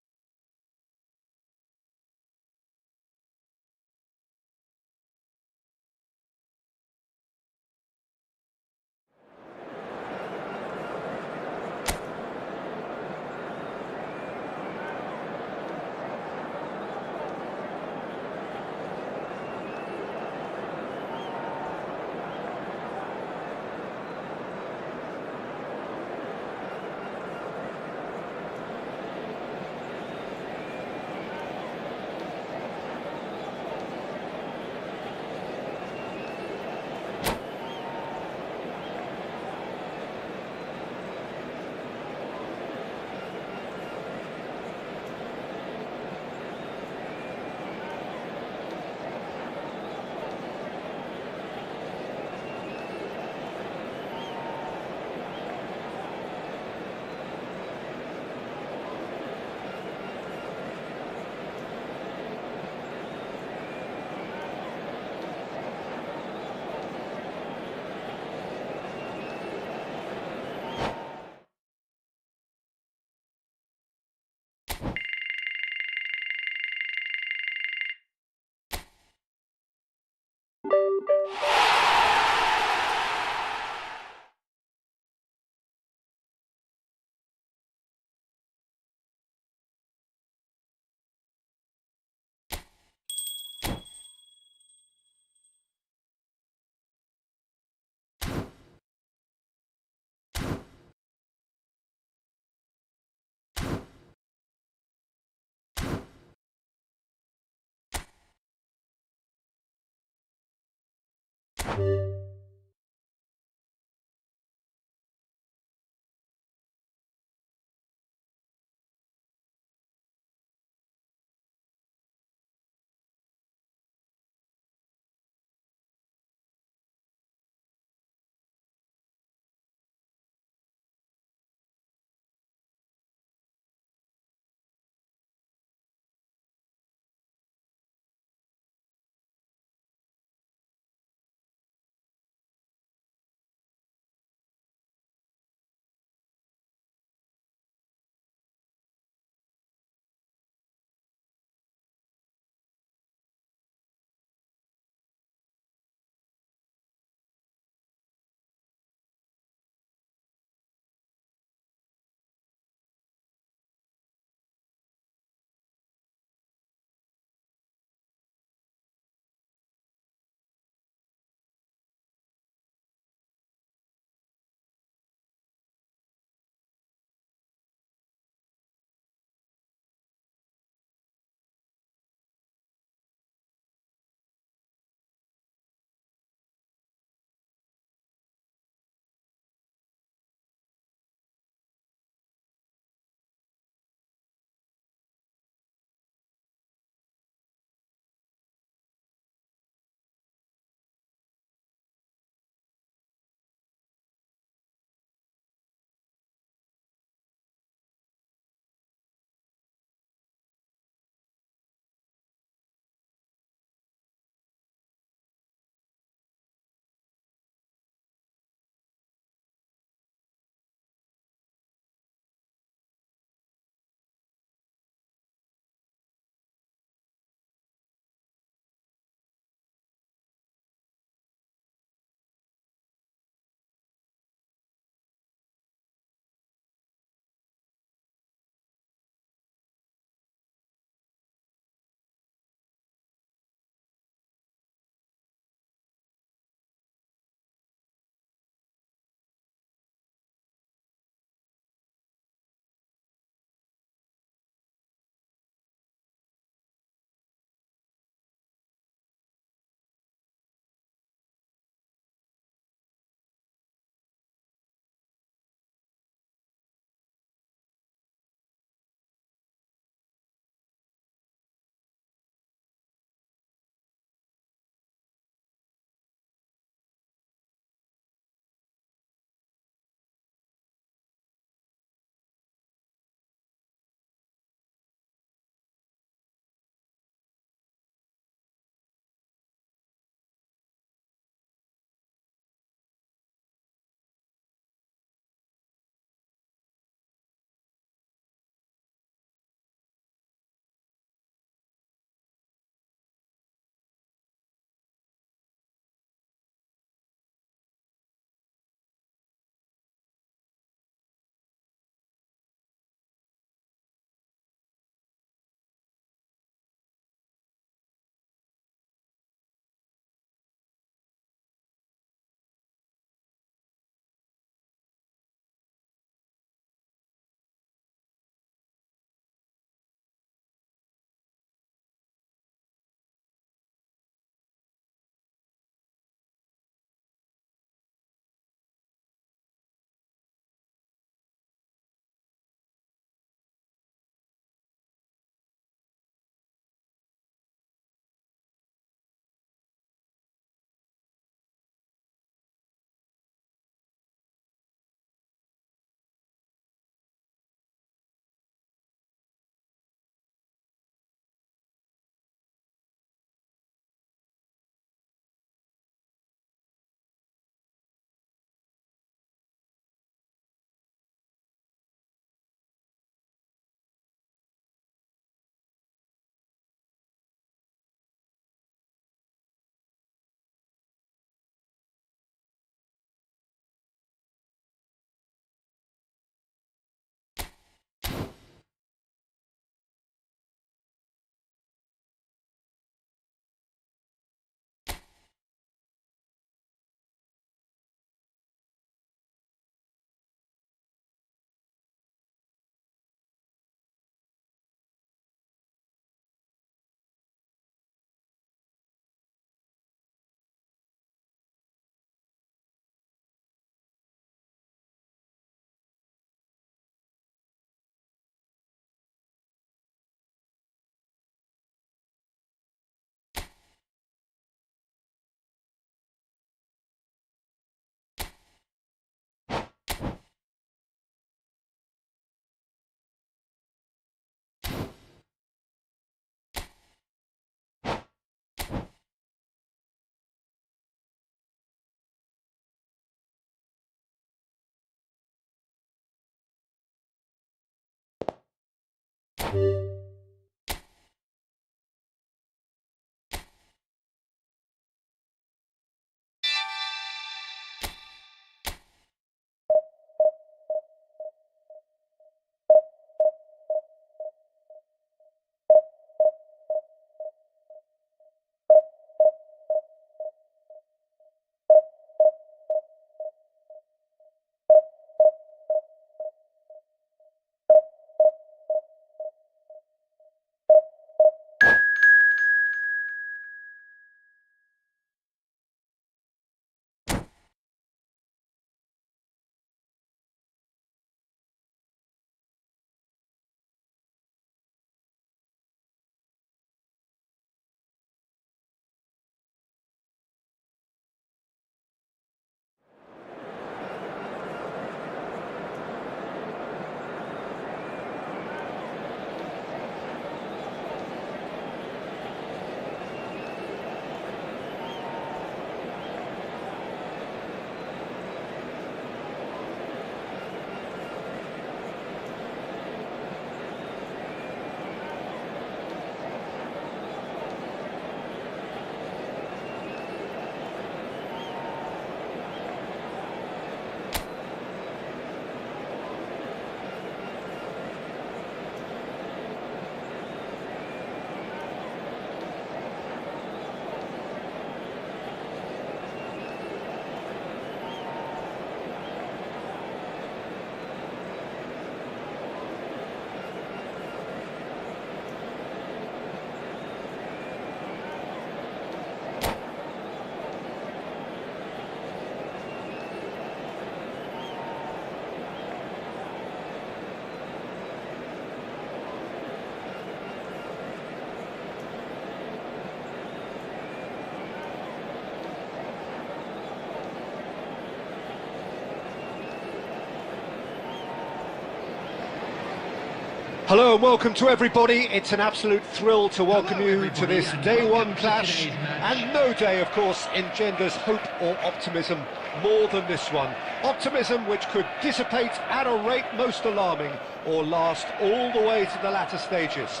Hello and welcome to everybody. It's an absolute thrill to welcome you to this day one clash, and no day, of course, engenders hope or optimism more than this one. Optimism which could dissipate at a rate most alarming or last all the way to the latter stages.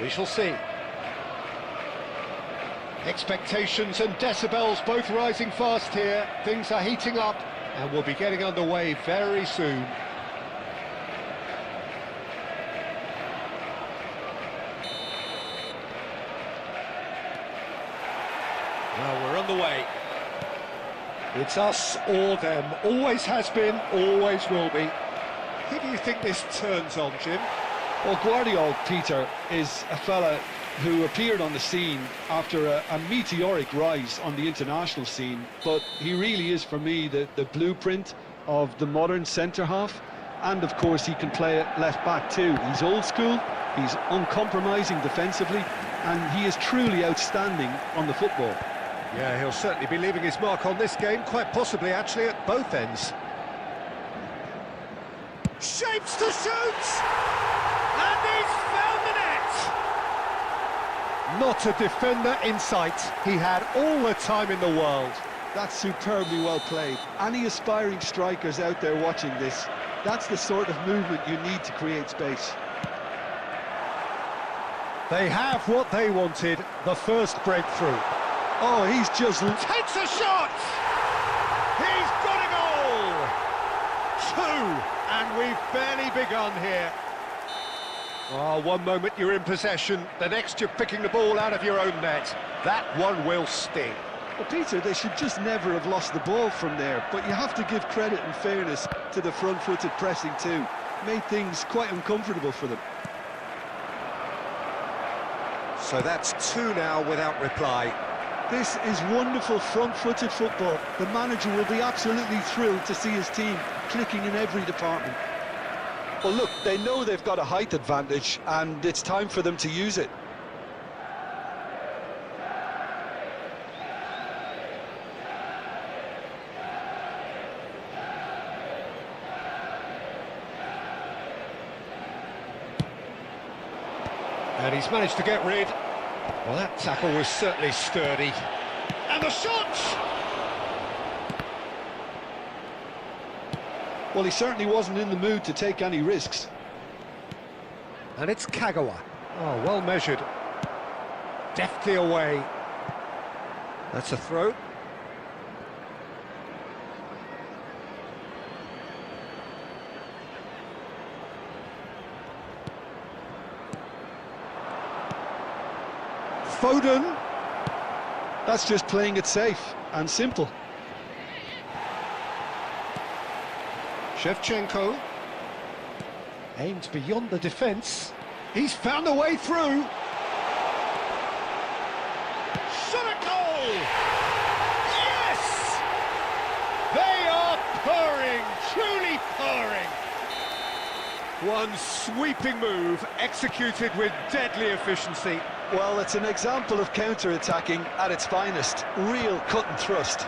We shall see. Expectations and decibels both rising fast here. Things are heating up and we'll be getting underway very soon. Well, we're on the way. It's us or them. Always has been, always will be. Who do you think this turns on, Jim? Well, Guardiola, Peter, is a fella who appeared on the scene after a meteoric rise on the international scene, but he really is, for me, the blueprint of the modern centre-half, and of course he can play at left-back too. He's old school, he's uncompromising defensively, and he is truly outstanding on the football. Yeah, he'll certainly be leaving his mark on this game, quite possibly actually at both ends. Shapes to shoot! And he's found the net! Not a defender in sight. He had all the time in the world. That's superbly well played. Any aspiring strikers out there watching this, that's the sort of movement you need to create space. They have what they wanted, the first breakthrough. Oh, he's just... Takes a shot! He's got a goal! Two, and we've barely begun here. Oh, one moment you're in possession, the next you're picking the ball out of your own net. That one will sting. Well, Peter, they should just never have lost the ball from there, but you have to give credit and fairness to the front-footed pressing too. Made things quite uncomfortable for them. So that's two now without reply. This is wonderful front-footed football. The manager will be absolutely thrilled to see his team clicking in every department. Well, look, they know they've got a height advantage, and it's time for them to use it. And he's managed to get rid. Well, that tackle was certainly sturdy. And the shot! Well, he certainly wasn't in the mood to take any risks. And it's Kagawa. Oh, well measured. Deftly away. That's a throw. Foden. That's just playing it safe and simple. Shevchenko. Aimed beyond the defence. He's found a way through. Shot a goal! Yes! They are purring, truly purring. One sweeping move, executed with deadly efficiency. Well, it's an example of counter-attacking at its finest. Real cut and thrust.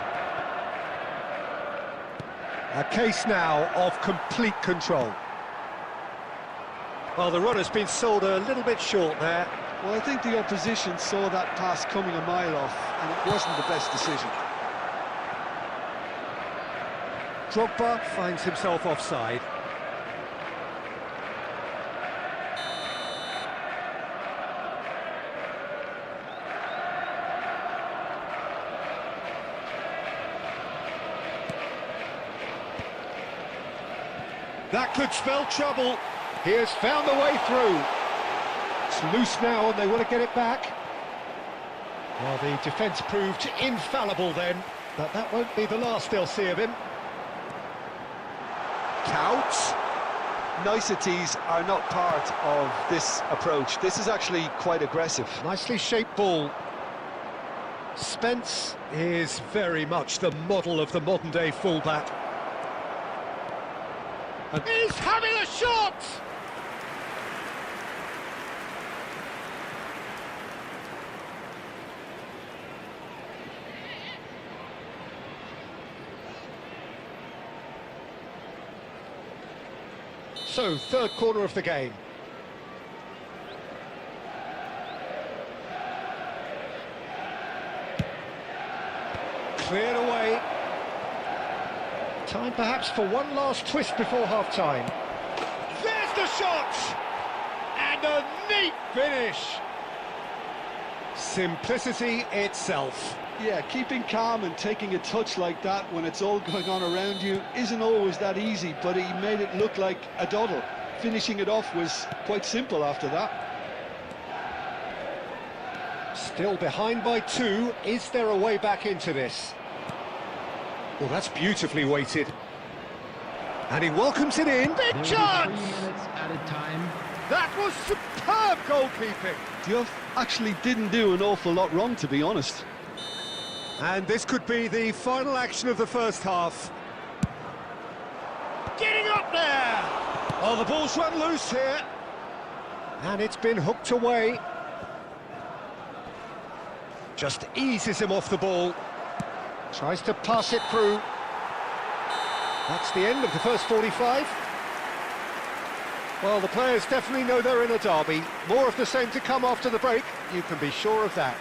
A case now of complete control. Well, the runner's been sold a little bit short there. Well, I think the opposition saw that pass coming a mile off, and it wasn't the best decision. Drogba finds himself offside. That could spell trouble. He has found a way through. It's loose now and they want to get it back. Well, the defence proved infallible then, but that won't be the last they'll see of him. Couch. Niceties are not part of this approach. This is actually quite aggressive. Nicely shaped ball. Spence is very much the model of the modern-day fullback. And he's having a shot! So, third corner of the game. Cleared away. Time perhaps for one last twist before half-time. There's the shot! And a neat finish! Simplicity itself. Yeah, keeping calm and taking a touch like that when it's all going on around you isn't always that easy, but he made it look like a doddle. Finishing it off was quite simple after that. Still behind by 2. Is there a way back into this? Well, that's beautifully weighted. And he welcomes it in. Big chance! 3 minutes at a time. That was superb goalkeeping. Diouf actually didn't do an awful lot wrong, to be honest. And this could be the final action of the first half. Getting up there! Oh, the ball's run loose here. And it's been hooked away. Just eases him off the ball. Tries to pass it through. That's the end of the first 45. Well, the players definitely know they're in a derby. More of the same to come after the break, you can be sure of that.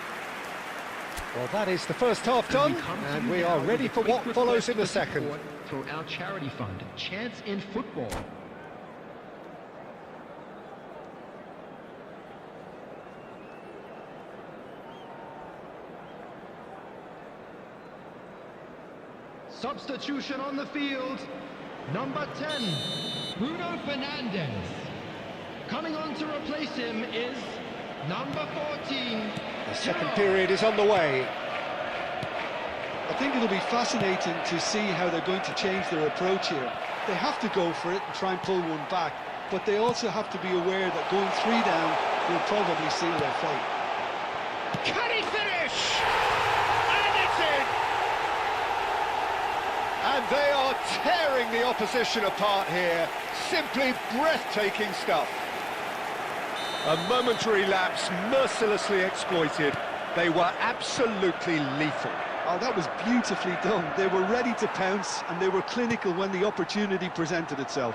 Well, that is the first half done, and we are ready for what follows in the second. For our charity fund, Chance in Football. Substitution on the field. Number 10, Bruno Fernandes. Coming on to replace him is number 14. The second period is on the way. I think it'll be fascinating to see how they're going to change their approach here. They have to go for it and try and pull one back, but they also have to be aware that going 3 down will probably seal their fate. Can he finish? And it's in! And they are tearing the opposition apart here. Simply breathtaking stuff. A momentary lapse mercilessly exploited. They were absolutely lethal. Oh, that was beautifully done. They were ready to pounce, and they were clinical when the opportunity presented itself.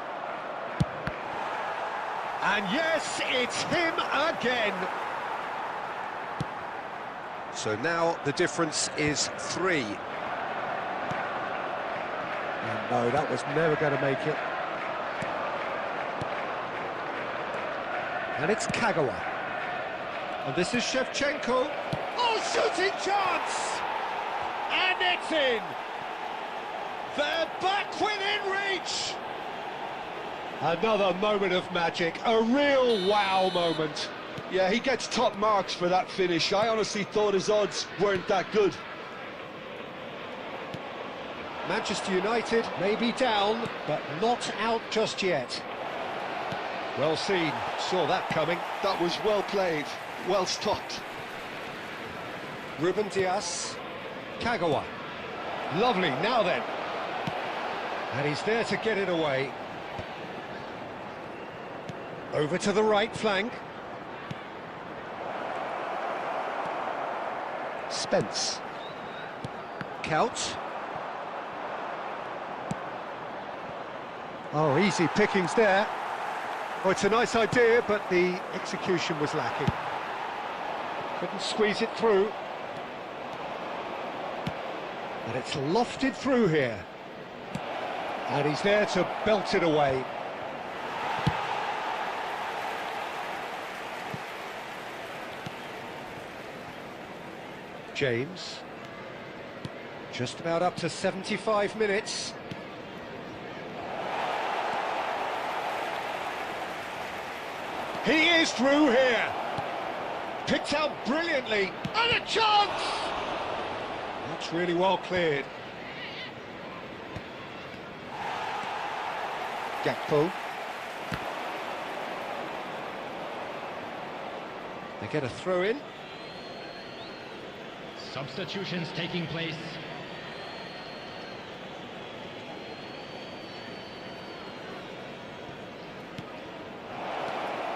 And yes, it's him again. So now the difference is 3. And no, that was never going to make it. And it's Kagawa. And this is Shevchenko. Oh, shooting chance! And it's in! They're back within reach! Another moment of magic, a real wow moment. Yeah, he gets top marks for that finish. I honestly thought his odds weren't that good. Manchester United may be down, but not out just yet. Well seen, saw that coming. That was well played, well stopped. Ruben Dias, Kagawa. Lovely, now then. And he's there to get it away. Over to the right flank. Spence. Couch. Oh, easy pickings there. Oh, it's a nice idea, but the execution was lacking. Couldn't squeeze it through. And it's lofted through here. And he's there to belt it away. James. Just about up to 75 minutes. He is through here. Picked out brilliantly. And a chance! That's really well cleared. Gakpo. They get a throw in. Substitutions taking place.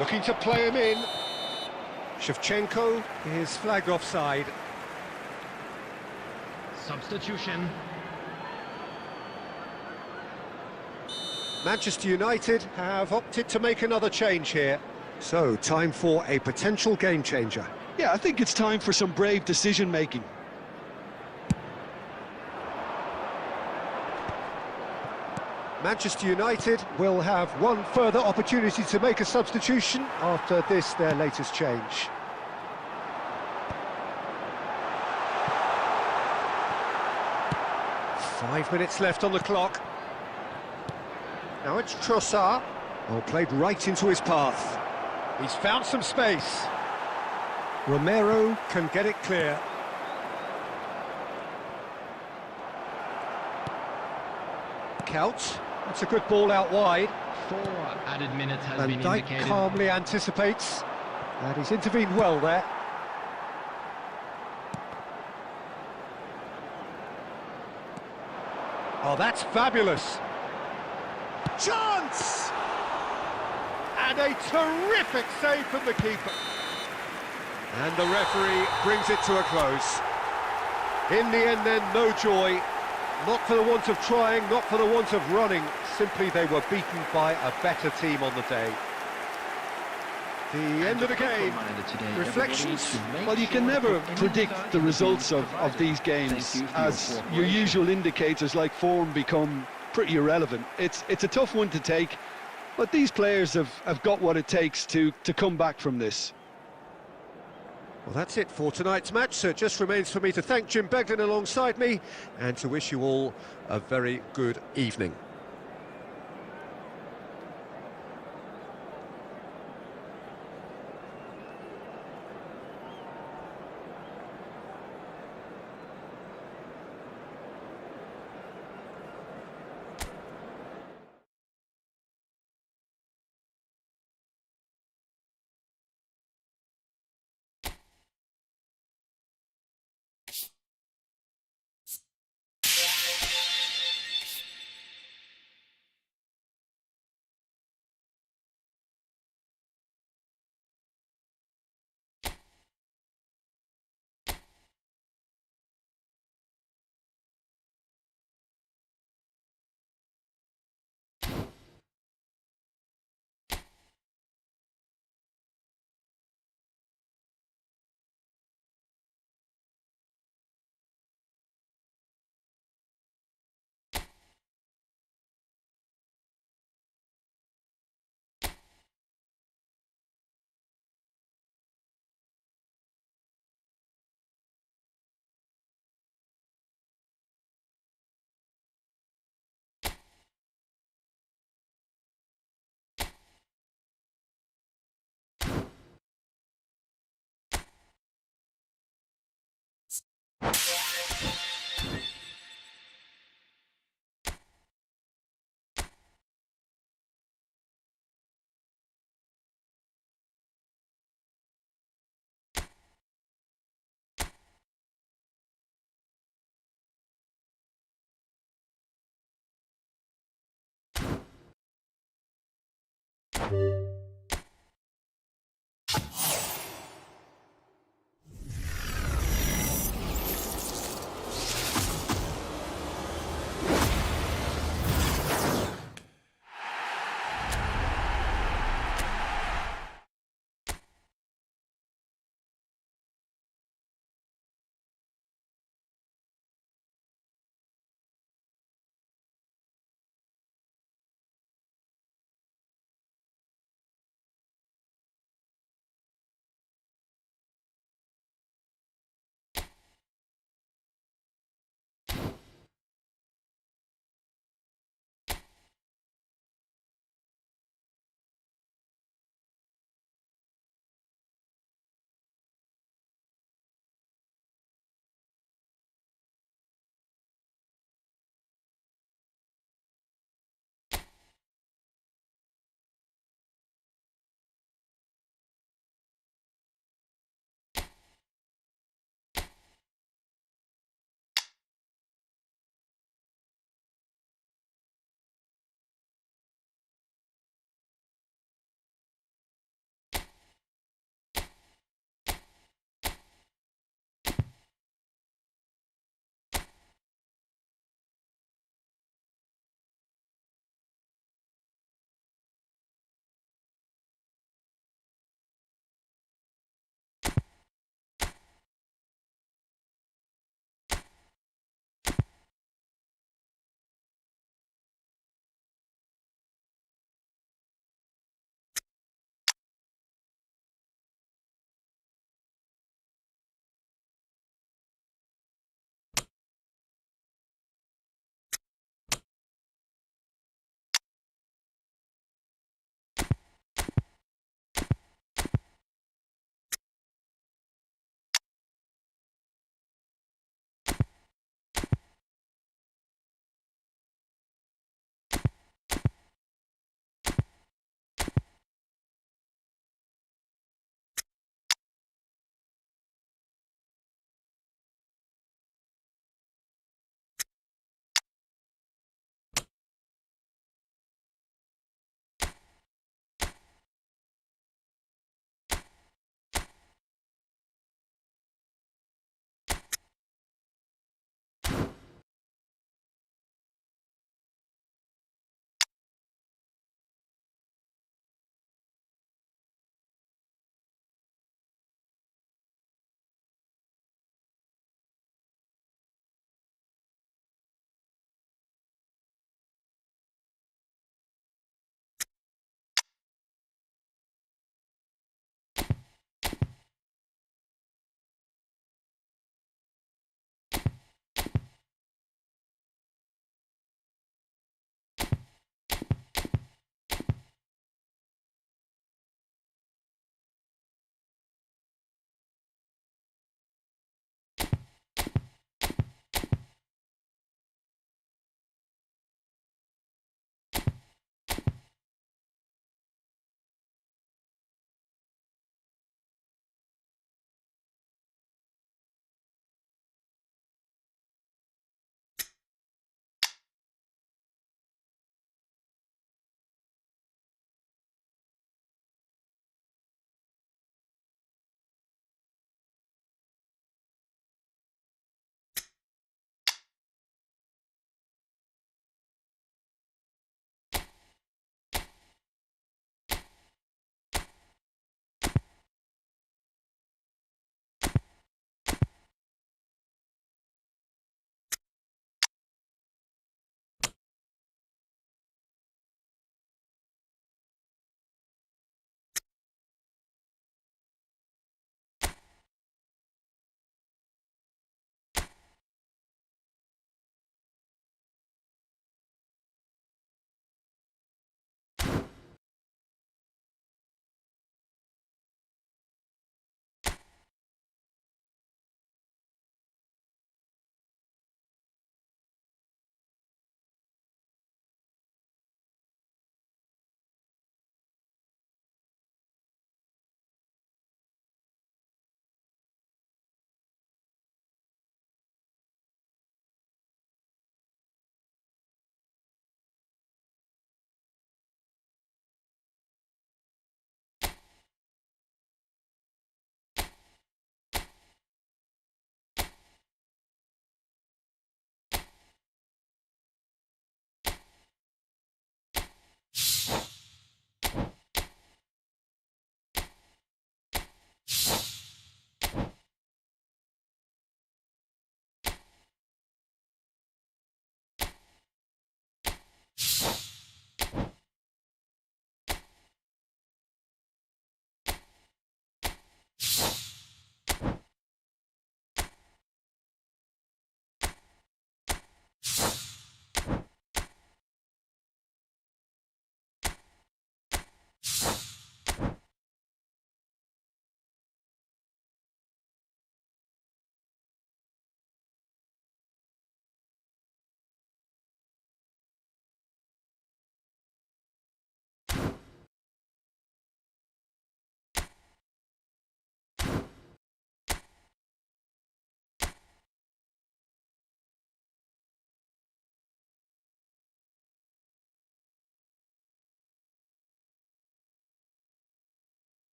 Looking to play him in. Shevchenko is flagged offside. Substitution. Manchester United have opted to make another change here. So, time for a potential game changer. Yeah, I think it's time for some brave decision-making. Manchester United will have one further opportunity to make a substitution after this, their latest change. Five minutes left on the clock. Now it's Trossard. Oh, played right into his path. He's found some space. Romero can get it clear. Couch. That's a good ball out wide. 4 added minutes has been Van Dijk indicated. calmly anticipates. And he's intervened well there. Oh, that's fabulous. Chance! And a terrific save from the keeper. And the referee brings it to a close. In the end then, no joy. Not for the want of trying, not for the want of running. Simply they were beaten by a better team on the day. The end of the game. Reflections? Well, you can never predict the results of these games, as your usual indicators like form become pretty irrelevant. It's a tough one to take, but these players have got what it takes to come back from this. Well, that's it for tonight's match, so it just remains for me to thank Jim Beglin alongside me and to wish you all a very good evening.